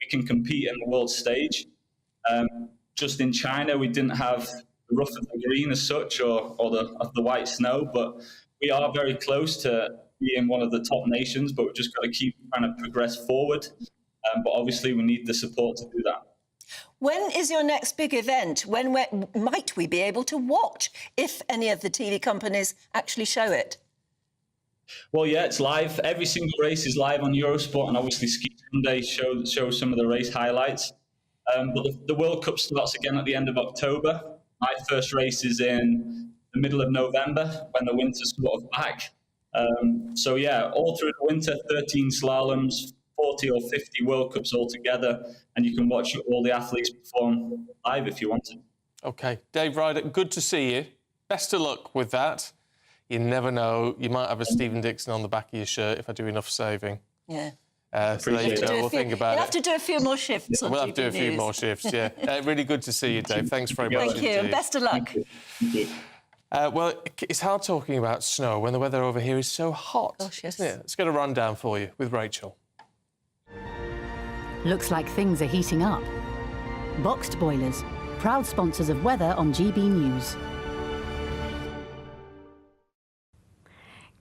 can compete in the world stage. Just in China, we didn't have the rough of the green as such, or the white snow, but we are very close to being one of the top nations, but we've just got to keep trying to progress forward. But obviously, we need the support to do that. When is your next big event? When might we be able to watch, if any of the TV companies actually show it? Well, yeah, it's live. Every single race is live on Eurosport, and obviously Ski Sunday shows some of the race highlights. But the World Cup starts again at the end of October. My first race is in the middle of November, when the winter's sort of back. So, yeah, all through the winter, 13 slaloms, 40 or 50 World Cups altogether, and you can watch all the athletes perform live if you want to. OK. Dave Ryder, good to see you. Best of luck with that. You never know. You might have a Stephen Dixon on the back of your shirt if I do enough saving. Yeah. So there you go. We'll think about it. You'll have to do a few more shifts. We'll have to do a few more shifts, yeah. Really good to see you, Dave. Thanks very much. Thank you. Indeed. Best of luck. Well, it's hard talking about snow when the weather over here is so hot. Gosh, yes. Isn't it? Let's get a rundown for you with Rachel. Looks like things are heating up. Boxed boilers, proud sponsors of weather on GB News.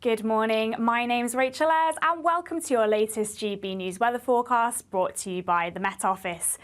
Good morning, my name's Rachel Ayres and welcome to your latest GB News weather forecast brought to you by the Met Office.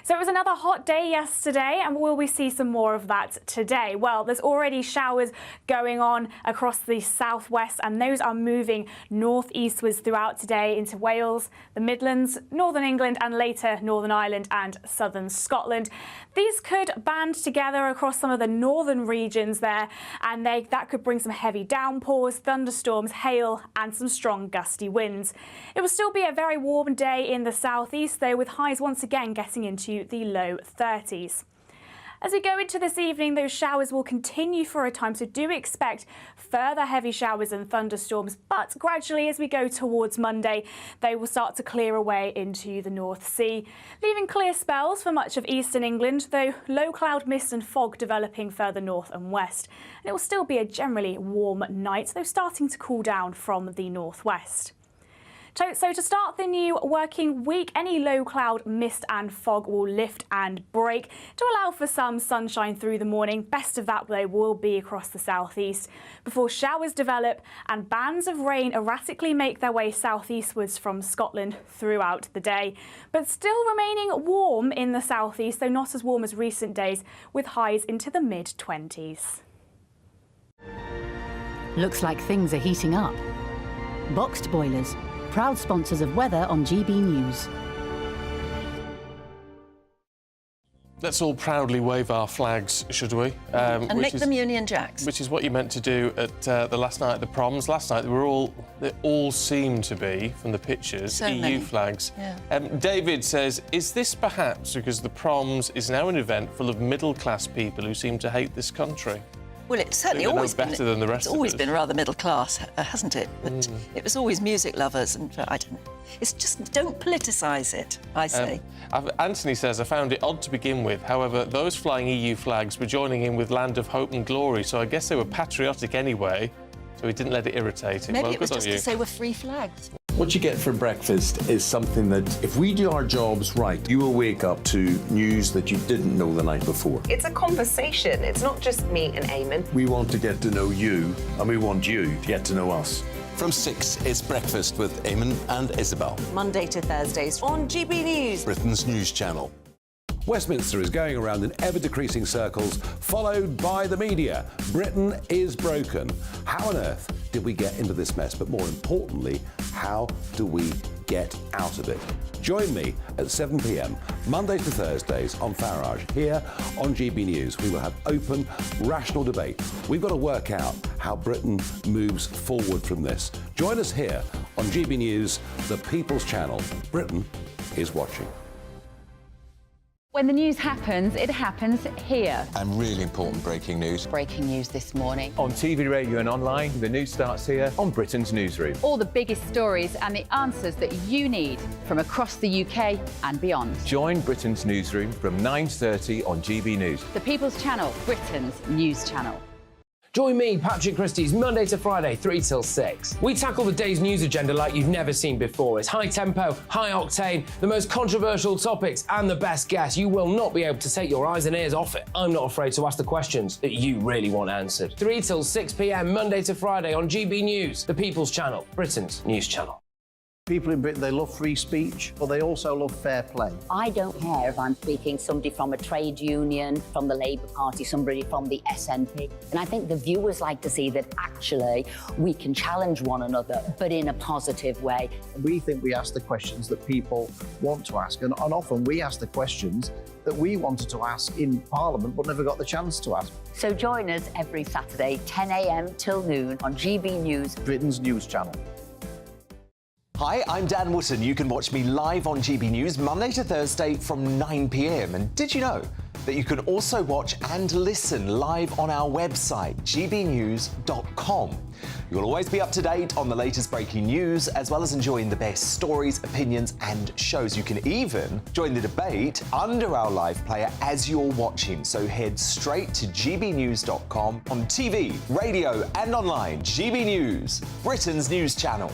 So it was another hot day yesterday, and will we see some more of that today? Well, there's already showers going on across the southwest, and those are moving northeastwards throughout today into Wales, the Midlands, Northern England, and later Northern Ireland and southern Scotland. These could band together across some of the northern regions there, and that could bring some heavy downpours, thunderstorms, thunderstorms, hail and some strong gusty winds. It will still be a very warm day in the southeast, though, with highs once again getting into the low 30s. As we go into this evening, those showers will continue for a time, so do expect further heavy showers and thunderstorms. But gradually, as we go towards Monday, they will start to clear away into the North Sea, leaving clear spells for much of eastern England, though low cloud mist and fog developing further north and west. And it will still be a generally warm night, though starting to cool down from the northwest. So to start the new working week, any low cloud, mist and fog will lift and break to allow for some sunshine through the morning. Best of that, though, will be across the southeast before showers develop and bands of rain erratically make their way southeastwards from Scotland throughout the day. But still remaining warm in the southeast, though not as warm as recent days, with highs into the mid-20s. Looks like things are heating up. Boxed boilers, proud sponsors of weather on GB News. Let's all proudly wave our flags, should we? And make them Union Jacks. Which is what you meant to do at the last night at the Proms. Last night they all seemed to be, from the pictures, So EU many. flags. Yeah. David says, is this perhaps because the Proms is now an event full of middle-class people who seem to hate this country? Well, it's certainly They're no always been better than the rest It's of always us. been rather middle class, hasn't it? But it was always music lovers, and I don't know. It's just don't politicise it, I say. Anthony says, I found it odd to begin with. However, those flying EU flags were joining in with Land of Hope and Glory, so I guess they were patriotic anyway, so he didn't let it irritate him. Maybe Well, it was good on just you. to say we're free flags. What you get for breakfast is something that, if we do our jobs right, you will wake up to news that you didn't know the night before. It's a conversation. It's not just me and Eamon. We want to get to know you, and we want you to get to know us. From 6, it's Breakfast with Eamon and Isabel. Monday to Thursdays on GB News. Britain's news channel. Westminster is going around in ever-decreasing circles, followed by the media. Britain is broken. How on earth did we get into this mess? But more importantly, how do we get out of it? Join me at 7 p.m, Mondays to Thursdays on Farage, here on GB News. We will have open, rational debate. We've got to work out how Britain moves forward from this. Join us here on GB News, the People's Channel. Britain is watching. When the news happens, it happens here. And really important breaking news. Breaking news this morning. On TV, radio and online, the news starts here on Britain's Newsroom. All the biggest stories and the answers that you need from across the UK and beyond. Join Britain's Newsroom from 9:30 on GB News. The People's Channel, Britain's news channel. Join me, Patrick Christie's Monday to Friday, 3 till 6. We tackle the day's news agenda like you've never seen before. It's high tempo, high octane, the most controversial topics and the best guests. You will not be able to take your eyes and ears off it. I'm not afraid to ask the questions that you really want answered. 3 till 6 p.m, Monday to Friday on GB News, the People's Channel, Britain's news channel. People in Britain, they love free speech, but they also love fair play. I don't care if I'm speaking somebody from a trade union, from the Labour Party, somebody from the SNP. And I think the viewers like to see that actually we can challenge one another, but in a positive way. We think we ask the questions that people want to ask, and often we ask the questions that we wanted to ask in Parliament but never got the chance to ask. So join us every Saturday, 10 a.m. till noon on GB News, Britain's news channel. Hi, I'm Dan Wootton. You can watch me live on GB News Monday to Thursday from 9 p.m. And did you know that you can also watch and listen live on our website, gbnews.com? You'll always be up to date on the latest breaking news, as well as enjoying the best stories, opinions and shows. You can even join the debate under our live player as you're watching. So head straight to gbnews.com on TV, radio and online. GB News, Britain's news channel.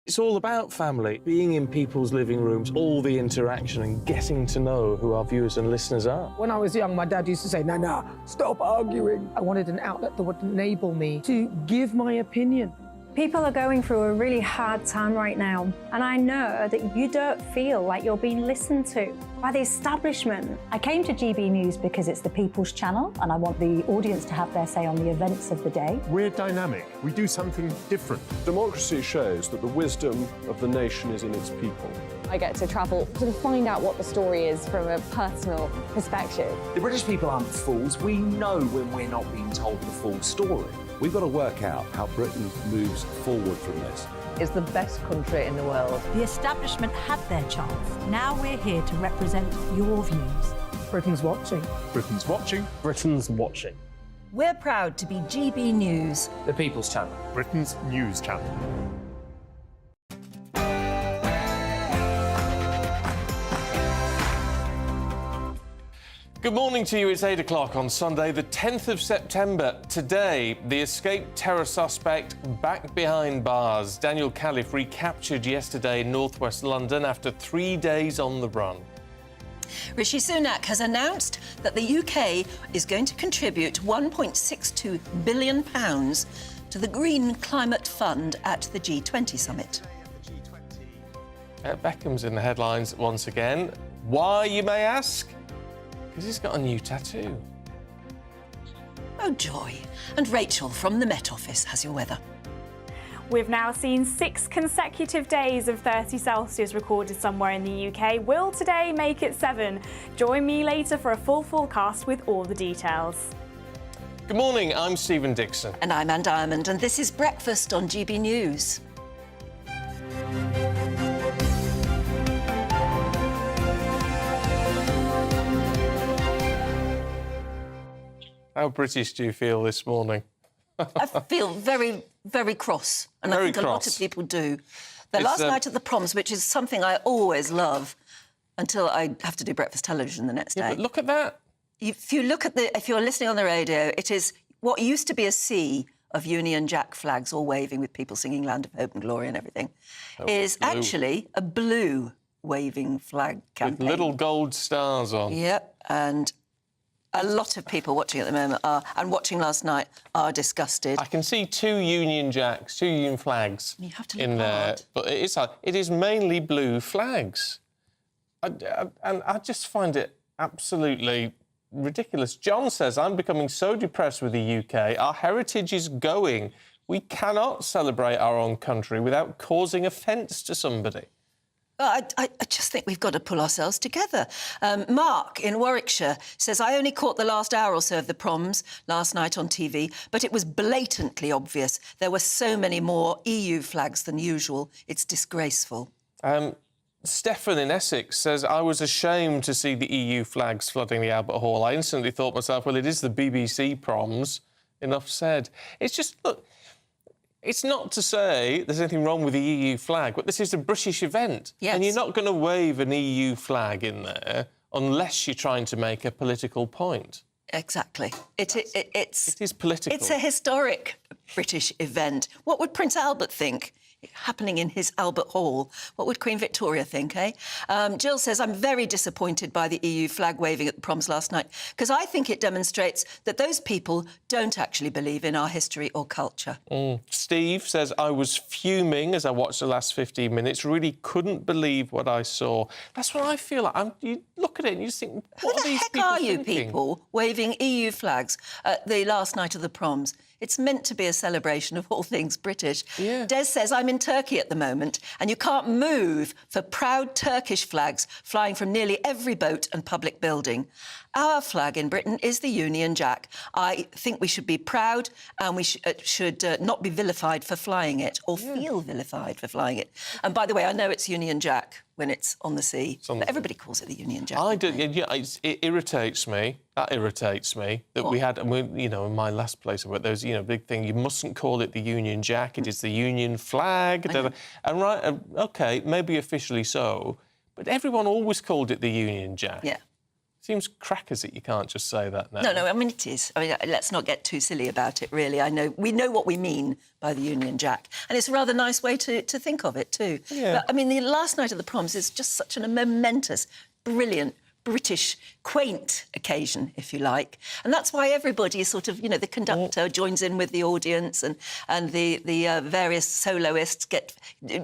It's all about family, being in people's living rooms, all the interaction and getting to know who our viewers and listeners are. When I was young, my dad used to say, Nana, stop arguing. I wanted an outlet that would enable me to give my opinion. People are going through a really hard time right now, and I know that you don't feel like you're being listened to. by the establishment. I came to GB News because it's the people's channel and I want the audience to have their say on the events of the day. We're dynamic. We do something different. Democracy shows that the wisdom of the nation is in its people. I get to travel to find out what the story is from a personal perspective. The British people aren't fools. We know when we're not being told the full story. We've got to work out how Britain moves forward from this. It's the best country in the world. The establishment had their chance. Now we're here to represent your views. Britain's watching. Britain's watching. Britain's watching. We're proud to be GB News. The People's Channel. Britain's news channel. Good morning to you. It's 8 o'clock on Sunday, the 10th of September. Today, the escaped terror suspect back behind bars. Daniel Khalif recaptured yesterday in northwest London after 3 days on the run. Rishi Sunak has announced that the UK is going to contribute £1.62 billion to the Green Climate Fund at the G20 summit. Beckham's in the headlines once again. Why, you may ask? Because he's got a new tattoo. Oh, joy. And Rachel from the Met Office has your weather. We've now seen 6 consecutive days of 30 Celsius recorded somewhere in the UK. Will today make it 7? Join me later for a full forecast with all the details. Good morning, I'm Stephen Dixon. And I'm Anne Diamond, and this is Breakfast on GB News. How British do you feel this morning? I feel very, very cross, and Very I think a lot cross. of people do. The last night at the Proms, which is something I always love, until I have to do breakfast television the next day. But look at that. If you look at if you're listening on the radio, it is what used to be a sea of Union Jack flags all waving with people singing Land of Hope and Glory and everything, is blue. actually a blue waving flag campaign. With little gold stars on. Yep, and a lot of people watching at the moment are, and watching last night, are disgusted. I can see 2 Union Jacks, 2 Union flags You have to in look there, hard. but it is mainly blue flags. And I just find it absolutely ridiculous. John says, I'm becoming so depressed with the UK. Our heritage is going. We cannot celebrate our own country without causing offence to somebody. I just think we've got to pull ourselves together. Mark in Warwickshire says, I only caught the last hour or so of the Proms last night on TV, but it was blatantly obvious. There were so many more EU flags than usual. It's disgraceful. Stefan in Essex says, I was ashamed to see the EU flags flooding the Albert Hall. I instantly thought myself, well, it is the BBC Proms. Enough said. It's just, look, it's not to say there's anything wrong with the EU flag, but this is a British event. Yes. And you're not going to wave an EU flag in there unless you're trying to make a political point. Exactly. It is political. It's a historic British event. What would Prince Albert think happening in his Albert Hall? What would Queen Victoria think, eh? Jill says, I'm very disappointed by the EU flag waving at the Proms last night because I think it demonstrates that those people don't actually believe in our history or culture. Steve says, I was fuming as I watched the last 15 minutes, really couldn't believe what I saw. That's what I feel like. You look at it and you just think, what are these people Who the heck are you thinking? people waving EU flags at the last night of the Proms? It's meant to be a celebration of all things British. Yeah. Des says, I'm in Turkey at the moment, and you can't move for proud Turkish flags flying from nearly every boat and public building. Our flag in Britain is the Union Jack. I think we should be proud and we should not be vilified for flying it or feel vilified for flying it. And by the way, I know it's Union Jack when it's on the sea, but everybody calls it the Union Jack. I do. Yeah, it irritates me. That irritates me that we had, you know, in my last place, there was, you know, big thing. You mustn't call it the Union Jack. It is the Union flag. And right, OK, maybe officially so, but everyone always called it the Union Jack. Yeah. Seems crackers that you can't just say that now. No, I mean, it is. I mean, let's not get too silly about it, really. We know what we mean by the Union Jack. And it's a rather nice way to think of it, too. Yeah. But, I mean, the last night of the Proms is just such a momentous, brilliant British, quaint occasion, if you like. And that's why everybody is sort of, you know, the conductor joins in with the audience, and the various soloists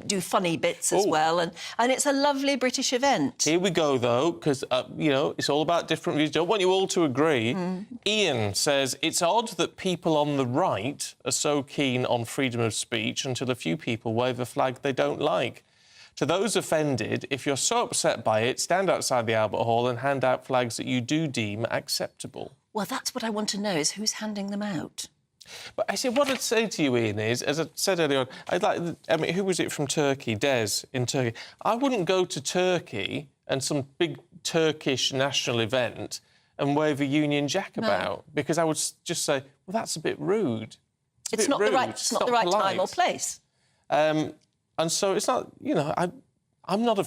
do funny bits as well. And it's a lovely British event. Here we go, though, because, you know, it's all about different views. Don't want you all to agree. Ian says, it's odd that people on the right are so keen on freedom of speech until a few people wave a flag they don't like. To those offended, if you're so upset by it, stand outside the Albert Hall and hand out flags that you do deem acceptable. Well, that's what I want to know, is who's handing them out? But I see, what I'd say to you, Ian, is, as I said earlier on, I mean, who was it from Turkey? Des, in Turkey. I wouldn't go to Turkey and some big Turkish national event and wave a Union Jack about, because I would just say, well, that's a bit rude. It's not the right time or place. And so it's not, you know, I'm not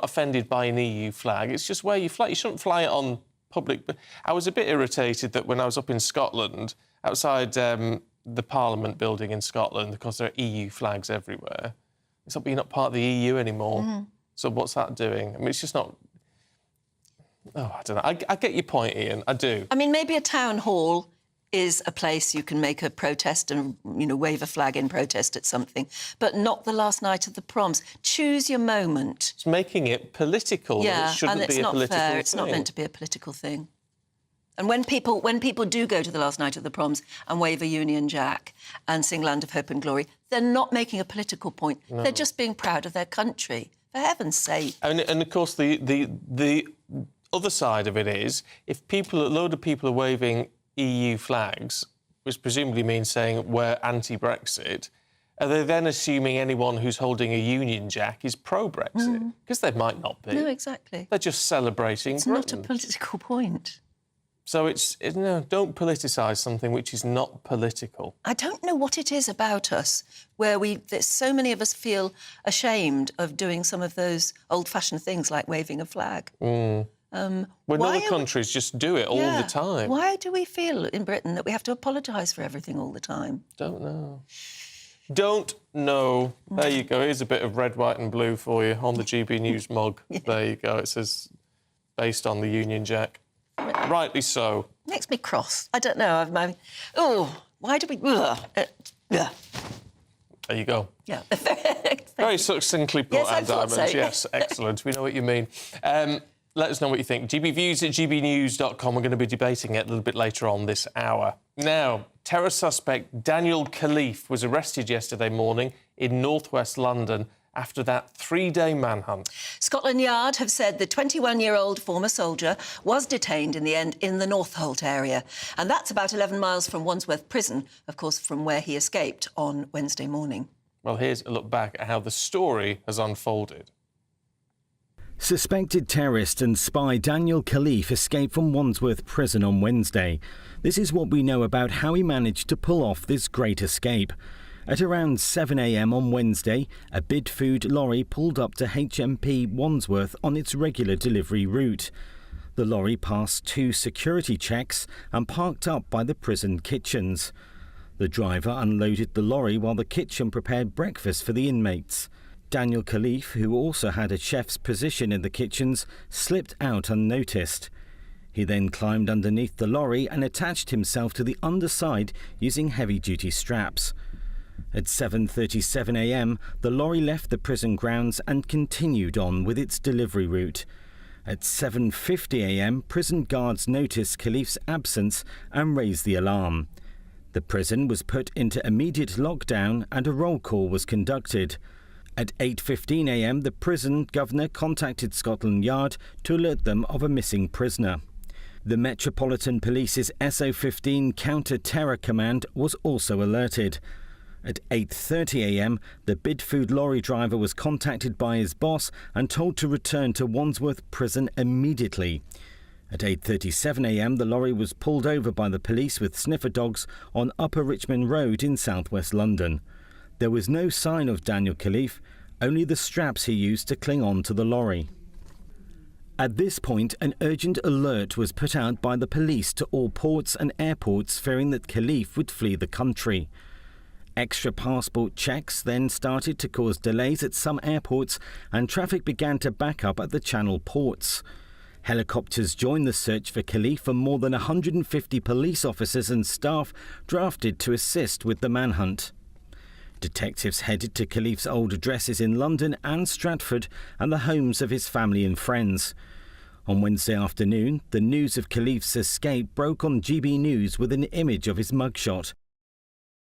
offended by an EU flag. It's just where you fly. You shouldn't fly it on public. But I was a bit irritated that when I was up in Scotland, outside the Parliament building in Scotland, because there are EU flags everywhere. It's not being not part of the EU anymore. So what's that doing? I mean, it's just not. Oh, I don't know. I get your point, Ian. I do. I mean, maybe a town hall is a place you can make a protest and, you know, wave a flag in protest at something, but not the last night of the proms. Choose your moment. It's making it political. Yeah, it shouldn't and it's be a not political fair. It's thing. not meant to be a political thing. And when people do go to the last night of the proms and wave a Union Jack and sing Land of Hope and Glory, they're not making a political point. No. They're just being proud of their country, for heaven's sake. And of course, the other side of it is, if a load of people are waving EU flags, which presumably means saying we're anti-Brexit, are they then assuming anyone who's holding a Union Jack is pro-Brexit? Because they might not be. No, exactly. They're just celebrating Britain. It's not a political point. So no, don't politicise something which is not political. I don't know what it is about us where so many of us feel ashamed of doing some of those old-fashioned things like waving a flag. When other countries just do it all the time. Why do we feel in Britain that we have to apologise for everything all the time? Don't know. Don't know. There you go. Here's a bit of red, white and blue for you on the GB News mug. There you go. It says, based on the Union Jack. Rightly so. Makes me cross. I don't know. Why do we... There you go. Yeah. Very succinctly put, Yes, I Anne thought Diamond. so. Yes, excellent. We know what you mean. Let us know what you think. gbviews@gbnews.com. We're going to be debating it a little bit later on this hour. Now, terror suspect Daniel Khalif was arrested yesterday morning in northwest London after that 3-day manhunt. Scotland Yard have said the 21-year-old former soldier was detained in the end in the Northolt area. And that's about 11 miles from Wandsworth Prison, of course, from where he escaped on Wednesday morning. Well, here's a look back at how the story has unfolded. Suspected terrorist and spy Daniel Khalif escaped from Wandsworth Prison on Wednesday. This is what we know about how he managed to pull off this great escape. At around 7 a.m. on Wednesday, a bid food lorry pulled up to HMP Wandsworth on its regular delivery route. The lorry passed 2 security checks and parked up by the prison kitchens. The driver unloaded the lorry while the kitchen prepared breakfast for the inmates. Daniel Khalif, who also had a chef's position in the kitchens, slipped out unnoticed. He then climbed underneath the lorry and attached himself to the underside using heavy-duty straps. At 7:37 a.m, the lorry left the prison grounds and continued on with its delivery route. At 7:50 a.m, prison guards noticed Khalif's absence and raised the alarm. The prison was put into immediate lockdown and a roll call was conducted. At 8:15 a.m, the prison governor contacted Scotland Yard to alert them of a missing prisoner. The Metropolitan Police's SO15 Counter-Terror Command was also alerted. At 8:30 a.m, the bid food lorry driver was contacted by his boss and told to return to Wandsworth Prison immediately. At 8:37 a.m, the lorry was pulled over by the police with sniffer dogs on Upper Richmond Road in southwest London. There was no sign of Daniel Khalif, only the straps he used to cling on to the lorry. At this point, an urgent alert was put out by the police to all ports and airports, fearing that Khalif would flee the country. Extra passport checks then started to cause delays at some airports and traffic began to back up at the Channel ports. Helicopters joined the search for Khalif and more than 150 police officers and staff drafted to assist with the manhunt. Detectives headed to Khalif's old addresses in London and Stratford and the homes of his family and friends. On Wednesday afternoon, the news of Khalif's escape broke on GB News with an image of his mugshot.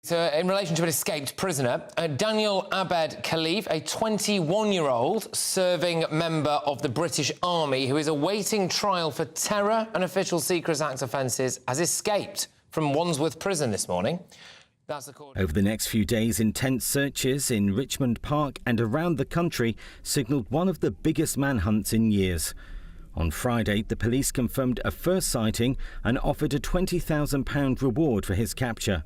So, in relation to an escaped prisoner, Daniel Abed Khalif, a 21-year-old serving member of the British Army who is awaiting trial for terror and Official Secrets Act offences, has escaped from Wandsworth Prison this morning. Over the next few days, intense searches in Richmond Park and around the country signalled one of the biggest manhunts in years. On Friday, the police confirmed a first sighting and offered a £20,000 reward for his capture.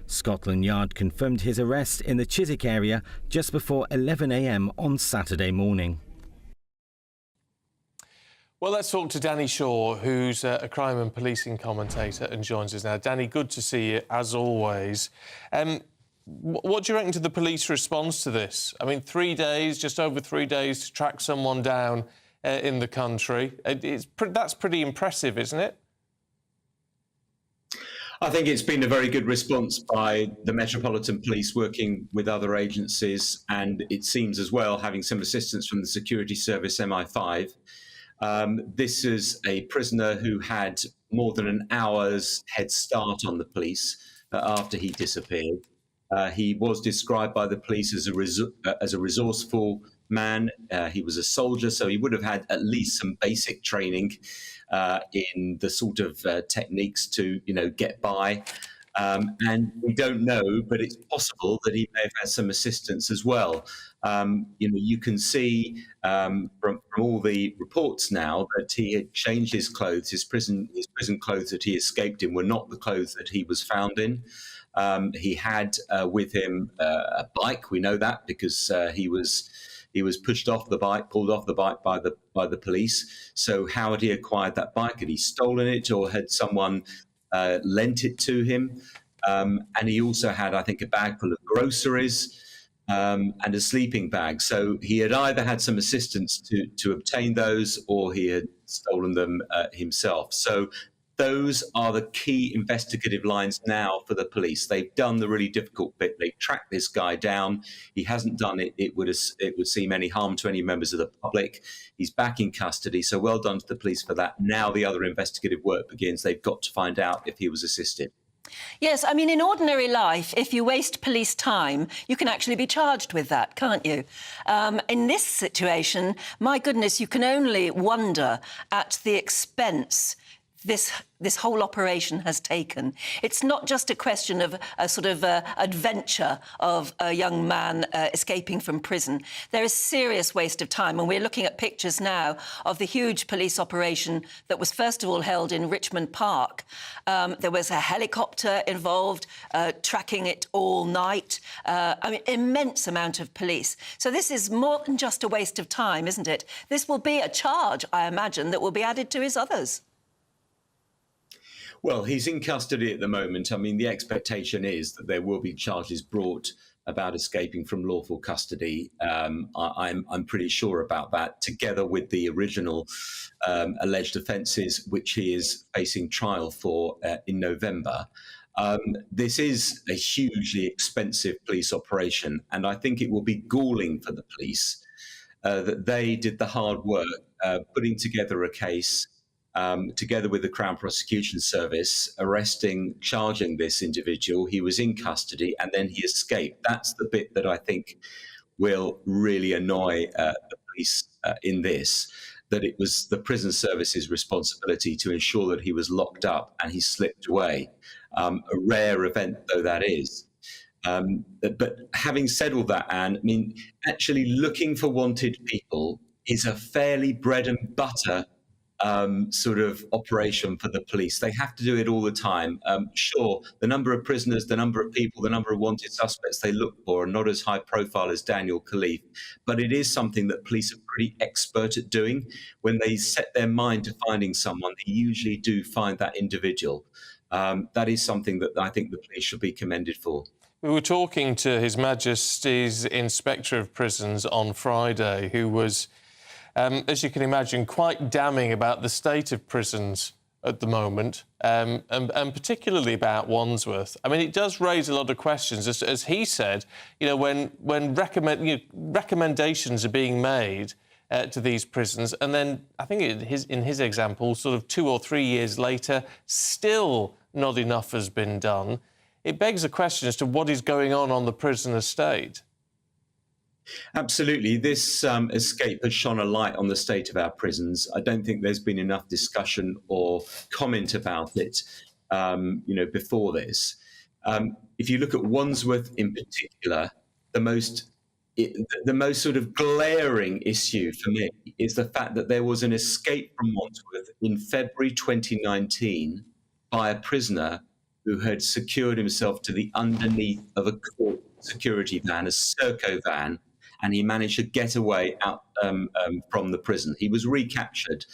Scotland Yard confirmed his arrest in the Chiswick area just before 11 a.m. on Saturday morning. Well, let's talk to Danny Shaw, who's a crime and policing commentator and joins us now. Danny, good to see you, as always. What do you reckon to the police response to this? I mean, 3 days, just over 3 days to track someone down in the country. That's pretty impressive, isn't it? I think it's been a very good response by the Metropolitan Police working with other agencies, and it seems as well having some assistance from the security service MI5. This is a prisoner who had more than an hour's head start on the police after he disappeared. He was described by the police as a resourceful man. He was a soldier, so he would have had at least some basic training in the sort of techniques to, get by. And we don't know, but it's possible that he may have had some assistance as well. You can see from all the reports now that he had changed his clothes. His prison clothes that he escaped in were not the clothes that he was found in. He had with him a bike. We know that because he was pushed off the bike, pulled off the bike by the police. So how had he acquired that bike? Had he stolen it, or had someone lent it to him? And he also had, I think, a bag full of groceries and a sleeping bag. So he had either had some assistance to obtain those, or he had stolen them himself. So those are the key investigative lines now for the police. They've done the really difficult bit. They've tracked this guy down. He hasn't done it would seem any harm to any members of the public. He's back in custody, so well done to the police for that. Now the other investigative work begins. They've got to find out if he was assisted. Yes, I mean, in ordinary life, if you waste police time, you can actually be charged with that, can't you? In this situation, my goodness, you can only wonder at the expense this whole operation has taken. It's not just a question of a sort of adventure of a young man escaping from prison. There is serious waste of time, and we're looking at pictures now of the huge police operation that was first of all held in Richmond Park. There was a helicopter involved, tracking it all night. I mean, immense amount of police. So this is more than just a waste of time, isn't it? This will be a charge, I imagine, that will be added to his others. Well, he's in custody at the moment. I mean, the expectation is that there will be charges brought about escaping from lawful custody. I'm pretty sure about that, together with the original alleged offences, which he is facing trial for in November. This is a hugely expensive police operation, and I think it will be galling for the police that they did the hard work putting together a case together with the Crown Prosecution Service, charging this individual. He was in custody and then he escaped. That's the bit that I think will really annoy the police in this, that it was the prison service's responsibility to ensure that he was locked up and he slipped away. A rare event though that is. But having said all that, Anne, I mean, actually looking for wanted people is a fairly bread and butter sort of operation for the police. They have to do it all the time. Sure, the number of prisoners, the number of people, the number of wanted suspects they look for are not as high profile as Daniel Khalif, but it is something that police are pretty expert at doing. When they set their mind to finding someone, they usually do find that individual. That is something that I think the police should be commended for. We were talking to His Majesty's Inspector of Prisons on Friday, who was as you can imagine, quite damning about the state of prisons at the moment, and particularly about Wandsworth. I mean, it does raise a lot of questions. As he said, you know, when recommendations are being made to these prisons, and then I think in his example, sort of 2 or 3 years later, still not enough has been done. It begs a question as to what is going on the prison estate. Absolutely. This escape has shone a light on the state of our prisons. I don't think there's been enough discussion or comment about it, you know, before this. If you look at Wandsworth in particular, the most sort of glaring issue for me is the fact that there was an escape from Wandsworth in February 2019 by a prisoner who had secured himself to the underneath of a court security van, a Serco van, and he managed to get away out from the prison. He was recaptured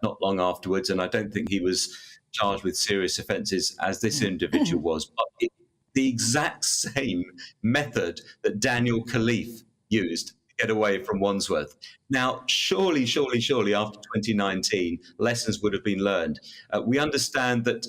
not long afterwards, and I don't think he was charged with serious offences as this individual was. But the exact same method that Daniel Khalif used to get away from Wandsworth. Now, surely after 2019, lessons would have been learned. We understand that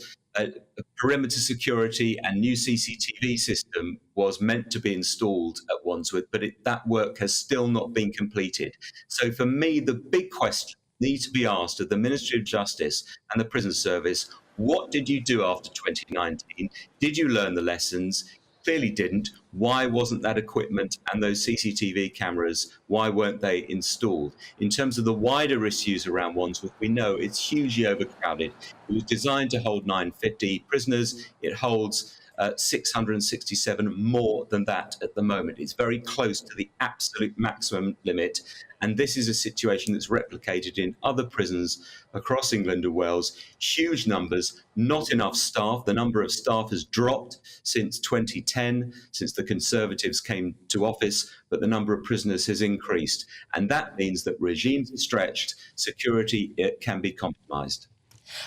perimeter security and new CCTV system was meant to be installed at Wandsworth, but that work has still not been completed. So for me, the big question needs to be asked of the Ministry of Justice and the Prison Service: what did you do after 2019? Did you learn the lessons? Clearly didn't. Why wasn't that equipment and those CCTV cameras, why weren't they installed? In terms of the wider issues around Wandsworth, we know it's hugely overcrowded. It was designed to hold 950 prisoners. It holds 667, more than that at the moment. It's very close to the absolute maximum limit. And this is a situation that's replicated in other prisons across England and Wales. Huge numbers, not enough staff. The number of staff has dropped since 2010, since the Conservatives came to office, but the number of prisoners has increased. And that means that regimes are stretched, security can be compromised.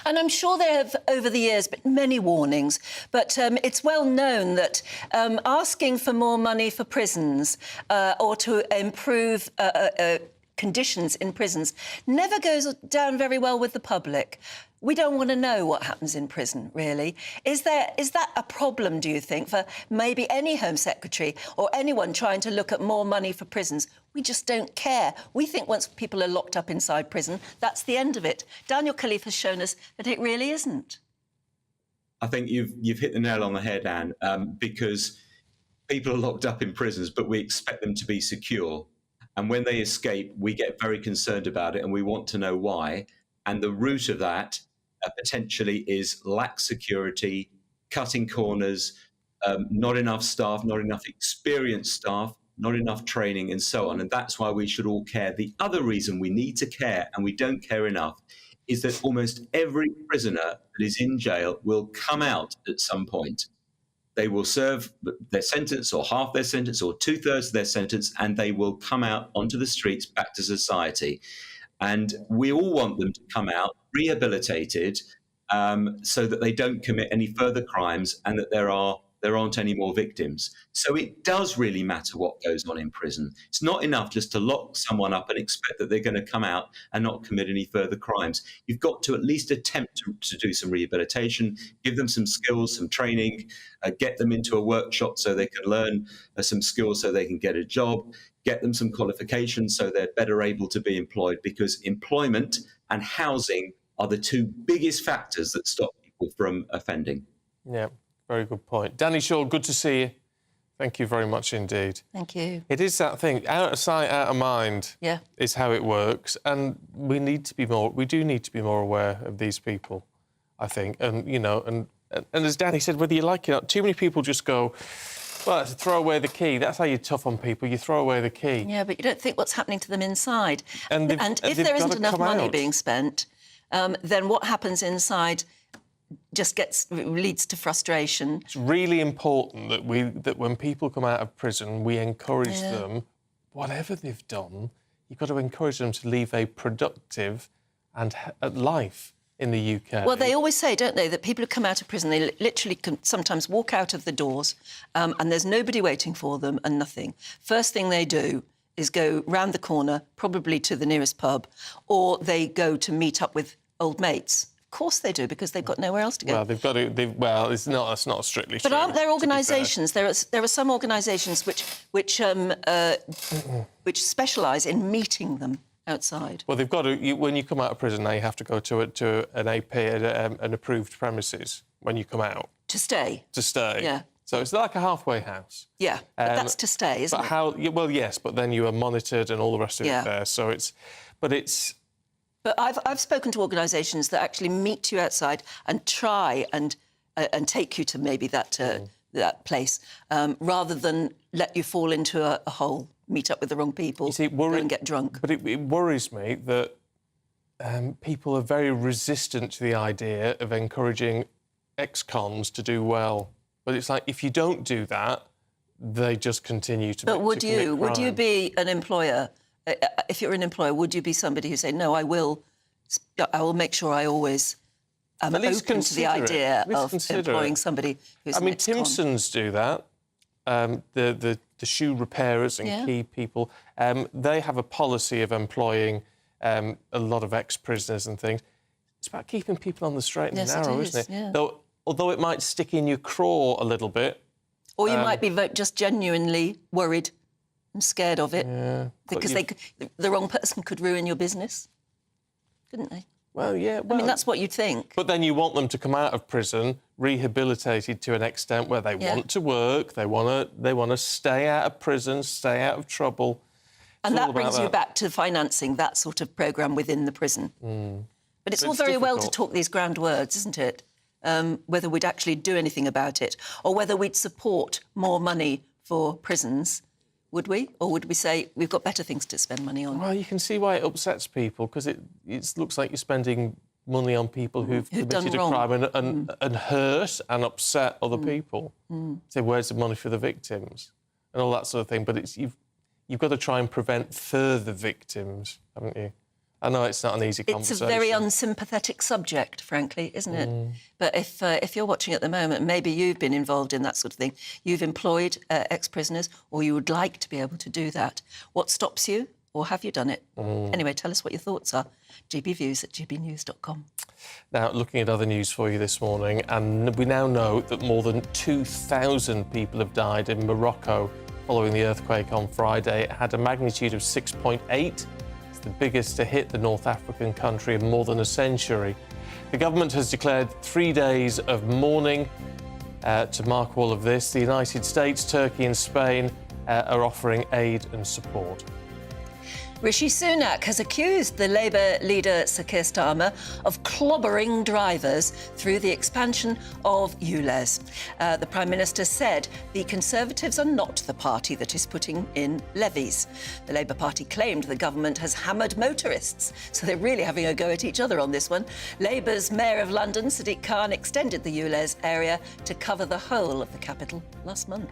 And I'm sure there have, over the years, been many warnings, but it's well known that asking for more money for prisons or to improve conditions in prisons never goes down very well with the public. We don't want to know what happens in prison, really. Is that a problem, do you think, for maybe any Home Secretary or anyone trying to look at more money for prisons? We just don't care. We think once people are locked up inside prison, that's the end of it. Daniel Khalif has shown us that it really isn't. I think you've hit the nail on the head, Anne, because people are locked up in prisons, but we expect them to be secure. And when they escape, we get very concerned about it and we want to know why. And the root of that potentially is lack security, cutting corners, not enough staff, not enough experienced staff, not enough training, and so on. And that's why we should all care. The other reason we need to care, and we don't care enough, is that almost every prisoner that is in jail will come out at some point. They will serve their sentence or half their sentence or 2/3 of their sentence, and they will come out onto the streets back to society. And we all want them to come out rehabilitated so that they don't commit any further crimes and that there aren't any more victims. So it does really matter what goes on in prison. It's not enough just to lock someone up and expect that they're going to come out and not commit any further crimes. You've got to at least attempt to do some rehabilitation, give them some skills, some training, get them into a workshop so they can learn some skills so they can get a job, get them some qualifications so they're better able to be employed, because employment and housing are the two biggest factors that stop people from offending. Yeah, very good point. Danny Shaw, good to see you. Thank you very much indeed. Thank you. It is that thing, out of sight, out of mind, yeah, is how it works. And we do need to be more aware of these people, I think. And, you know, and as Danny said, whether you like it or not, too many people just go, well, to throw away the key. That's how you're tough on people. You throw away the key. Yeah, but you don't think what's happening to them inside. And if there isn't enough money being spent, then what happens inside just leads to frustration. It's really important that when people come out of prison, we encourage them, whatever they've done, you've got to encourage them to live a productive and life in the UK. Well, they always say, don't they, that people who come out of prison, they literally can sometimes walk out of the doors and there's nobody waiting for them and nothing. First thing they do is go round the corner, probably to the nearest pub, or they go to meet up with old mates. Of course they do, because they've got nowhere else to go. Well, they've got to. It's not. That's not strictly true. But aren't there organisations? There are some organisations which specialise in meeting them outside. Well, they've got to. When you come out of prison, now you have to go to an AP, an approved premises when you come out. To stay. To stay. Yeah. So it's like a halfway house. Yeah, but that's to stay, isn't it? Well, yes, but then you are monitored and all the rest of it there. So it's. But I've spoken to organisations that actually meet you outside and try and take you to maybe that place rather than let you fall into a hole, meet up with the wrong people, go and get drunk. But it worries me that people are very resistant to the idea of encouraging ex-cons to do well. But it's like, if you don't do that, they just continue to. But would you be an employer? If you're an employer, would you be somebody who say, no, I will make sure I always am open to the idea of employing somebody who's an ex-con? Timsons do that. The shoe repairers and key people, they have a policy of employing a lot of ex-prisoners and things. It's about keeping people on the straight and narrow, isn't it? Yeah. Although it might stick in your craw a little bit. Or you might be just genuinely worried and scared of it, because the wrong person could ruin your business, couldn't they? Well, yeah. I mean, that's what you'd think. But then you want them to come out of prison rehabilitated to an extent where they want to work, they want to stay out of prison, stay out of trouble. And that brings you back to financing that sort of programme within the prison. But it's all very well to talk these grand words, isn't it? Whether we'd actually do anything about it, or whether we'd support more money for prisons. Would we? Or would we say we've got better things to spend money on? Well, you can see why it upsets people, because it looks like you're spending money on people who've committed a crime and hurt and upset other people. So where's the money for the victims? And all that sort of thing. But you've got to try and prevent further victims, haven't you? I know it's not an easy conversation. It's a very unsympathetic subject, frankly, isn't it? But if you're watching at the moment, maybe you've been involved in that sort of thing. You've employed ex-prisoners, or you would like to be able to do that. What stops you, or have you done it? Anyway, tell us what your thoughts are. gbviews@gbnews.com. Now, looking at other news for you this morning, and we now know that more than 2,000 people have died in Morocco following the earthquake on Friday. It had a magnitude of 6.8. The biggest to hit the North African country in more than a century. The government has declared 3 days of mourning to mark all of this. The United States, Turkey and Spain are offering aid and support. Rishi Sunak has accused the Labour leader Sir Keir Starmer of clobbering drivers through the expansion of ULEZ. The Prime Minister said the Conservatives are not the party that is putting in levies. The Labour Party claimed the government has hammered motorists, so they're really having a go at each other on this one. Labour's Mayor of London, Sadiq Khan, extended the ULEZ area to cover the whole of the capital last month.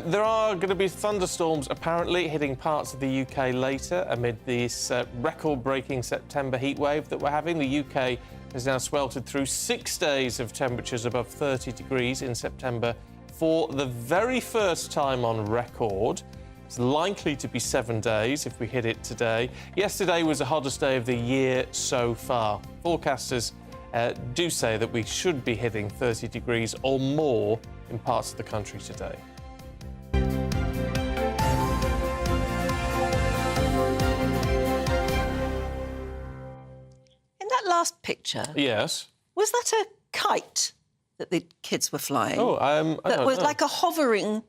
There are going to be thunderstorms apparently hitting parts of the UK later amid this record-breaking September heatwave that we're having. The UK has now sweltered through 6 days of temperatures above 30 degrees in September for the very first time on record. It's likely to be 7 days if we hit it today. Yesterday was the hottest day of the year so far. Forecasters do say that we should be hitting 30 degrees or more in parts of the country today. Last picture. Yes. Was that a kite that the kids were flying? Oh, I don't know. That was like a hovering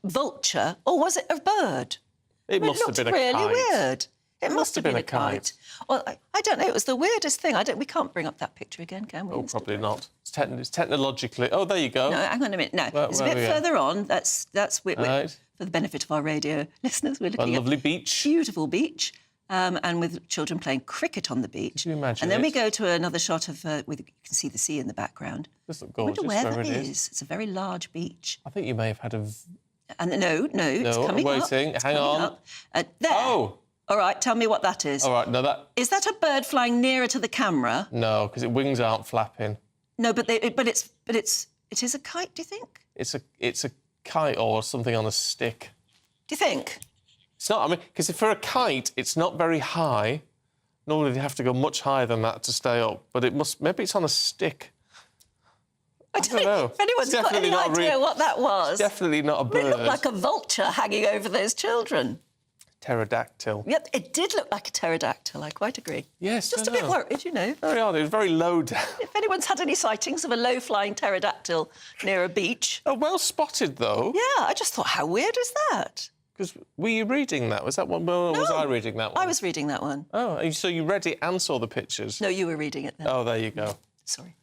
vulture, or was it a bird? It must have been a kite. It looked really weird. It must have been a kite. Well, I don't know. It was the weirdest thing. We can't bring up that picture again, can we? Oh, probably not. It's technologically. Oh, there you go. No, hang on a minute. No, it's a bit further on. That's right. For the benefit of our radio listeners. We're looking at a lovely beach. Beautiful beach. And with children playing cricket on the beach. Can you imagine And then we go to another shot of, you can see the sea in the background. This looks gorgeous. I wonder where that is. It's a very large beach. I think you may have had a... No, it's coming I'm up. waiting. Hang on. There. Oh! All right, tell me what that is. All right, no, that... Is that a bird flying nearer to the camera? No, because its wings aren't flapping. No, but it is a kite, do you think? It's a kite or something on a stick. Do you think? It's not, I mean, because for a kite, it's not very high. Normally they have to go much higher than that to stay up, but it must, maybe it's on a stick. I don't know. If anyone's got any idea what that was. It's definitely not a bird. It looked like a vulture hanging over those children. Pterodactyl. Yep, it did look like a pterodactyl, I quite agree. Yes, just a bit worried, you know. Very odd, it was very low down. If anyone's had any sightings of a low-flying pterodactyl near a beach... Oh, well spotted, though. Yeah, I just thought, how weird is that? Because were you reading that? Was that one? Or was I reading that one? I was reading that one. Oh, so you read it and saw the pictures? No, you were reading it then. Oh, there you go. Sorry.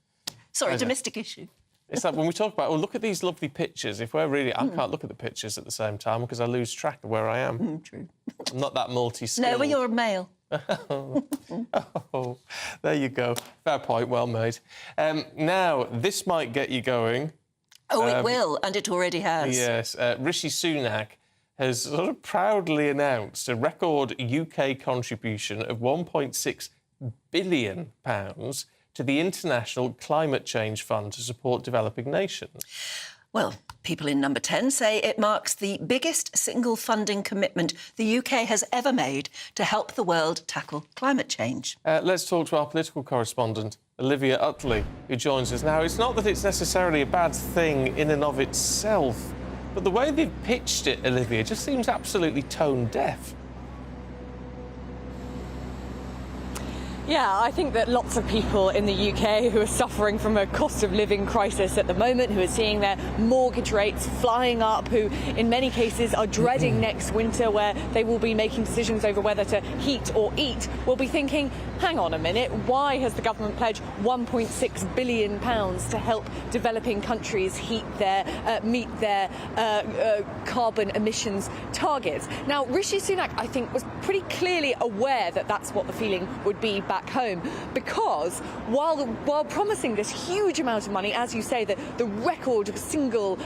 Sorry, domestic issue. It's like when we talk about, oh, look at these lovely pictures. If we're reading, I can't look at the pictures at the same time because I lose track of where I am. True. I'm not that multi-skilled. No, well, you're a male. Oh, there you go. Fair point, well made. Now, this might get you going. Oh, it will, and it already has. Yes. Rishi Sunak has sort of proudly announced a record UK contribution of £1.6 billion to the International Climate Change Fund to support developing nations. Well, people in Number 10 say it marks the biggest single funding commitment the UK has ever made to help the world tackle climate change. Let's talk to our political correspondent, Olivia Utley, who joins us now. It's not that it's necessarily a bad thing in and of itself, but the way they've pitched it, Olivia, just seems absolutely tone-deaf. Yeah, I think that lots of people in the UK who are suffering from a cost of living crisis at the moment, who are seeing their mortgage rates flying up, who in many cases are dreading next winter where they will be making decisions over whether to heat or eat, will be thinking, hang on a minute, why has the government pledged £1.6 billion to help developing countries meet their carbon emissions targets? Now, Rishi Sunak, I think, was pretty clearly aware that that's what the feeling would be back home, because while promising this huge amount of money, as you say, the record single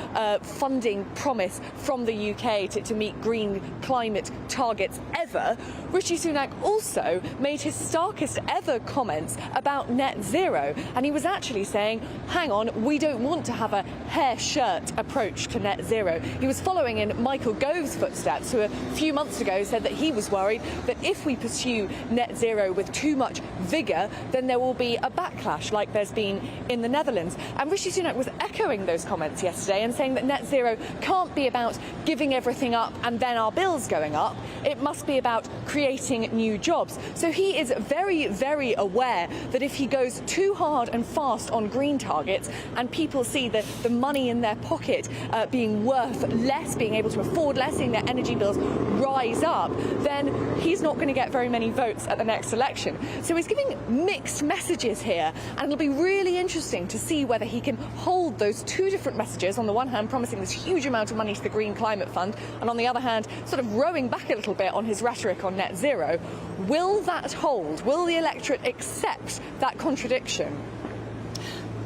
funding promise from the UK to meet green climate targets ever, Rishi Sunak also made his starkest ever comments about net zero, and he was actually saying, hang on, we don't want to have a hair shirt approach to net zero. He was following in Michael Gove's footsteps, who a few months ago said that he was worried that if we pursue net zero with too much vigour, then there will be a backlash like there's been in the Netherlands. And Rishi Sunak was echoing those comments yesterday and saying that net zero can't be about giving everything up and then our bills going up. It must be about creating new jobs. So he is very, very aware that if he goes too hard and fast on green targets and people see the money in their pocket being worth less, being able to afford less, seeing their energy bills rise up, then he's not going to get very many votes at the next election. So he's giving mixed messages here, and it'll be really interesting to see whether he can hold those two different messages. On the one hand, promising this huge amount of money to the Green Climate Fund, and on the other hand, sort of rowing back a little bit on his rhetoric on net zero. Will that hold? Will the electorate accept that contradiction?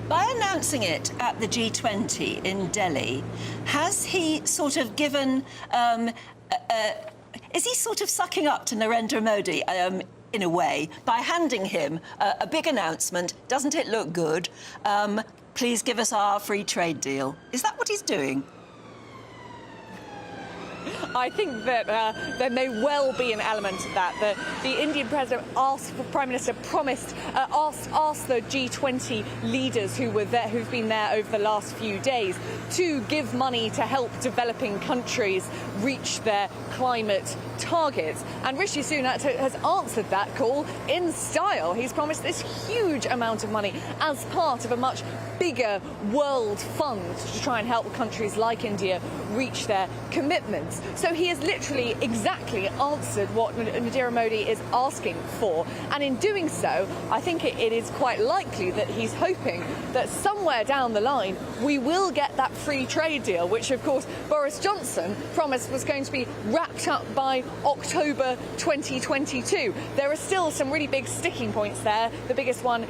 By announcing it at the G20 in Delhi, has he sort of given... is he sort of sucking up to Narendra Modi in a way, by handing him a big announcement? Doesn't it look good? Please give us our free trade deal. Is that what he's doing? I think that there may well be an element of that. The Indian president asked, the Prime Minister promised, asked the G20 leaders who were there, who've been there over the last few days, to give money to help developing countries reach their climate targets. And Rishi Sunak has answered that call in style. He's promised this huge amount of money as part of a much bigger world fund to try and help countries like India reach their commitments. So he has literally exactly answered what Narendra Modi is asking for. And in doing so, I think it is quite likely that he's hoping that somewhere down the line we will get that free trade deal, which of course Boris Johnson promised was going to be wrapped up by October 2022. There are still some really big sticking points there, the biggest one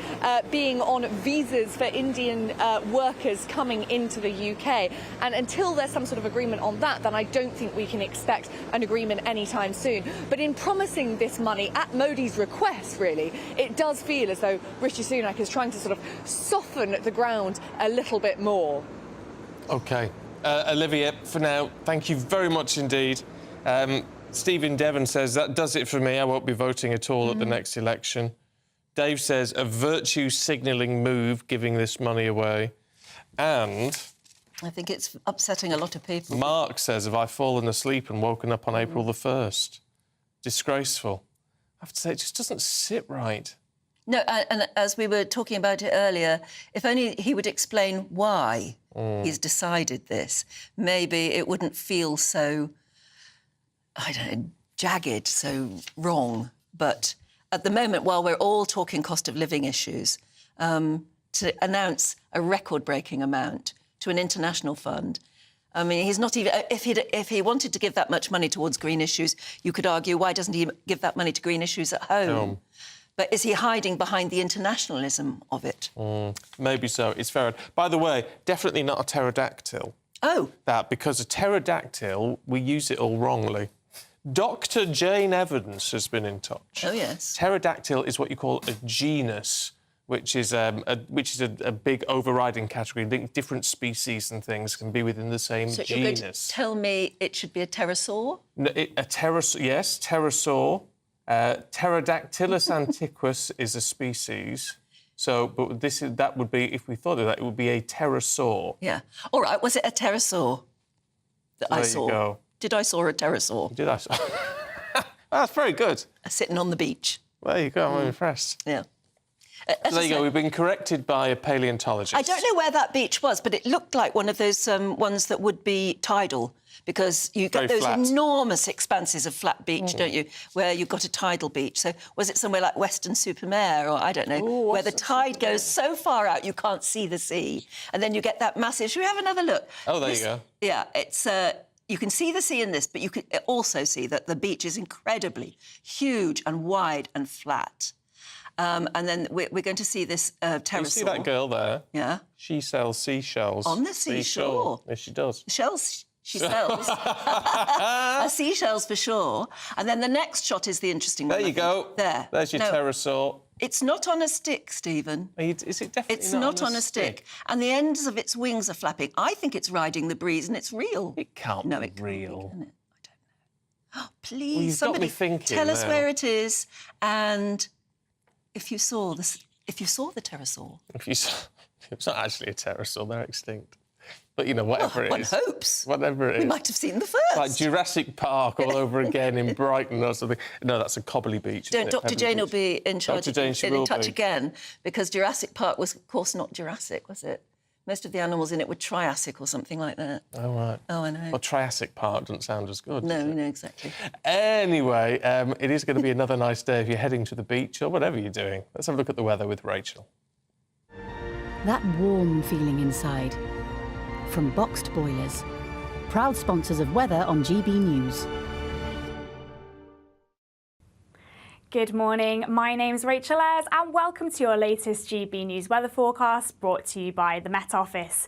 being on visas for Indian workers coming into the UK. And until there's some sort of agreement on that, then I don't think we can expect an agreement anytime soon. But in promising this money at Modi's request, really, it does feel as though Rishi Sunak is trying to sort of soften the ground a little bit more. OK. Olivia, for now, thank you very much indeed. Stephen Devon says, that does it for me. I won't be voting at all at the next election. Dave says, a virtue signalling move, giving this money away. And... I think it's upsetting a lot of people. Mark says, have I fallen asleep and woken up on April the 1st? Disgraceful. I have to say, it just doesn't sit right. No, and as we were talking about it earlier, if only he would explain why he's decided this, maybe it wouldn't feel so, I don't know, jagged, so wrong. But at the moment, while we're all talking cost of living issues, to announce a record-breaking amount to an international fund, I mean, he's not even... If he wanted to give that much money towards green issues, you could argue, why doesn't he give that money to green issues at home? But is he hiding behind the internationalism of it? Maybe so. It's fair. By the way, definitely not a pterodactyl. Oh. That, because a pterodactyl, we use it all wrongly. Dr. Jane Evans has been in touch. Oh, yes. Pterodactyl is what you call a genus, which is a big overriding category. Different species and things can be within the same genus. So you're going to tell me it should be a pterosaur? No, yes, pterosaur. Pterodactylus antiquus is a species. So, but that would be, if we thought of that, it would be a pterosaur. Yeah. All right, was it a pterosaur that I saw? There you go. Did I saw a pterosaur? Did I saw? That's very good. Sitting on the beach. There you go, I'm impressed. Yeah. So there you go, we've been corrected by a paleontologist. I don't know where that beach was, but it looked like one of those ones that would be tidal, because you get those enormous expanses of flat beach, don't you, where you've got a tidal beach. So was it somewhere like Weston-super-Mare, or I don't know, where the tide goes so far out you can't see the sea, and then you get that massive... Should we have another look? Oh, there you go. Yeah, it's... you can see the sea in this, but you can also see that the beach is incredibly huge and wide and flat. And then we're going to see this pterosaur. You see that girl there? Yeah. She sells seashells. On the seashore? Yes, she does. Shells she sells. Seashells for sure. And then the next shot is the interesting one. There you go. There. There's your pterosaur. It's not on a stick, Stephen. Is it definitely It's not on a stick. And the ends of its wings are flapping. I think it's riding the breeze, and it's real. It can't be real. Can it? I don't know. Oh, please, somebody tell us where it is, and if you saw the pterosaur. It's not actually a pterosaur. They're extinct. But, you know, whatever it is. One hopes. Whatever it is. We might have seen the first. Like Jurassic Park all over again in Brighton or something. No, that's a Cobbly Beach. Dr. Jane will be in charge. Dr. Jane, in touch again, because Jurassic Park was, of course, not Jurassic, was it? Most of the animals in it were Triassic or something like that. Oh, right. Oh, I know. Well, Triassic Park doesn't sound as good. No, exactly. Anyway, it is going to be another nice day if you're heading to the beach or whatever you're doing. Let's have a look at the weather with Rachel. That warm feeling inside. From Boxed Boilers, proud sponsors of weather on GB News. Good morning, my name's Rachel Ayres and welcome to your latest GB News weather forecast brought to you by the Met Office.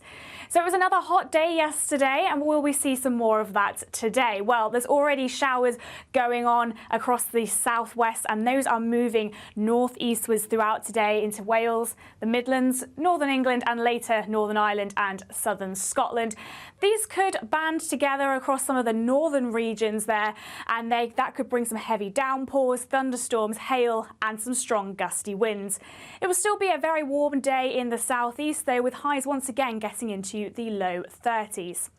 So it was another hot day yesterday, and will we see some more of that today? Well, there's already showers going on across the southwest, and those are moving northeastwards throughout today into Wales, the Midlands, northern England, and later Northern Ireland and southern Scotland. These could band together across some of the northern regions there, and that could bring some heavy downpours, thunderstorms, hail, and some strong gusty winds. It will still be a very warm day in the southeast, though, with highs once again getting into the low 30s.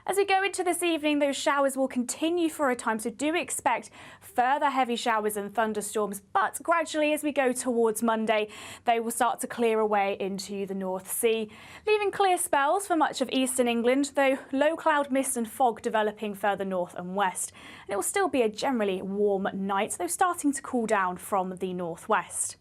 As we go into this evening, those showers will continue for a time, so do expect further heavy showers and thunderstorms, but gradually as we go towards Monday, they will start to clear away into the North Sea, leaving clear spells for much of eastern England, though low cloud mist and fog developing further north and west. And it will still be a generally warm night, though starting to cool down from the northwest.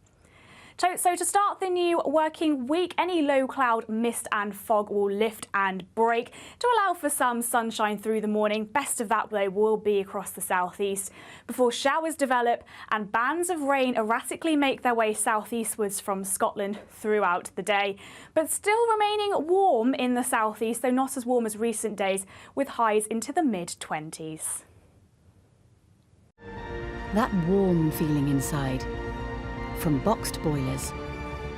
So to start the new working week, any low cloud, mist and fog will lift and break to allow for some sunshine through the morning. Best of that, though, will be across the southeast before showers develop and bands of rain erratically make their way southeastwards from Scotland throughout the day. But still remaining warm in the southeast, though not as warm as recent days, with highs into the mid-20s. That warm feeling inside. From Boxed Boilers,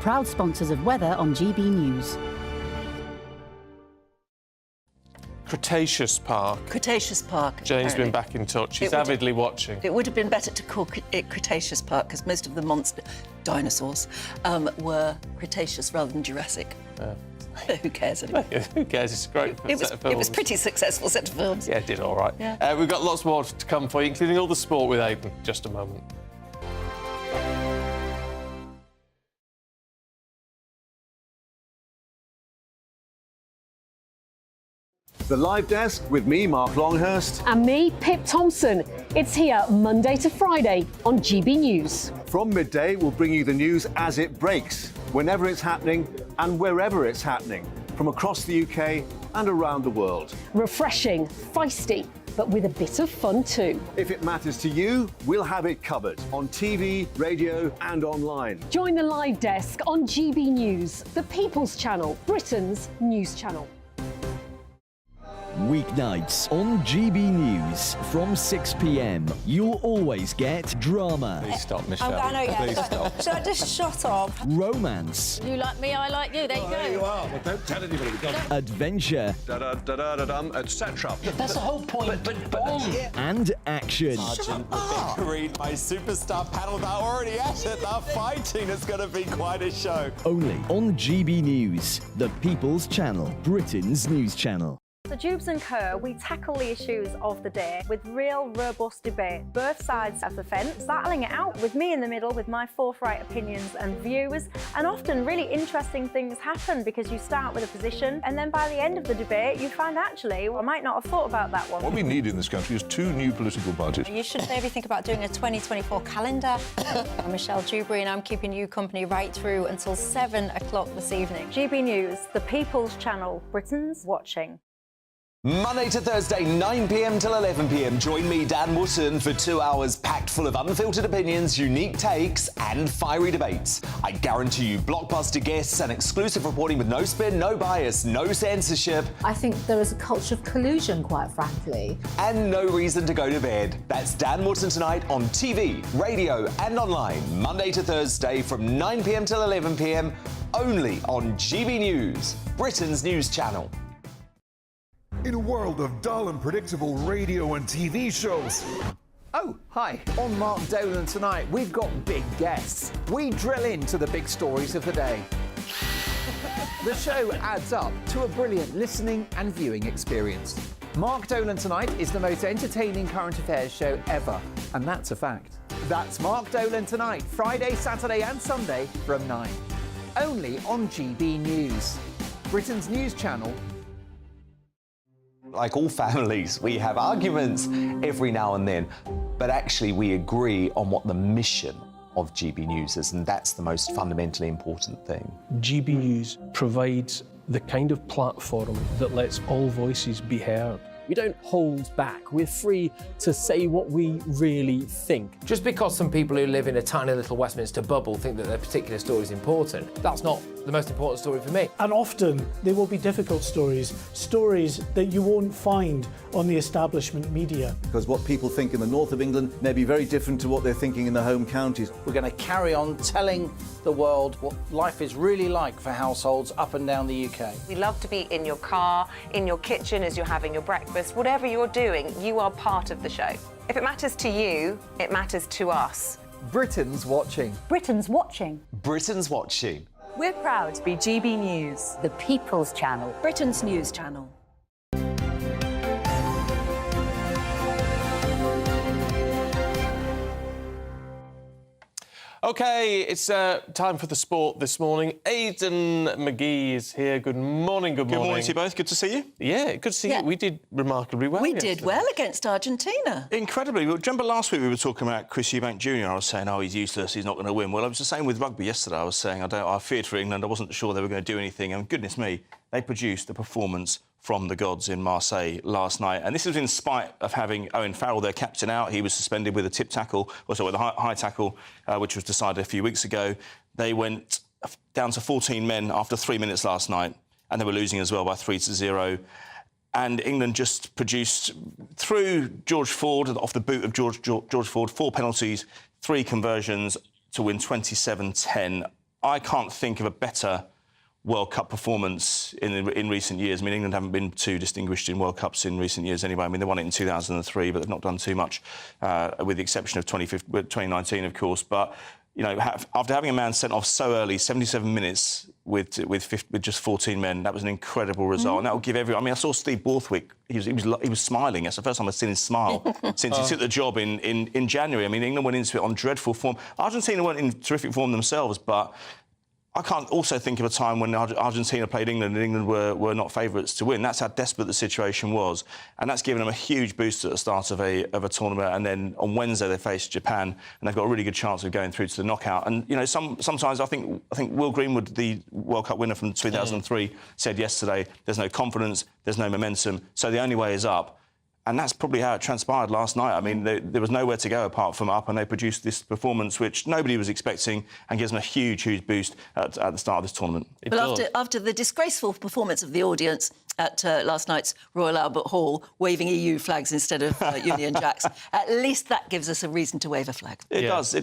proud sponsors of weather on GB News. Cretaceous Park. Cretaceous Park. Jane's apparently. been back in touch. She's avidly watching. It would have been better to call it Cretaceous Park because most of the dinosaurs were Cretaceous rather than Jurassic. Who cares anyway? Who cares? It's a great set of films. It was a pretty successful set of films. Yeah, it did all right. Yeah. We've got lots more to come for you, including all the sport with Aidan. Just a moment. The Live Desk with me, Mark Longhurst. And me, Pip Thompson. It's here Monday to Friday on GB News. From Midday, we'll bring you the news as it breaks, whenever it's happening and wherever it's happening, from across the UK and around the world. Refreshing, feisty, but with a bit of fun too. If it matters to you, we'll have it covered on TV, radio and online. Join the Live Desk on GB News, the People's Channel, Britain's news channel. Weeknights on GB News from 6 p.m. You'll always get drama. Please stop, Michelle. I know, yeah. Please stop. Should I just shut up? Romance. You like me, I like you. There you go. There you are. Well, don't tell anybody. Adventure. Etc. That's the whole point. But And action. Read my superstar panel. They're already at it. They're fighting. It's going to be quite a show. Only on GB News, the People's Channel, Britain's news channel. The Jubes and Co, we tackle the issues of the day with real, robust debate, both sides of the fence, battling it out with me in the middle with my forthright opinions and views. And often really interesting things happen because you start with a position and then by the end of the debate you find actually, well, I might not have thought about that one. What we need in this country is 2 new political parties. You should maybe think about doing a 2024 calendar. I'm Michelle Dewberry and I'm keeping you company right through until 7 o'clock this evening. GB News, the People's Channel, Britain's watching. Monday to Thursday, 9 p.m. till 11 p.m. Join me, Dan Wootton, for 2 hours packed full of unfiltered opinions, unique takes, and fiery debates. I guarantee you blockbuster guests and exclusive reporting with no spin, no bias, no censorship. I think there is a culture of collusion, quite frankly. And no reason to go to bed. That's Dan Wootton tonight on TV, radio, and online. Monday to Thursday from 9 p.m. till 11 p.m. only on GB News, Britain's news channel. In a world of dull and predictable radio and TV shows. Oh, hi. On Mark Dolan tonight, we've got big guests. We drill into the big stories of the day. The show adds up to a brilliant listening and viewing experience. Mark Dolan Tonight is the most entertaining current affairs show ever, and that's a fact. That's Mark Dolan Tonight, Friday, Saturday and Sunday from 9. Only on GB News, Britain's news channel. Like all families, we have arguments every now and then, but actually we agree on what the mission of GB News is, and that's the most fundamentally important thing. GB News provides the kind of platform that lets all voices be heard. We don't hold back. We're free to say what we really think. Just because some people who live in a tiny little Westminster bubble think that their particular story is important, that's not the most important story for me. And often there will be difficult stories, stories that you won't find on the establishment media. Because what people think in the north of England may be very different to what they're thinking in the home counties. We're going to carry on telling the world what life is really like for households up and down the UK. We love to be in your car, in your kitchen as you're having your breakfast. Whatever you're doing, you are part of the show. If it matters to you, it matters to us. Britain's watching. Britain's watching. Britain's watching. We're proud to be GB News, the People's Channel, Britain's news channel. OK, it's time for the sport this morning. Aidan McGee is here. Good morning, good morning. Good morning to you both. Good to see you. Yeah, good to see you. We did remarkably well We yesterday. did well against Argentina. Incredibly. Well, do you remember last week we were talking about Chris Eubank Jr.? I was saying, oh, he's useless, he's not going to win. Well, I was the same with rugby yesterday. I was saying I feared for England. I wasn't sure they were going to do anything. And goodness me, they produced a performance from the gods in Marseille last night. And this was in spite of having Owen Farrell, their captain, out. He was suspended with a tip tackle, with a high tackle, which was decided a few weeks ago. They went down to 14 men after 3 minutes last night, and they were losing as well by 3-0. And England just produced, through George Ford, off the boot of George Ford, 4 penalties, 3 conversions to win 27-10. I can't think of a better World Cup performance in recent years. I mean, England haven't been too distinguished in World Cups in recent years anyway. I mean, they won it in 2003, but they've not done too much, with the exception of 2019, of course. But, you know, after having a man sent off so early, 77 minutes with just 14 men, that was an incredible result. And that will give everyone... I mean, I saw Steve Borthwick. He was smiling. That's the first time I've seen him smile since he took the job in January. I mean, England went into it on dreadful form. Argentina weren't in terrific form themselves, but... I can't also think of a time when Argentina played England and England were not favourites to win. That's how desperate the situation was. And that's given them a huge boost at the start of a tournament. And then on Wednesday they face Japan and they've got a really good chance of going through to the knockout. And, you know, sometimes I think Will Greenwood, the World Cup winner from 2003, said yesterday, there's no confidence, there's no momentum, so the only way is up. And that's probably how it transpired last night. I mean, there was nowhere to go apart from up, and they produced this performance which nobody was expecting and gives them a huge, huge boost at the start of this tournament. Well, after the disgraceful performance of the audience at last night's Royal Albert Hall, waving EU flags instead of Union Jacks, at least that gives us a reason to wave a flag. It does.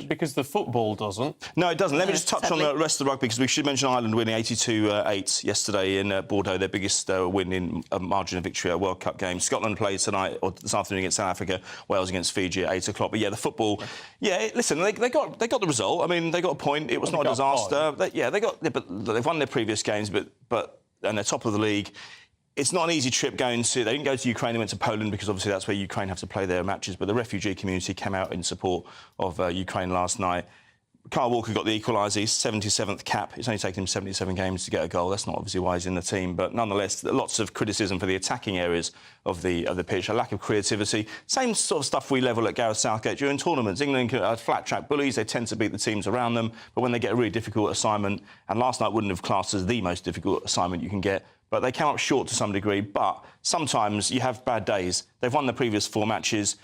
Because the football doesn't. No, it doesn't. Let me just touch on the rest of the rugby, because we should mention Ireland winning 82-8 yesterday in Bordeaux, their biggest win in a margin of victory at a World Cup game. Scotland plays tonight, or this afternoon, against South Africa. Wales against Fiji at 8 o'clock. But yeah, the football. Yeah, listen, they got the result. I mean, they got a point. It was not a disaster. But they've won their previous games, and they're top of the league. It's not an easy trip going to... They didn't go to Ukraine, they went to Poland, because obviously that's where Ukraine have to play their matches. But the refugee community came out in support of Ukraine last night. Kyle Walker got the equaliser, his 77th cap. It's only taken him 77 games to get a goal. That's not obviously why he's in the team. But nonetheless, lots of criticism for the attacking areas of the pitch, a lack of creativity. Same sort of stuff we level at Gareth Southgate during tournaments. England are flat-track bullies. They tend to beat the teams around them. But when they get a really difficult assignment, and last night wouldn't have classed as the most difficult assignment you can get, but they came up short to some degree. But sometimes you have bad days. They've won the previous 4 matches.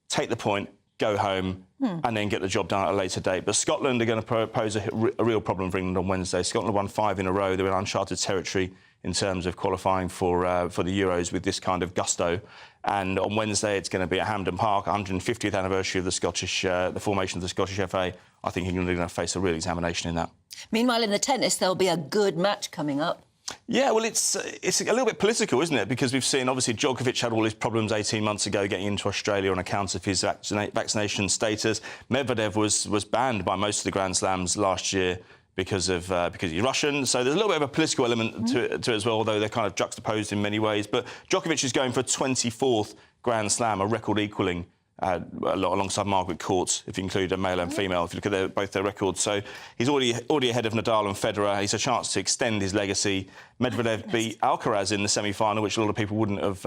Take the point, go home, and then get the job done at a later date. But Scotland are going to pose a real problem for England on Wednesday. Scotland won 5 in a row. They're in uncharted territory in terms of qualifying for the Euros with this kind of gusto. And on Wednesday, it's going to be at Hampden Park, 150th anniversary of the formation of the Scottish FA. I think England are going to face a real examination in that. Meanwhile, in the tennis, there'll be a good match coming up. Yeah, well, it's a little bit political, isn't it? Because we've seen, obviously, Djokovic had all his problems 18 months ago getting into Australia on account of his vaccination status. Medvedev was banned by most of the Grand Slams last year because he's Russian. So there's a little bit of a political element to it as well, although they're kind of juxtaposed in many ways. But Djokovic is going for a 24th Grand Slam, a record-equalling alongside Margaret Court, if you include a male and female, if you look at both their records. So he's already ahead of Nadal and Federer. He's a chance to extend his legacy. Medvedev beat Alcaraz in the semi-final, which a lot of people wouldn't have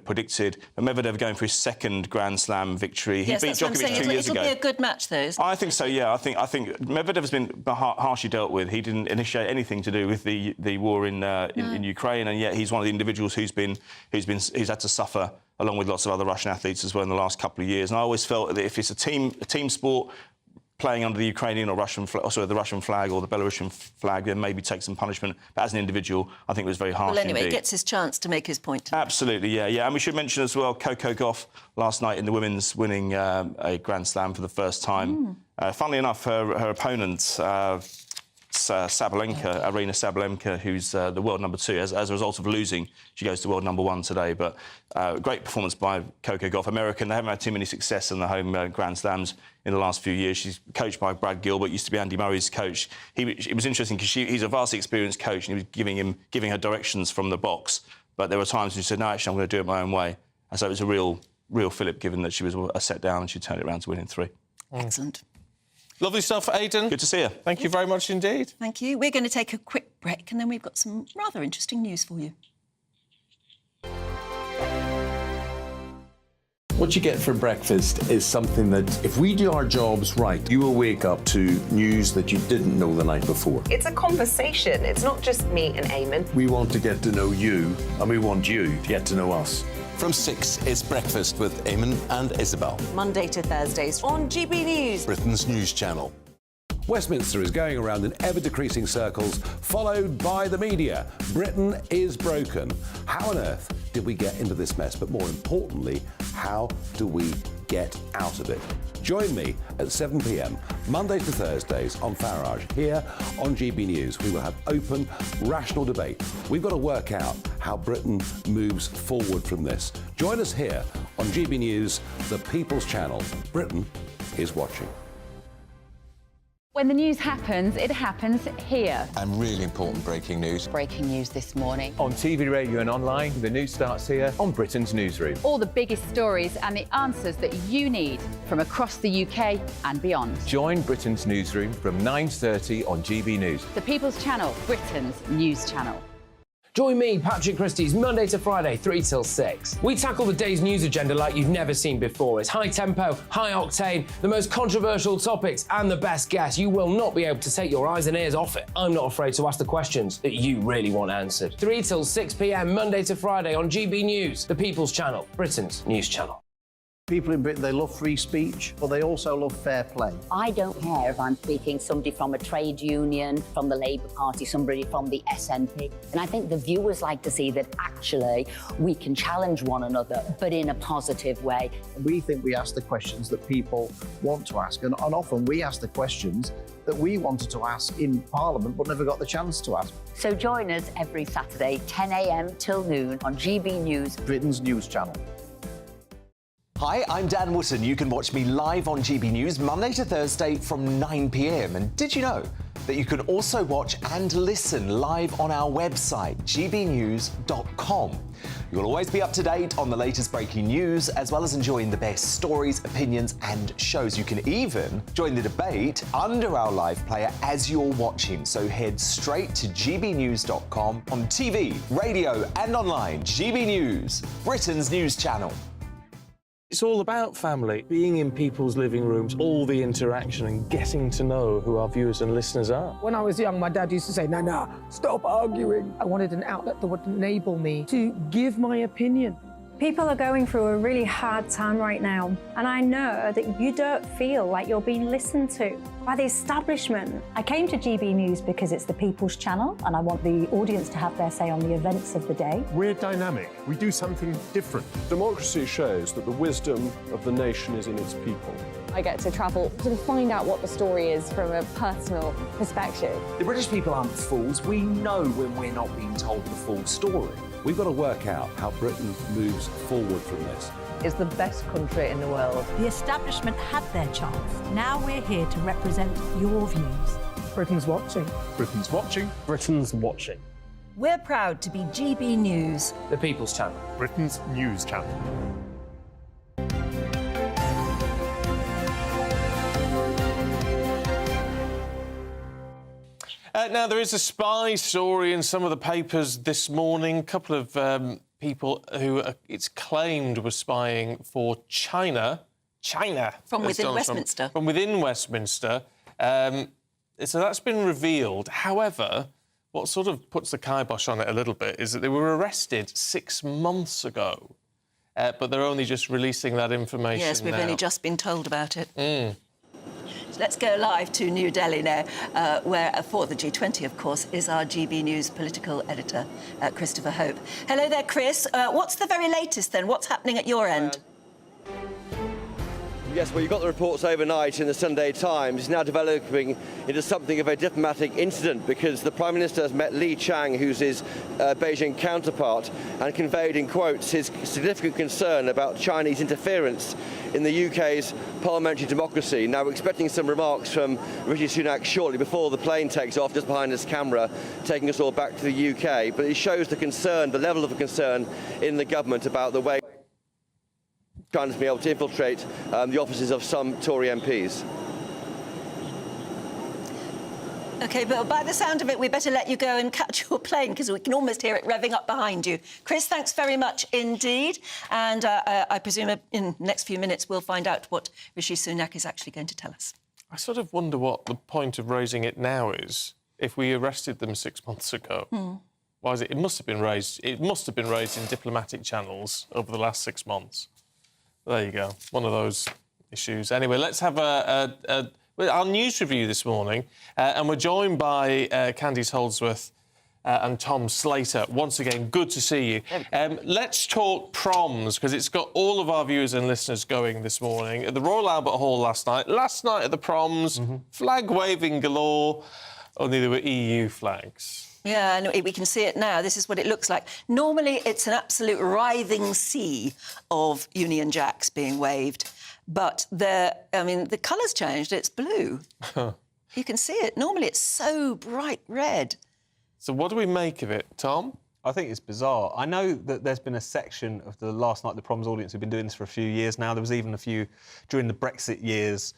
predicted. But Medvedev going for his 2nd Grand Slam victory. He beat Djokovic 2 years ago. It'll be a good match, though, isn't it? I think so, yeah. I think Medvedev's been harshly dealt with. He didn't initiate anything to do with the war in Ukraine, and yet he's one of the individuals who's had to suffer, along with lots of other Russian athletes as well in the last couple of years. And I always felt that if it's a team sport, playing under the Ukrainian or Russian the Russian flag or the Belarusian flag, then maybe take some punishment. But as an individual, I think it was very harsh. Well, anyway, indeed. He gets his chance to make his point. Absolutely, yeah. And we should mention as well Coco Gauff last night in the women's winning a Grand Slam for the first time. Funnily enough, her opponent, Arina Sabalenka, who's the world number 2. As a result of losing, she goes to world number 1 today. But great performance by Coco Gauff. American, they haven't had too many success in the home Grand Slams in the last few years. She's coached by Brad Gilbert, used to be Andy Murray's coach. It was interesting because he's a vastly experienced coach, and he was giving her directions from the box. But there were times when she said, no, actually, I'm going to do it my own way. And so it was a real fillip, given that she was a set down and she turned it around to win in 3. Excellent. Lovely stuff, Aidan. Good to see you. Thank you very much indeed. Thank you. We're going to take a quick break and then we've got some rather interesting news for you. What you get for breakfast is something that, if we do our jobs right, you will wake up to news that you didn't know the night before. It's a conversation. It's not just me and Eamon. We want to get to know you, and we want you to get to know us. From 6, it's Breakfast with Eamon and Isabel. Monday to Thursdays on GB News, Britain's news channel. Westminster is going around in ever-decreasing circles, followed by the media. Britain is broken. How on earth did we get into this mess? But more importantly, how do we get out of it? Join me at 7 p.m, Mondays to Thursdays on Farage, here on GB News. We will have open, rational debate. We've got to work out how Britain moves forward from this. Join us here on GB News, the People's Channel. Britain is watching. When the news happens, it happens here. And really important breaking news. Breaking news this morning. On TV, radio and online, the news starts here on Britain's Newsroom. All the biggest stories and the answers that you need from across the UK and beyond. Join Britain's Newsroom from 9:30 on GB News. The People's Channel, Britain's news channel. Join me, Patrick Christie's Monday to Friday, 3 till 6. We tackle the day's news agenda like you've never seen before. It's high tempo, high octane, the most controversial topics and the best guests. You will not be able to take your eyes and ears off it. I'm not afraid to ask the questions that you really want answered. 3 till 6 p.m, Monday to Friday on GB News, the People's Channel, Britain's news channel. People in Britain, they love free speech, but they also love fair play. I don't care if I'm speaking somebody from a trade union, from the Labour Party, somebody from the SNP. And I think the viewers like to see that actually we can challenge one another, but in a positive way. We think we ask the questions that people want to ask, and often we ask the questions that we wanted to ask in Parliament but never got the chance to ask. So join us every Saturday, 10 a.m. till noon on GB News, Britain's news channel. Hi, I'm Dan Wootton. You can watch me live on GB News Monday to Thursday from 9 p.m. And did you know that you can also watch and listen live on our website, gbnews.com? You'll always be up to date on the latest breaking news, as well as enjoying the best stories, opinions and shows. You can even join the debate under our live player as you're watching. So head straight to gbnews.com on TV, radio and online. GB News, Britain's news channel. It's all about family, being in people's living rooms, all the interaction and getting to know who our viewers and listeners are. When I was young, my dad used to say, "Nah, stop arguing." I wanted an outlet that would enable me to give my opinion. People are going through a really hard time right now, and I know that you don't feel like you're being listened to by the establishment. I came to GB News because it's the People's Channel, and I want the audience to have their say on the events of the day. We're dynamic. We do something different. Democracy shows that the wisdom of the nation is in its people. I get to travel to find out what the story is from a personal perspective. The British people aren't fools. We know when we're not being told the full story. We've got to work out how Britain moves forward from this. It's the best country in the world. The establishment had their chance. Now we're here to represent your views. Britain's watching. Britain's watching. Britain's watching. We're proud to be GB News, The People's Channel, Britain's news channel. Now, there is a spy story in some of the papers this morning. A couple of people who it's claimed were spying for China. From within Westminster. From within Westminster. So that's been revealed. However, what sort of puts the kibosh on it a little bit is that they were arrested 6 months ago. But they're only just releasing that information now. Yes, we've only just been told about it. Mm. So let's go live to New Delhi now, where for the G20, of course, is our GB News political editor, Christopher Hope. Hello there, Chris. What's the very latest, then? What's happening at your end? Yes, well, you got the reports overnight in the Sunday Times. It's now developing into something of a diplomatic incident because the Prime Minister has met Li Chang, who's his Beijing counterpart, and conveyed in quotes his significant concern about Chinese interference in the UK's parliamentary democracy. Now, we're expecting some remarks from Rishi Sunak shortly before the plane takes off, just behind this camera, taking us all back to the UK. But it shows the concern, the level of concern in the government about the way China's been able to infiltrate the offices of some Tory MPs. OK, but by the sound of it, we better let you go and catch your plane because we can almost hear it revving up behind you. Chris, thanks very much indeed. And I presume in the next few minutes we'll find out what Rishi Sunak is actually going to tell us. I sort of wonder what the point of raising it now is. If we arrested them 6 months ago, why is it? It must have been raised. It must have been raised in diplomatic channels over the last 6 months. There you go. One of those issues. Anyway, let's have a our news review this morning, and we're joined by Candice Holdsworth and Tom Slater. Once again, good to see you. Let's talk proms, because it's got all of our viewers and listeners going this morning. At the Royal Albert Hall last night at the proms, flag waving galore, only there were EU flags. Yeah, and we can see it now. This is what it looks like. Normally, it's an absolute writhing sea of Union Jacks being waved. But the colour's changed. It's blue. You can see it. Normally, it's so bright red. So what do we make of it, Tom? I think it's bizarre. I know that there's been a section of the last night at the Proms audience who've been doing this for a few years now. There was even a few during the Brexit years,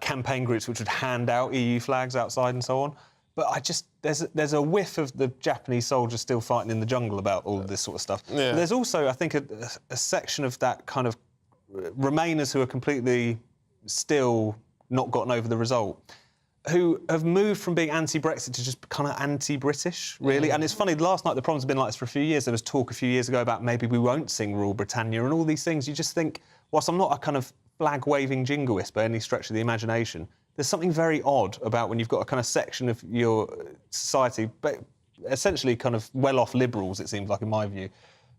campaign groups which would hand out EU flags outside and so on. But there's a whiff of the Japanese soldiers still fighting in the jungle about all of this sort of stuff. Yeah. There's also, I think, a section of that kind of Remainers who are completely still not gotten over the result, who have moved from being anti-Brexit to just kind of anti-British, really. And it's funny, last night the Proms have been like this for a few years. There was talk a few years ago about maybe we won't sing Rule Britannia and all these things. You just think, whilst I'm not a kind of flag-waving jingoist by any stretch of the imagination, there's something very odd about when you've got a kind of section of your society, but essentially kind of well-off liberals, it seems like, in my view,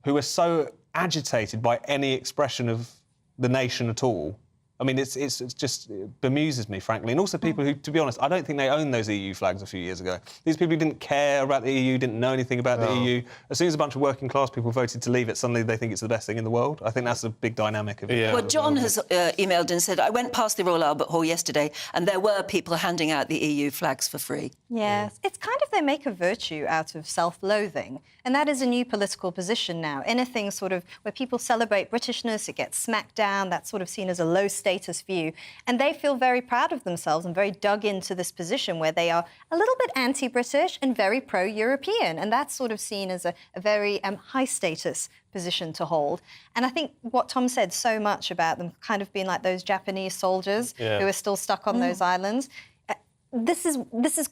who are so agitated by any expression of the nation at all. I mean, it just bemuses me, frankly. And also people who, to be honest, I don't think they owned those EU flags a few years ago. These people who didn't care about the EU, didn't know anything about the EU. As soon as a bunch of working class people voted to leave it, suddenly they think it's the best thing in the world. I think that's a big dynamic of it. Yeah. Well, John has emailed and said, I went past the Royal Albert Hall yesterday and there were people handing out the EU flags for free. Yes, it's kind of they make a virtue out of self-loathing. And that is a new political position now. Anything sort of where people celebrate Britishness, it gets smacked down, that's sort of seen as a low-status view. And they feel very proud of themselves and very dug into this position where they are a little bit anti-British and very pro-European. And that's sort of seen as a very high-status position to hold. And I think what Tom said so much about them kind of being like those Japanese soldiers who are still stuck on those islands. This is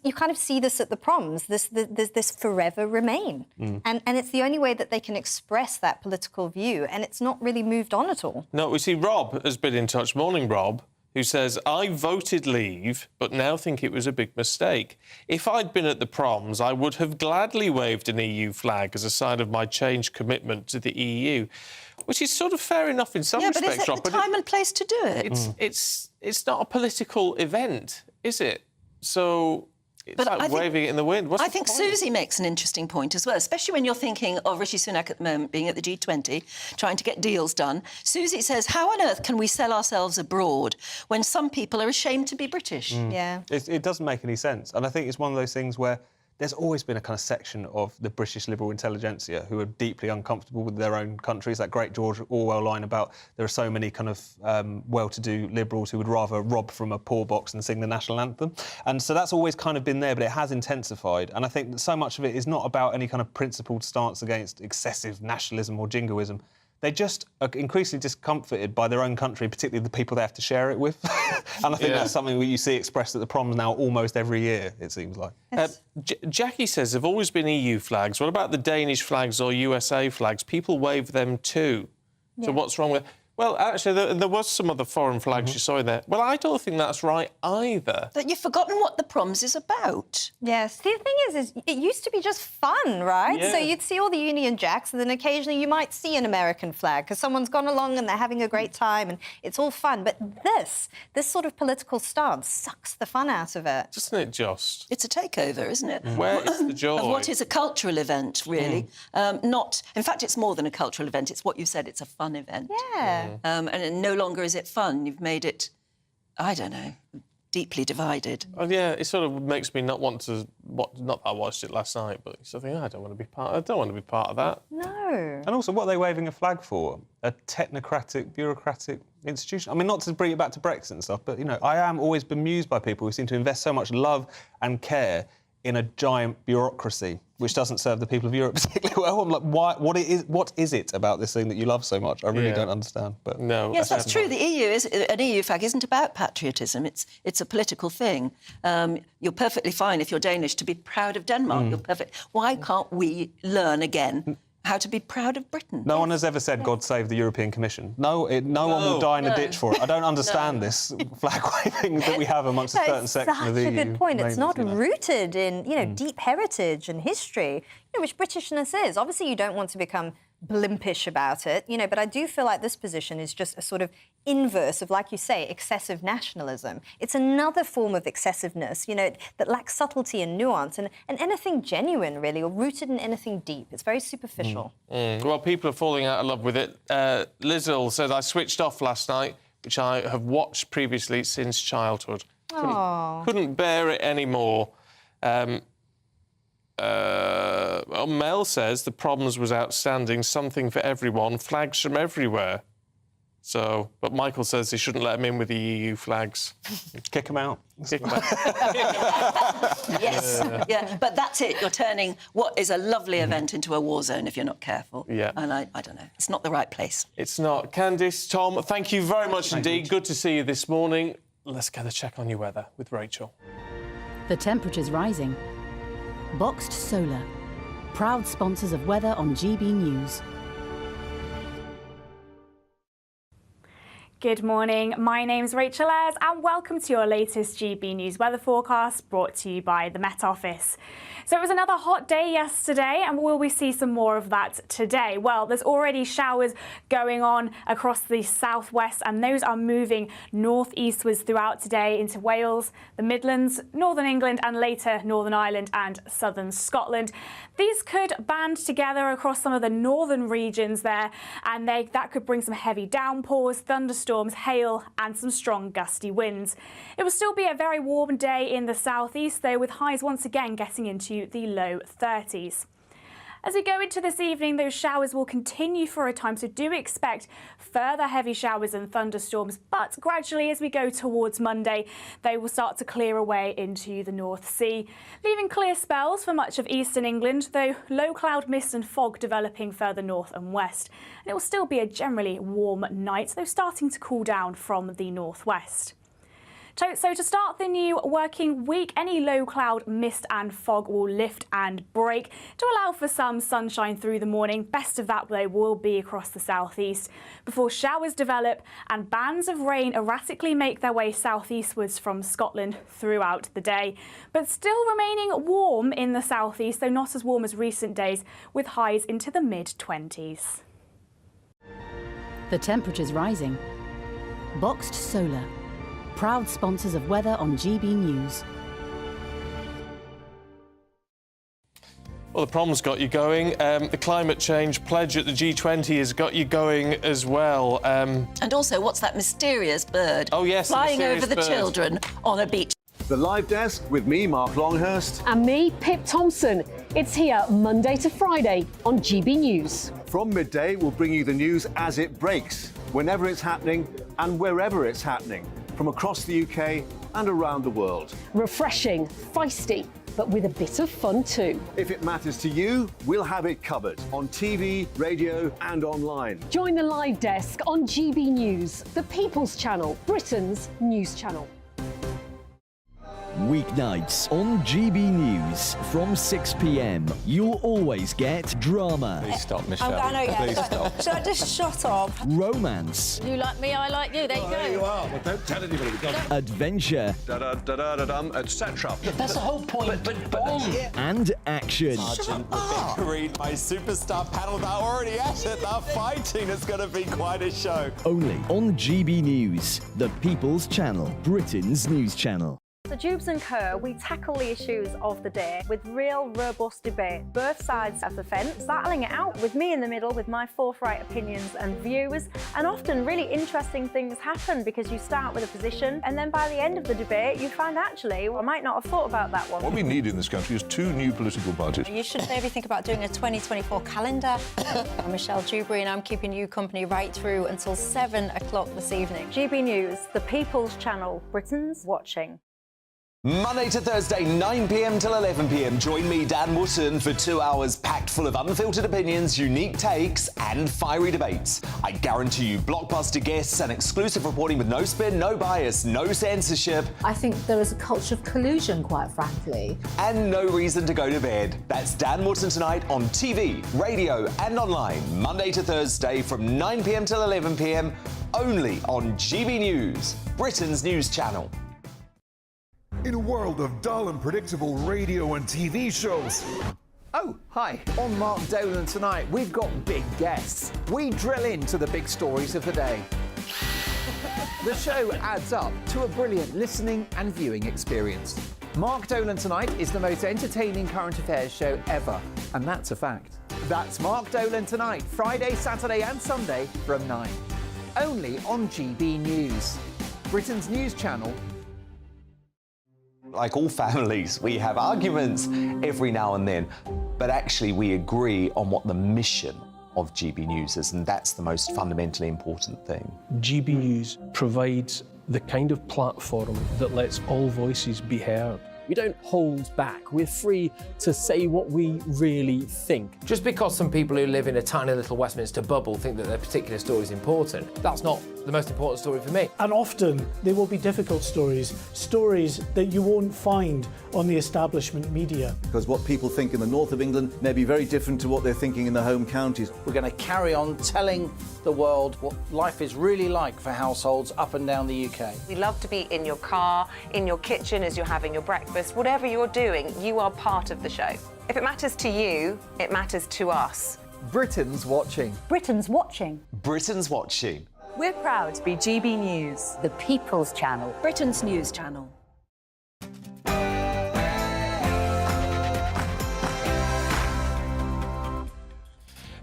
you kind of see this at the Proms. There's this forever remain, and it's the only way that they can express that political view, and it's not really moved on at all. No, we see Rob has been in touch. Morning, Rob, who says, I voted leave, but now think it was a big mistake. If I'd been at the Proms, I would have gladly waved an EU flag as a sign of my changed commitment to the EU, which is sort of fair enough in some respects, but is it Rob. the time and place to do it? It's not a political event, is it? So it's like waving it in the wind. What's I the think point? Susie makes an interesting point as well, especially when you're thinking of Rishi Sunak at the moment being at the G20, trying to get deals done. Susie says, how on earth can we sell ourselves abroad when some people are ashamed to be British? Yeah. It doesn't make any sense. And I think it's one of those things where there's always been a kind of section of the British liberal intelligentsia who are deeply uncomfortable with their own countries. That great George Orwell line about there are so many kind of well-to-do liberals who would rather rob from a poor box than sing the national anthem. And so that's always kind of been there, but it has intensified. And I think that so much of it is not about any kind of principled stance against excessive nationalism or jingoism. They just are increasingly discomforted by their own country, particularly the people they have to share it with. And I think that's something that you see expressed at the Proms now almost every year, it seems like. Jackie says there have always been EU flags. What about the Danish flags or USA flags? People wave them too. So what's wrong with... Well, actually, there was some other foreign flags you saw in there. Well, I don't think that's right either. But you've forgotten what the Proms is about. Yes. The thing is it used to be just fun, right? Yeah. So you'd see all the Union Jacks and then occasionally you might see an American flag because someone's gone along and they're having a great time and it's all fun. But this sort of political stance sucks the fun out of it. Doesn't it just? It's a takeover, isn't it? Where is the joy? Of what is a cultural event, really. In fact, it's more than a cultural event. It's what you said, it's a fun event. Yeah. And no longer is it fun. You've made it, I don't know, deeply divided. Oh, yeah, it sort of makes me not want to... Not that I watched it last night, but I think I don't want to be part of that. No. And also, what are they waving a flag for? A technocratic, bureaucratic institution? I mean, not to bring it back to Brexit and stuff, but, you know, I am always bemused by people who seem to invest so much love and care in a giant bureaucracy which doesn't serve the people of Europe particularly well. I'm like, what is it about this thing that you love so much? I really don't understand. But no, yes, that's true. An EU flag isn't about patriotism. It's a political thing. You're perfectly fine if you're Danish to be proud of Denmark. You're perfect. Why can't we learn again how to be proud of Britain. No one has ever said God save the European Commission. No one will die in a ditch for it. I don't understand this flag waving that we have amongst a certain section of the EU. That's such a good point. It's not rooted in, deep heritage and history, which Britishness is. Obviously, you don't want to become blimpish about it, but I do feel like this position is just a sort of inverse of, like you say, excessive nationalism. It's another form of excessiveness, that lacks subtlety and nuance and anything genuine, really, or rooted in anything deep. It's very superficial. Well, people are falling out of love with it. Lizzle said, I switched off last night, which I have watched previously since childhood. Couldn't bear it anymore. Mel says the Proms was outstanding, something for everyone, flags from everywhere. So, but Michael says they shouldn't let him in with the EU flags. Kick him out. Kick him out. Yes, yeah, but that's it. You're turning what is a lovely event into a war zone if you're not careful. Yeah. And I don't know, it's not the right place. It's not. Candice, Tom, thank you very much indeed. Good to see you this morning. Let's get a check on your weather with Rachel. The temperature's rising. Boxed Solar, proud sponsors of weather on GB News. Good morning, my name's Rachel Ayres and welcome to your latest GB News weather forecast brought to you by the Met Office. So it was another hot day yesterday and will we see some more of that today? Well, there's already showers going on across the southwest and those are moving northeastwards throughout today into Wales, the Midlands, northern England and later Northern Ireland and southern Scotland. These could band together across some of the northern regions there and that could bring some heavy downpours, thunderstorms, hail and some strong gusty winds. It will still be a very warm day in the southeast though, with highs once again getting into the low 30s. As we go into this evening, those showers will continue for a time, so do expect further heavy showers and thunderstorms, but gradually as we go towards Monday, they will start to clear away into the North Sea, leaving clear spells for much of eastern England, though low cloud mist and fog developing further north and west. And it will still be a generally warm night, though starting to cool down from the northwest. So to start the new working week, any low cloud, mist and fog will lift and break to allow for some sunshine through the morning. Best of that, though, will be across the southeast before showers develop and bands of rain erratically make their way southeastwards from Scotland throughout the day. But still remaining warm in the southeast, though not as warm as recent days, with highs into the mid-20s. The temperature's rising. Boxed Solar, proud sponsors of weather on GB News. Well, the Proms got you going. The climate change pledge at the G20 has got you going as well. And also, what's that mysterious bird? Oh, yes, flying over the bird. children on a beach. The Live Desk with me, Mark Longhurst. And me, Pip Thompson. It's here Monday to Friday on GB News. From Midday, we'll bring you the news as it breaks, whenever it's happening and wherever it's happening, from across the UK and around the world. Refreshing, feisty, but with a bit of fun too. If it matters to you, we'll have it covered on TV, radio and online. Join the Live Desk on GB News, the People's Channel, Britain's news channel. Weeknights on GB News from 6 p.m. You'll always get drama. Please stop, Michelle. I know, yeah. Please stop. Should I just shut up? Romance. You like me, I like you. There you go. There you are. Well, don't tell anybody. Adventure. Etc. That's the whole point. But and action. Sergeant the Big Green, my superstar panel, they're already at it. They're fighting. It's going to be quite a show. Only on GB News, the People's Channel, Britain's news channel. So Jubes and Co, we tackle the issues of the day with real robust debate, both sides of the fence, battling it out with me in the middle with my forthright opinions and views, and often really interesting things happen because you start with a position and then by the end of the debate you find actually, well, I might not have thought about that one. What we need in this country is 2 new political parties. You should maybe think about doing a 2024 calendar. I'm Michelle Dewberry and I'm keeping you company right through until 7 o'clock this evening. GB News, the People's Channel, Britain's watching. Monday to Thursday, 9 p.m. till 11 p.m. Join me, Dan Wootton, for 2 hours packed full of unfiltered opinions, unique takes, and fiery debates. I guarantee you blockbuster guests and exclusive reporting with no spin, no bias, no censorship. I think there is a culture of collusion, quite frankly. And no reason to go to bed. That's Dan Wootton tonight on TV, radio, and online. Monday to Thursday from 9 p.m. till 11 p.m. only on GB News, Britain's news channel. In a world of dull and predictable radio and TV shows. Oh, hi. On Mark Dolan tonight, we've got big guests. We drill into the big stories of the day. The show adds up to a brilliant listening and viewing experience. Mark Dolan Tonight is the most entertaining current affairs show ever, and that's a fact. That's Mark Dolan Tonight, Friday, Saturday and Sunday from 9. Only on GB News, Britain's news channel. Like all families, we have arguments every now and then, but actually we agree on what the mission of GB News is, and that's the most fundamentally important thing. GB News provides the kind of platform that lets all voices be heard. We don't hold back. We're free to say what we really think. Just because some people who live in a tiny little Westminster bubble think that their particular story is important, that's not the most important story for me. And often there will be difficult stories, stories that you won't find on the establishment media. Because what people think in the north of England may be very different to what they're thinking in the home counties. We're going to carry on telling the world what life is really like for households up and down the UK. We love to be in your car, in your kitchen as you're having your breakfast. Whatever you're doing, you are part of the show. If it matters to you, it matters to us. Britain's watching. Britain's watching. Britain's watching. We're proud to be GB News, The People's Channel. Britain's news channel.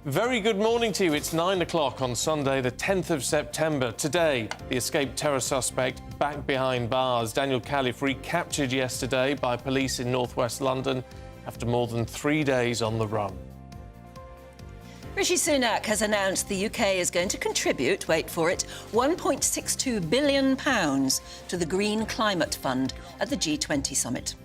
Very good morning to you. It's 9 o'clock on Sunday, the 10th of September. Today, the escaped terror suspect back behind bars. Daniel Khalif recaptured yesterday by police in northwest London after more than 3 days on the run. Rishi Sunak has announced the UK is going to contribute, wait for it, £1.62 billion to the Green Climate Fund at the G20 summit.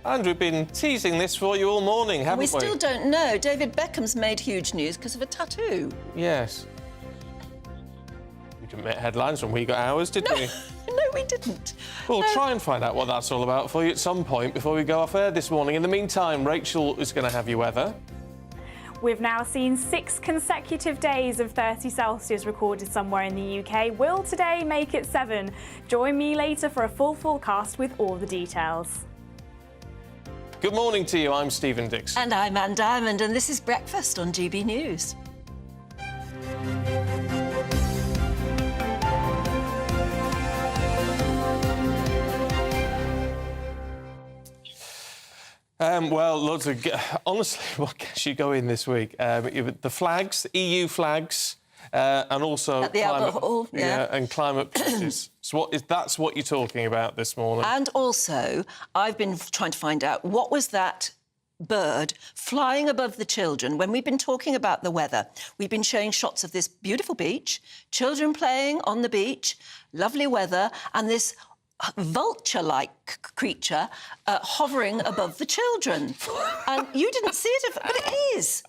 And we've been teasing this for you all morning, haven't we? We still don't know. David Beckham's made huge news because of a tattoo. Yes. We didn't make headlines when we got ours, did we? No, we didn't. We'll try and find out what that's all about for you at some point before we go off air this morning. In the meantime, Rachel is going to have your weather. We've now seen 6 consecutive days of 30 Celsius recorded somewhere in the UK. Will today make it 7? Join me later for a full forecast with all the details. Good morning to you. I'm Stephen Dixon. And I'm Anne Diamond, and this is Breakfast on GB News. Well, loads of... Honestly, what gets you going this week? The flags, EU flags, and also... At the Albert Hall, yeah. And climate pieces. So that's what you're talking about this morning. And also, I've been trying to find out what was that bird flying above the children when we've been talking about the weather. We've been showing shots of this beautiful beach, children playing on the beach, lovely weather, and this vulture-like creature hovering above the children. And you didn't see it, but it is.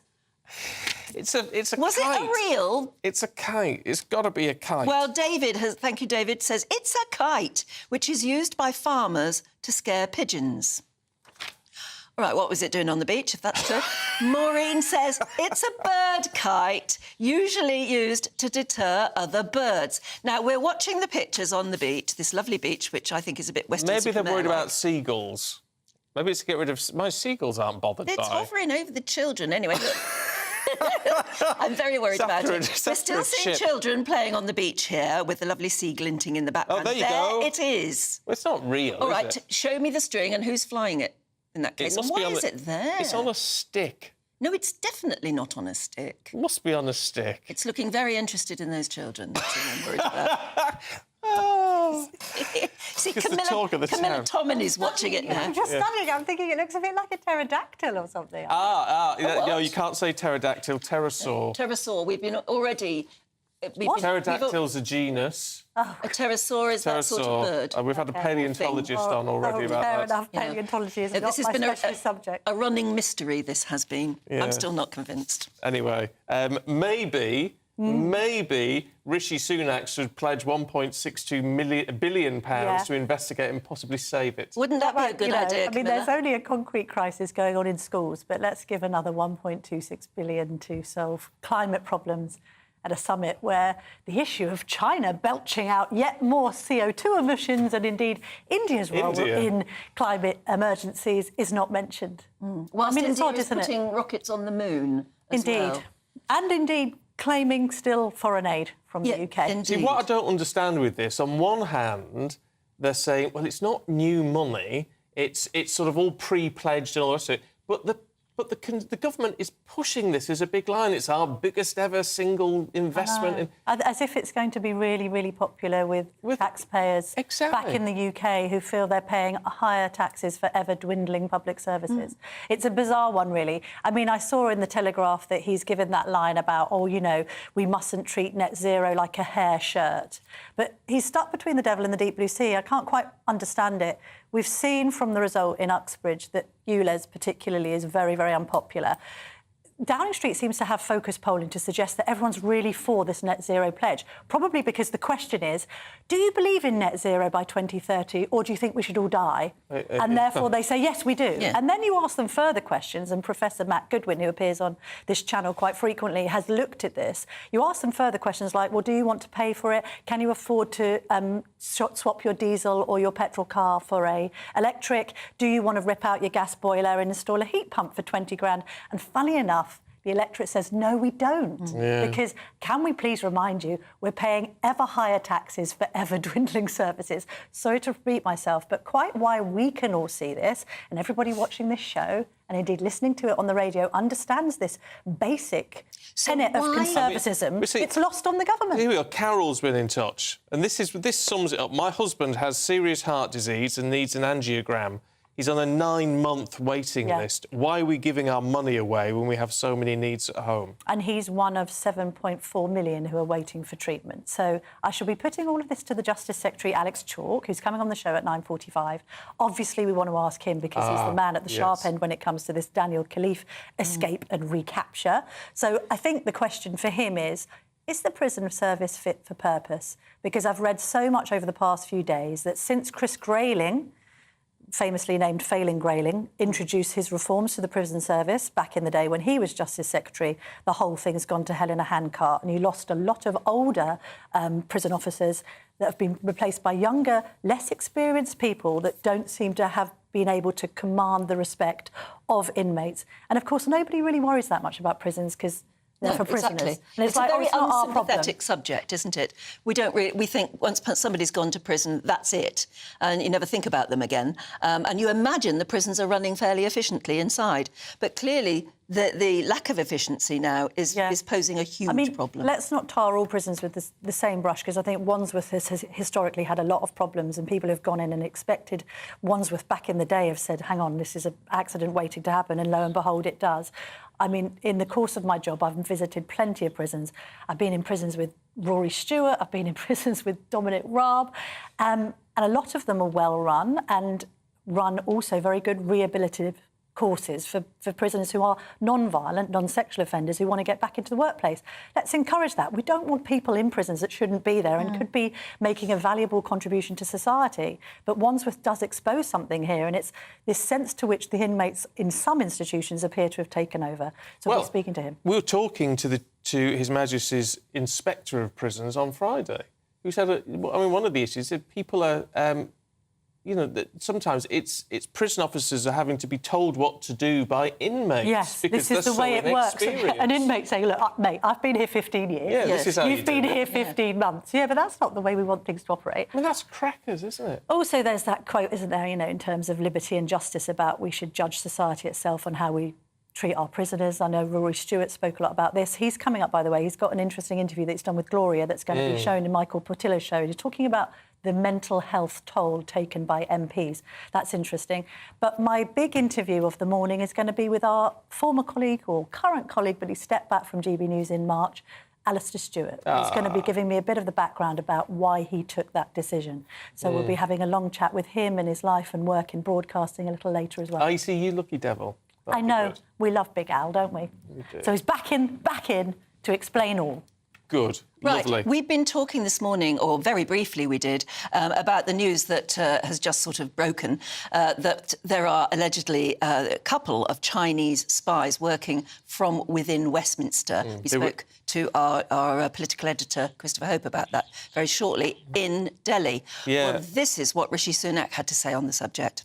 It's a Was kite. it a real? It's a kite. It's got to be a kite. Well, thank you, David, says it's a kite, which is used by farmers to scare pigeons. All right, what was it doing on the beach, if that's true? Maureen says it's a bird kite, usually used to deter other birds. Now, we're watching the pictures on the beach, this lovely beach, which I think is a bit Western Maybe they're worried Superman-like. about seagulls. Maybe it's to get rid of... My seagulls aren't bothered by... It's hovering over the children, anyway. I'm very worried about it. We're still seeing children playing on the beach here with the lovely sea glinting in the background. Oh, there you go. It is. Well, it's not real, All right, is it? show me the string and who's flying it in that case. And why is it there? It's on a stick. No, it's definitely not on a stick. It must be on a stick. It's looking very interested in those children. That's what I'm worried about. Oh. See, It's the talk of the Camilla town. Tominey's watching it now. I'm just studying. I'm thinking it looks a bit like a pterodactyl or something. No, you can't say pterodactyl, pterosaur. Pterosaur. We've been already Pterodactyl's a genus. A pterosaur is that sort of bird. We've had a paleontologist on already about fair that. enough. Paleontology is not this has my been specialist subject. a running mystery, this has been. Yeah. I'm still not convinced. Anyway, maybe Rishi Sunak should pledge £1.62 billion to investigate and possibly save it. Wouldn't that be a good idea, I mean, there's only a concrete crisis going on in schools, but let's give another £1.26 billion to solve climate problems at a summit where the issue of China belching out yet more CO2 emissions and indeed India's role in climate emergencies is not mentioned. Whilst India is putting rockets on the moon as well. And indeed claiming still foreign aid from the UK. See, what I don't understand with this, on one hand, they're saying, well, it's not new money, it's sort of all pre-pledged and all the rest of it, but the government is pushing this as a big line. It's our biggest ever single investment. As if it's going to be really, really popular with taxpayers back in the UK who feel they're paying higher taxes for ever-dwindling public services. It's a bizarre one, really. I mean, I saw in the Telegraph that he's given that line about, we mustn't treat net zero like a hair shirt. But he's stuck between the devil and the deep blue sea. I can't quite understand it. We've seen from the result in Uxbridge that ULEZ particularly is very, very unpopular. Downing Street seems to have focus polling to suggest that everyone's really for this net zero pledge, probably because the question is, do you believe in net zero by 2030 or do you think we should all die? And therefore they say, yes, we do. Yeah. And then you ask them further questions, and Professor Matt Goodwin, who appears on this channel quite frequently, has looked at this. You ask them further questions like, well, do you want to pay for it? Can you afford to swap your diesel or your petrol car for a electric? Do you want to rip out your gas boiler and install a heat pump for 20 grand? And funny enough, the electorate says, no, we don't. Yeah. Because, can we please remind you, we're paying ever higher taxes for ever-dwindling services. Sorry to repeat myself, but quite why we can all see this, and everybody watching this show, and indeed listening to it on the radio, understands this basic tenet of conservatism. It's lost on the government. Here we are. Carol's been in touch, and this sums it up. My husband has serious heart disease and needs an angiogram. He's on a 9-month waiting list. Why are we giving our money away when we have so many needs at home? And he's one of 7.4 million who are waiting for treatment. So I shall be putting all of this to the Justice Secretary, Alex Chalk, who's coming on the show at 9:45. Obviously, we want to ask him because he's the man at the sharp end when it comes to this Daniel Khalif escape and recapture. So I think the question for him is the prison service fit for purpose? Because I've read so much over the past few days that since Chris Grayling, famously named Failing Grayling, introduced his reforms to the prison service back in the day when he was Justice Secretary, the whole thing's gone to hell in a handcart, and you lost a lot of older prison officers that have been replaced by younger, less experienced people that don't seem to have been able to command the respect of inmates. And, of course, nobody really worries that much about prisons because they're for prisoners. Exactly. And it's like, a very it's not our problem. unsympathetic subject, isn't it? We think once somebody's gone to prison, that's it, and you never think about them again. And you imagine the prisons are running fairly efficiently inside, but clearly the lack of efficiency now is posing a huge problem. Let's not tar all prisons with the same brush, because I think Wandsworth has historically had a lot of problems, and people have gone in and expected. Wandsworth back in the day have said, hang on, this is an accident waiting to happen, and lo and behold, it does. I mean, in the course of my job, I've visited plenty of prisons. I've been in prisons with Rory Stewart, I've been in prisons with Dominic Raab, and a lot of them are well run and run also very good rehabilitative courses for prisoners who are non-violent, non-sexual offenders who want to get back into the workplace. Let's encourage that. We don't want people in prisons that shouldn't be there and could be making a valuable contribution to society. But Wandsworth does expose something here, and it's this sense to which the inmates in some institutions appear to have taken over. So we're speaking to him. We were talking to His Majesty's Inspector of Prisons on Friday, who said, one of the issues is that people are... that sometimes it's prison officers are having to be told what to do by inmates. Yes, because this is the way it works. An inmate saying, look, mate, I've been here 15 years. Yeah, this is how You've been here 15 months. Yeah, but that's not the way we want things to operate. I mean, that's crackers, isn't it? Also, there's that quote, isn't there, in terms of liberty and justice about we should judge society itself on how we treat our prisoners. I know Rory Stewart spoke a lot about this. He's coming up, by the way. He's got an interesting interview that he's done with Gloria that's going to be shown in Michael Portillo's show. He's talking about the mental health toll taken by MPs. That's interesting. But my big interview of the morning is going to be with our former colleague or current colleague, but he stepped back from GB News in March, Alistair Stewart, who's going to be giving me a bit of the background about why he took that decision. So we'll be having a long chat with him and his life and work in broadcasting a little later as well. I see you, lucky devil. I know. We love Big Al, don't we? We do. So he's back in to explain all. Good. Right. Lovely. We've been talking this morning, or very briefly we did, about the news that has just sort of broken, that there are allegedly a couple of Chinese spies working from within Westminster. We spoke to our political editor, Christopher Hope, about that very shortly in Delhi. Yeah. Well, this is what Rishi Sunak had to say on the subject.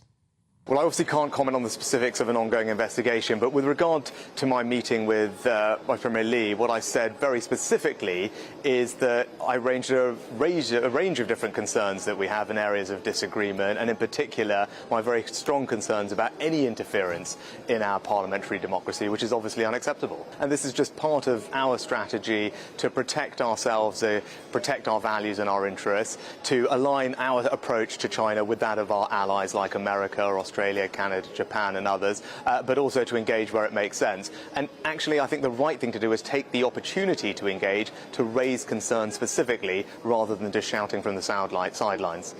Well, I obviously can't comment on the specifics of an ongoing investigation, but with regard to my meeting with Vice Premier Lee, what I said very specifically is that I raised a range of different concerns that we have in areas of disagreement, and in particular, my very strong concerns about any interference in our parliamentary democracy, which is obviously unacceptable. And this is just part of our strategy to protect ourselves, protect our values and our interests, to align our approach to China with that of our allies like America or Australia, Canada, Japan and others, but also to engage where it makes sense. And actually, I think the right thing to do is take the opportunity to engage, to raise concerns specifically, rather than just shouting from the sidelines.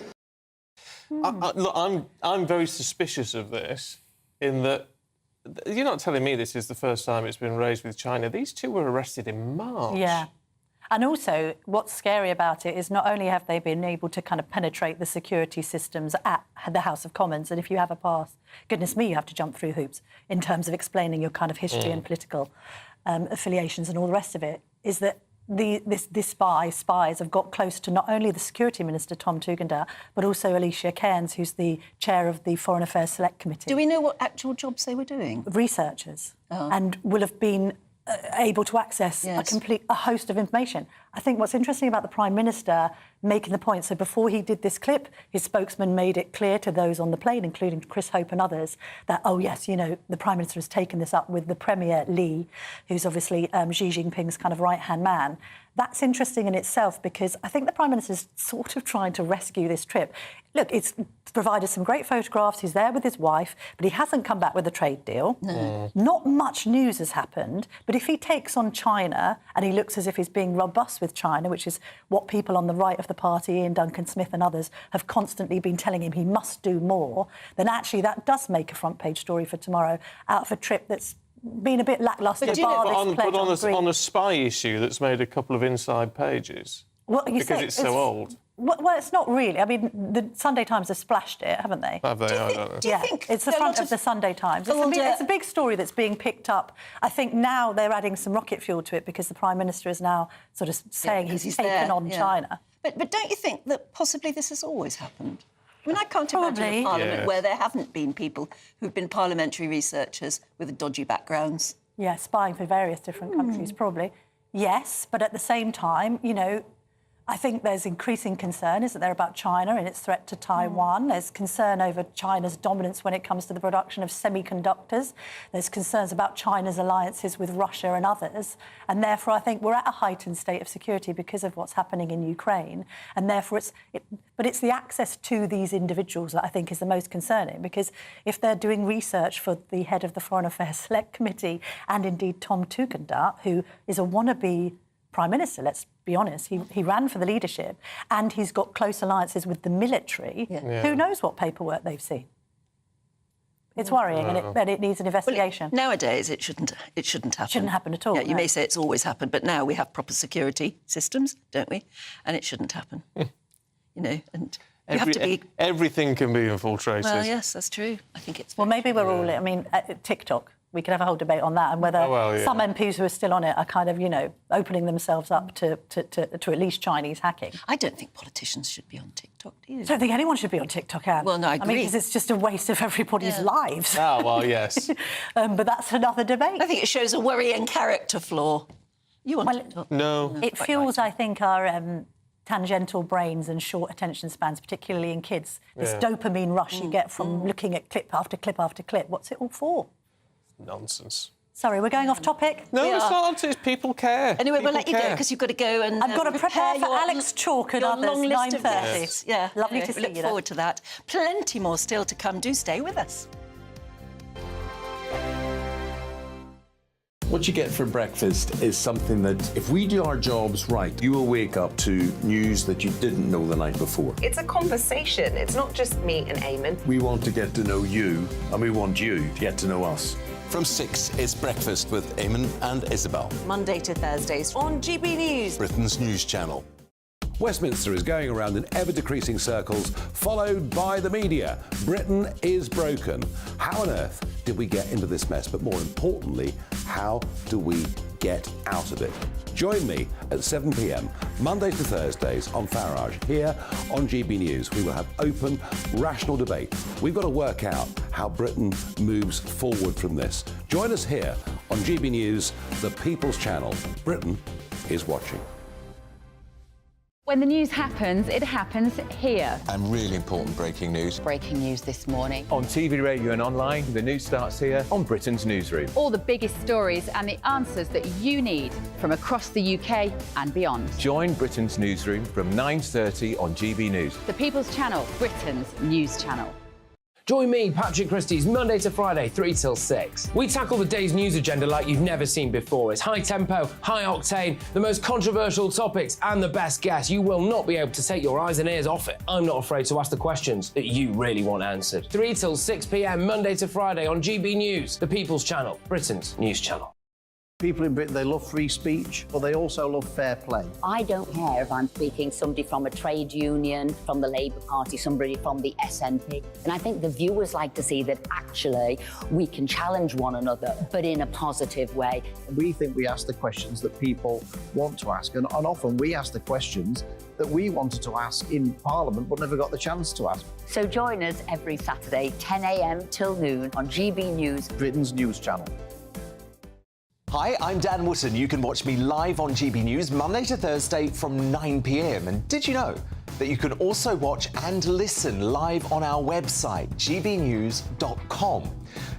Look, I'm very suspicious of this, in that you're not telling me this is the first time it's been raised with China. These two were arrested in March. Yeah. And also, what's scary about it is not only have they been able to kind of penetrate the security systems at the House of Commons, and if you have a pass, goodness me, you have to jump through hoops in terms of explaining your kind of history and political affiliations and all the rest of it, is that these spies have got close to not only the Security Minister, Tom Tugendhat, but also Alicia Cairns, who's the chair of the Foreign Affairs Select Committee. Do we know what actual jobs they were doing? Researchers. And will have been able to access a host of information. I think what's interesting about the Prime Minister making the point, so before he did this clip, his spokesman made it clear to those on the plane, including Chris Hope and others, that, oh, yes, you know, the Prime Minister has taken this up with the Premier Lee, who's obviously Xi Jinping's kind of right-hand man. That's interesting in itself because I think the Prime Minister's sort of trying to rescue this trip. Look, it's provided some great photographs. He's there with his wife, but he hasn't come back with a trade deal. No. Not much news has happened. But if he takes on China and he looks as if he's being robust with China, which is what people on the right of the party, Ian Duncan Smith and others, have constantly been telling him he must do more, then actually that does make a front-page story for tomorrow out of a trip that's been a bit lacklustre. But on a spy issue that's made a couple of inside pages. Well, because it's so old. Well, it's not really. I mean, the Sunday Times have splashed it, haven't they? Have they? I don't know. Yeah, it's the front of the Sunday Times. It's a big story that's being picked up. I think now they're adding some rocket fuel to it because the Prime Minister is now sort of saying he's taken on China. But don't you think that possibly this has always happened? I mean, I can't imagine a parliament where there haven't been people who've been parliamentary researchers with dodgy backgrounds. Yeah, spying for various different countries, probably. Yes, but at the same time, you know, I think there's increasing concern, isn't there, about China and its threat to Taiwan. There's concern over China's dominance when it comes to the production of semiconductors. There's concerns about China's alliances with Russia and others. And therefore, I think we're at a heightened state of security because of what's happening in Ukraine. And therefore, it's the access to these individuals that I think is the most concerning, because if they're doing research for the head of the Foreign Affairs Select Committee and indeed Tom Tugendhat, who is a wannabe Prime Minister, let's be honest, he ran for the leadership and he's got close alliances with the military. Who knows what paperwork they've seen? It's worrying and it needs an investigation. Well, nowadays, it shouldn't happen. It shouldn't happen at all. Yeah, you may say it's always happened, but now we have proper security systems, don't we? And it shouldn't happen. You know, and you have to be... Everything can be infiltrated. Well, yes, that's true. I think it's... Well, maybe we're all... I mean, TikTok... We could have a whole debate on that and whether some MPs who are still on it are kind of, you know, opening themselves up to at least Chinese hacking. I don't think politicians should be on TikTok, do you? I don't think anyone should be on TikTok, Anne. Well, no, I agree. I mean, because it's just a waste of everybody's lives. Oh, well, yes. But that's another debate. I think it shows a worrying character flaw. You on TikTok? No. It fuels, I think, our... tangential brains and short attention spans, particularly in kids. This dopamine rush you get from looking at clip after clip after clip. What's it all for? Nonsense. Sorry, we're going off topic. No, it's not. It's people care. Anyway, people we'll let you go because you've got to go and I've got to prepare for Alex Chalk and others. Long list 9:30. of guests. Yeah, lovely to see you. Look forward to that. Plenty more still to come. Do stay with us. What you get for breakfast is something that, if we do our jobs right, you will wake up to news that you didn't know the night before. It's a conversation. It's not just me and Eamon. We want to get to know you, and we want you to get to know us. From 6, it's Breakfast with Eamon and Isabel. Monday to Thursdays on GB News. Britain's news channel. Westminster is going around in ever-decreasing circles, followed by the media. Britain is broken. How on earth did we get into this mess? But more importantly, how do we get out of it? Join me at 7 p.m, Mondays to Thursdays on Farage, here on GB News. We will have open, rational debate. We've got to work out how Britain moves forward from this. Join us here on GB News, the People's Channel. Britain is watching. When the news happens, it happens here. And really important breaking news. Breaking news this morning. On TV, radio and online, the news starts here on Britain's Newsroom. All the biggest stories and the answers that you need from across the UK and beyond. Join Britain's Newsroom from 9:30 on GB News. The People's Channel, Britain's news channel. Join me, Patrick Christie's Monday to Friday, 3 till 6. We tackle the day's news agenda like you've never seen before. It's high tempo, high octane, the most controversial topics and the best guests. You will not be able to take your eyes and ears off it. I'm not afraid to ask the questions that you really want answered. 3 till 6 p.m, Monday to Friday on GB News, the People's Channel, Britain's news channel. People in Britain, they love free speech, but they also love fair play. I don't care if I'm speaking somebody from a trade union, from the Labour Party, somebody from the SNP. And I think the viewers like to see that actually we can challenge one another, but in a positive way. We think we ask the questions that people want to ask, and often we ask the questions that we wanted to ask in Parliament but never got the chance to ask. So join us every Saturday, 10 a.m. till noon on GB News, Britain's news channel. Hi, I'm Dan Wootton. You can watch me live on GB News Monday to Thursday from 9 p.m. And did you know that you can also watch and listen live on our website, gbnews.com?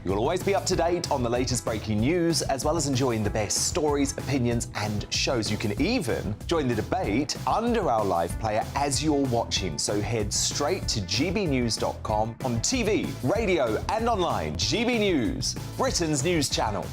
You'll always be up to date on the latest breaking news, as well as enjoying the best stories, opinions and shows. You can even join the debate under our live player as you're watching. So head straight to gbnews.com on TV, radio and online. GB News, Britain's news channel.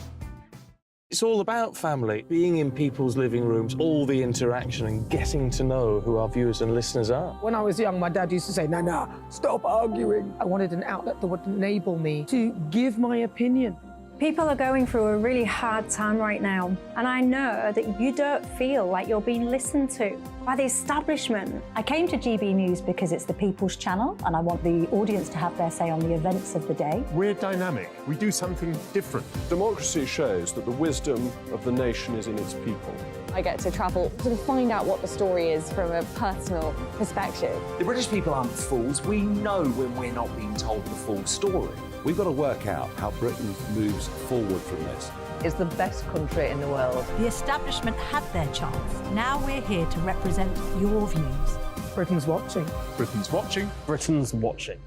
It's all about family, being in people's living rooms, all the interaction and getting to know who our viewers and listeners are. When I was young, my dad used to say, "Nah, stop arguing." I wanted an outlet that would enable me to give my opinion. People are going through a really hard time right now, and I know that you don't feel like you're being listened to by the establishment. I came to GB News because it's the People's Channel and I want the audience to have their say on the events of the day. We're dynamic. We do something different. Democracy shows that the wisdom of the nation is in its people. I get to travel to find out what the story is from a personal perspective. The British people aren't fools. We know when we're not being told the full story. We've got to work out how Britain moves forward from this. It's the best country in the world. The establishment had their chance. Now we're here to represent your views. Britain's watching. Britain's watching. Britain's watching.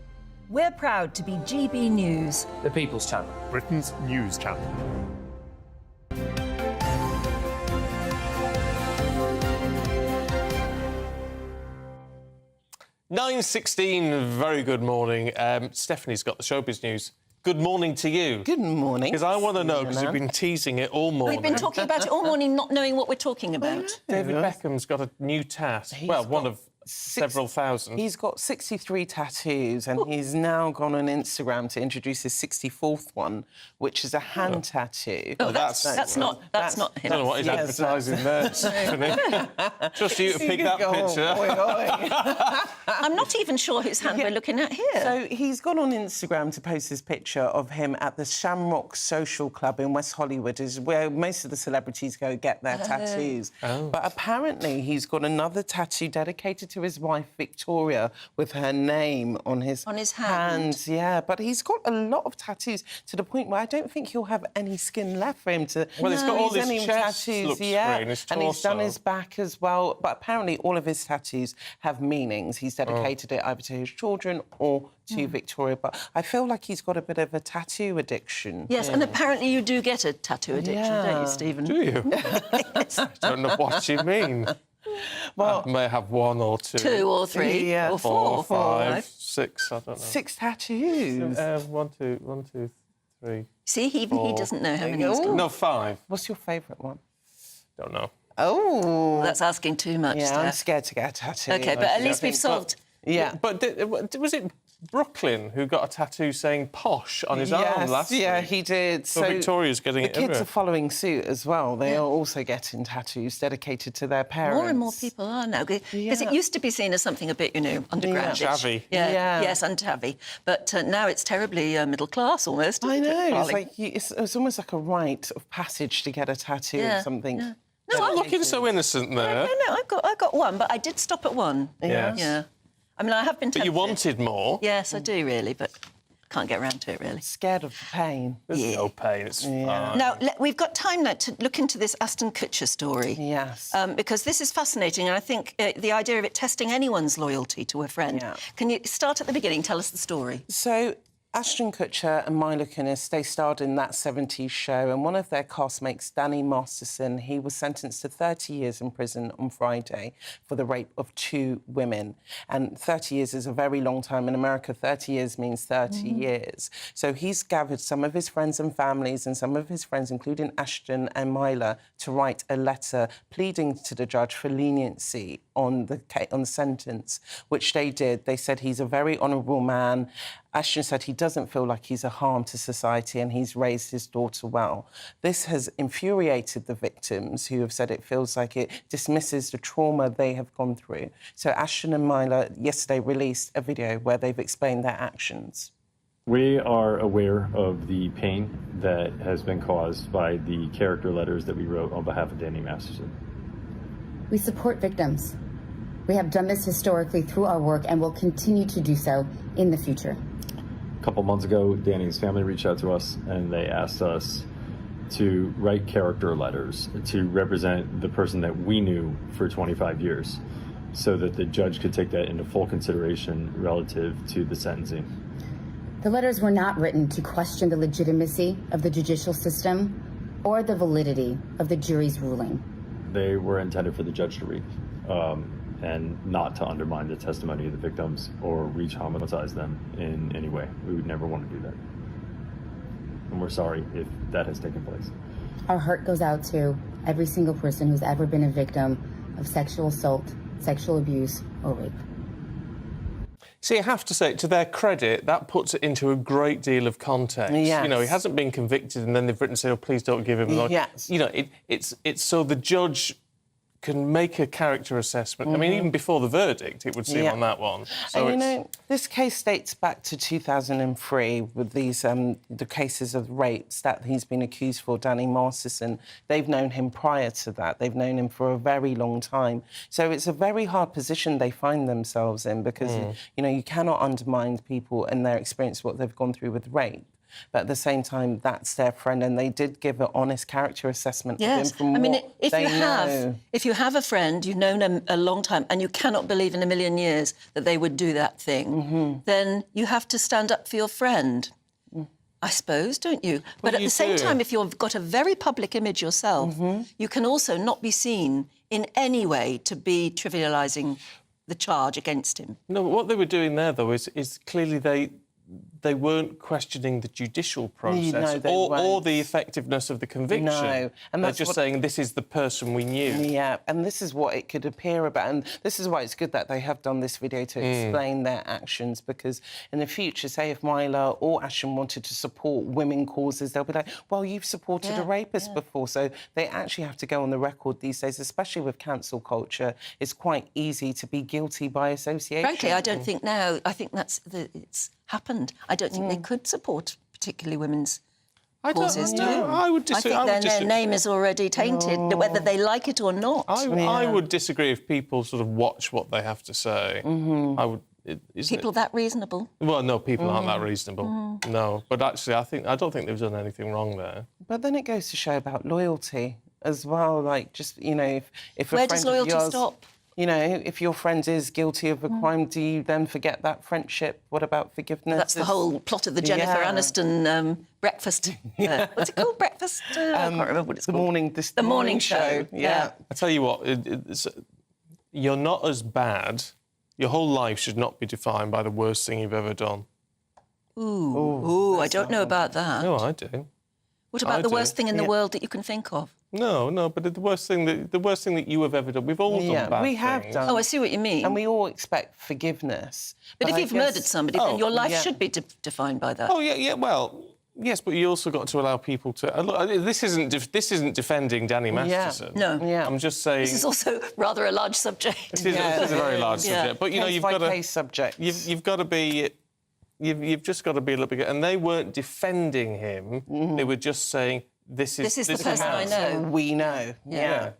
We're proud to be GB News, The People's Channel, Britain's news channel. (9:16), very good morning. Stephanie's got the showbiz news. Good morning to you. Good morning. Because I want to know, because you've been teasing it all morning. We've been talking about it all morning, not knowing what we're talking about. David Beckham's got a new tat. Well, one of several thousand. He's got 63 tattoos, and he's now gone on Instagram to introduce his 64th one, which is a hand tattoo. Oh, that's not him. I don't know what he's advertising there, Stephanie. Just you to pick that picture. I'm not even sure whose hand we're looking at here. So he's gone on Instagram to post this picture of him at the Shamrock Social Club in West Hollywood, is where most of the celebrities go get their tattoos. But apparently he's got another tattoo dedicated to his wife Victoria with her name on his hands. Yeah, but he's got a lot of tattoos to the point where I don't think he'll have any skin left for him to. Well, he's got all his any chest tattoos, looks yeah, grey, and his and he's done torso. his back as well. But apparently, all of his tattoos have meanings. He's dedicated it either to his children or to Victoria. But I feel like he's got a bit of a tattoo addiction. Yes, and apparently you do get a tattoo addiction, don't you, Stephen? Do you? I don't know what you mean. Well, I may have one or two. 2 or 3 or 4 5, 6, I don't know. 6 tattoos. 1, 2, 3, See, even he doesn't know how many he's got. No, 5. What's your favourite one? Don't know. Oh, that's asking too much. Yeah, I'm Steph. scared to get a tattoo. Okay, but at least we've solved. Yeah. But was it Brooklyn who got a tattoo saying posh on his arm last week? Yeah, he did. So Victoria's getting the it kids everywhere. are following suit as well. They are also getting tattoos dedicated to their parents. More and more people are now, because it used to be seen as something a bit, underground. Yeah. Chavvy. Yeah. Yeah. Yes, and tabby. But now it's terribly middle class almost. I know. It's darling? like it's almost like a rite of passage to get a tattoo or something. Yeah. No, I'm looking so innocent there. No, I got one, but I did stop at one. Yes. Yeah. I mean, I have been tempted. But you wanted more. Yes, I do, really, but can't get around to it, really. Scared of the pain. There's no pain, it's fine. Now, we've got time now to look into this Ashton Kutcher story. Yes. Because this is fascinating, and I think the idea of it testing anyone's loyalty to a friend. Yeah. Can you start at the beginning? Tell us the story. So, Ashton Kutcher and Mila Kunis, they starred in That 70s Show, and one of their castmates, Danny Masterson, he was sentenced to 30 years in prison on Friday for the rape of 2 women. And 30 years is a very long time. In America, 30 years means 30 years. So he's gathered some of his friends and families and some of his friends, including Ashton and Mila, to write a letter pleading to the judge for leniency on the sentence, which they did. They said he's a very honourable man. Ashton said he doesn't feel like he's a harm to society and he's raised his daughter well. This has infuriated the victims, who have said it feels like it dismisses the trauma they have gone through. So Ashton and Mila yesterday released a video where they've explained their actions. We are aware of the pain that has been caused by the character letters that we wrote on behalf of Danny Masterson. We support victims. We have done this historically through our work and will continue to do so in the future. A couple months ago, Danny's family reached out to us and they asked us to write character letters to represent the person that we knew for 25 years so that the judge could take that into full consideration relative to the sentencing. The letters were not written to question the legitimacy of the judicial system or the validity of the jury's ruling. They were intended for the judge to read and not to undermine the testimony of the victims or re-traumatize them in any way. We would never want to do that. And we're sorry if that has taken place. Our heart goes out to every single person who's ever been a victim of sexual assault, sexual abuse, or rape. See, I have to say, to their credit, that puts it into a great deal of context. Yes. You know, he hasn't been convicted and then they've written, say, oh, please don't give him... Yes. You know, it's so the judge can make a character assessment. I mean, even before the verdict, it would seem on that one. So and, this case dates back to 2003 with these the cases of rapes that he's been accused for, Danny Masterson. They've known him prior to that. They've known him for a very long time. So it's a very hard position they find themselves in because, you cannot undermine people and their experience, what they've gone through with rape. But at the same time, that's their friend, and they did give an honest character assessment of him from if you have a friend, you've known them a long time, and you cannot believe in a million years that they would do that thing, then you have to stand up for your friend, I suppose, don't you? But at the same time, if you've got a very public image yourself, you can also not be seen in any way to be trivialising the charge against him. No, but what they were doing there, though, is clearly they weren't questioning the judicial process or the effectiveness of the conviction. No, and they're that's just saying this is the person we knew. Yeah, and this is what it could appear about, and this is why it's good that they have done this video to explain their actions, because in the future, say if Mila or Ashton wanted to support women causes, they'll be like, well, you've supported a rapist before, so they actually have to go on the record these days, especially with cancel culture. It's quite easy to be guilty by association. Frankly, I don't think now. I think it's happened. I don't think they could support particularly women's causes, do you? I would disagree. I think their name is already tainted, whether they like it or not. I would disagree if people sort of watch what they have to say. I would. People that reasonable? Well, no, people aren't that reasonable. No, but actually, I don't think they've done anything wrong there. But then it goes to show about loyalty as well. Like, just if a where friend does loyalty of yours, stop? If your friend is guilty of a crime, do you then forget that friendship? What about forgiveness? That's the whole plot of the Jennifer Aniston breakfast. What's it called? Breakfast? I can't remember what it's called. The morning show. Yeah. I tell you what, you're not as bad. Your whole life should not be defined by the worst thing you've ever done. Ooh, I don't know about that. No, I do. What about the worst thing in the world that you can think of? No, but the worst thing that you have ever done. We've all done bad things. We have done. Oh, I see what you mean. And we all expect forgiveness. But if you've murdered somebody, then your life should be defined by that. Oh yeah. Well, yes, but you also got to allow people to. Look, this isn't defending Danny Masterson. No. Yeah. I'm just saying. This is also rather a large subject. It is a very large subject. But you've got to subject. You've got to be. You've just got to be a little bit. And they weren't defending him. They were just saying this is the person I know. We know. Yeah.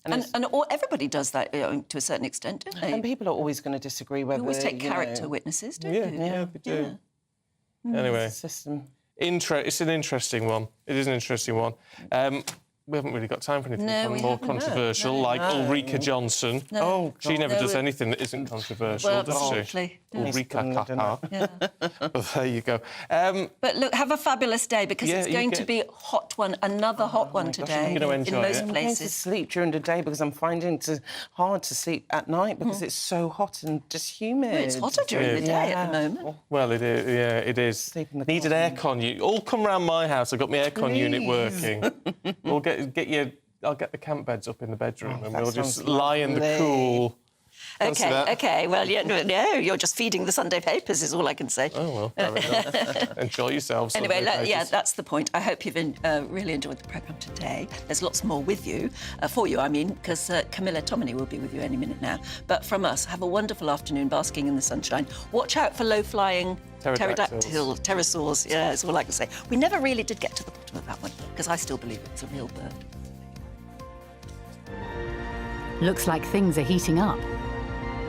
And everybody does that to a certain extent, don't they? And people are always going to disagree whether... You always take character witnesses, don't you? Yeah, they do. Anyway, it's an interesting one. It is an interesting one. We haven't really got time for anything more controversial, like Ulrika Johnson. No. Oh, she never does anything that isn't controversial, does she? Ulrika. Well, there you go. But look, have a fabulous day, because it's going to be a hot one, another hot one today in most places. I'm going to sleep during the day because I'm finding it hard to sleep at night because it's so hot and just humid. Well, it's hotter during the day at the moment. Well, it is. Yeah, it is. Need an aircon unit. All come round my house. I've got my aircon unit working. We'll I'll get the camp beds up in the bedroom and we'll just lie in the cool. OK. Well, no, you're just feeding the Sunday papers is all I can say. Oh, well, fair enough. Enjoy yourselves. Anyway, that's the point. I hope you've really enjoyed the programme today. There's lots more with you, for you, I mean, because Camilla Tomini will be with you any minute now. But from us, have a wonderful afternoon basking in the sunshine. Watch out for low-flying pterosaurs. Yeah, that's all I can say. We never really did get to the bottom of that one, because I still believe it's a real bird. Looks like things are heating up.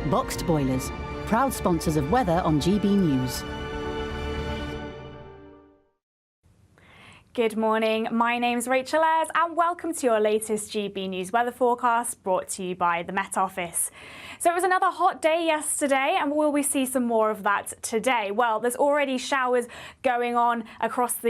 Boxed Boilers, proud sponsors of weather on GB News. Good morning, my name's Rachel Ayres and welcome to your latest GB News weather forecast brought to you by the Met Office. So it was another hot day yesterday, and will we see some more of that today? Well, there's already showers going on across the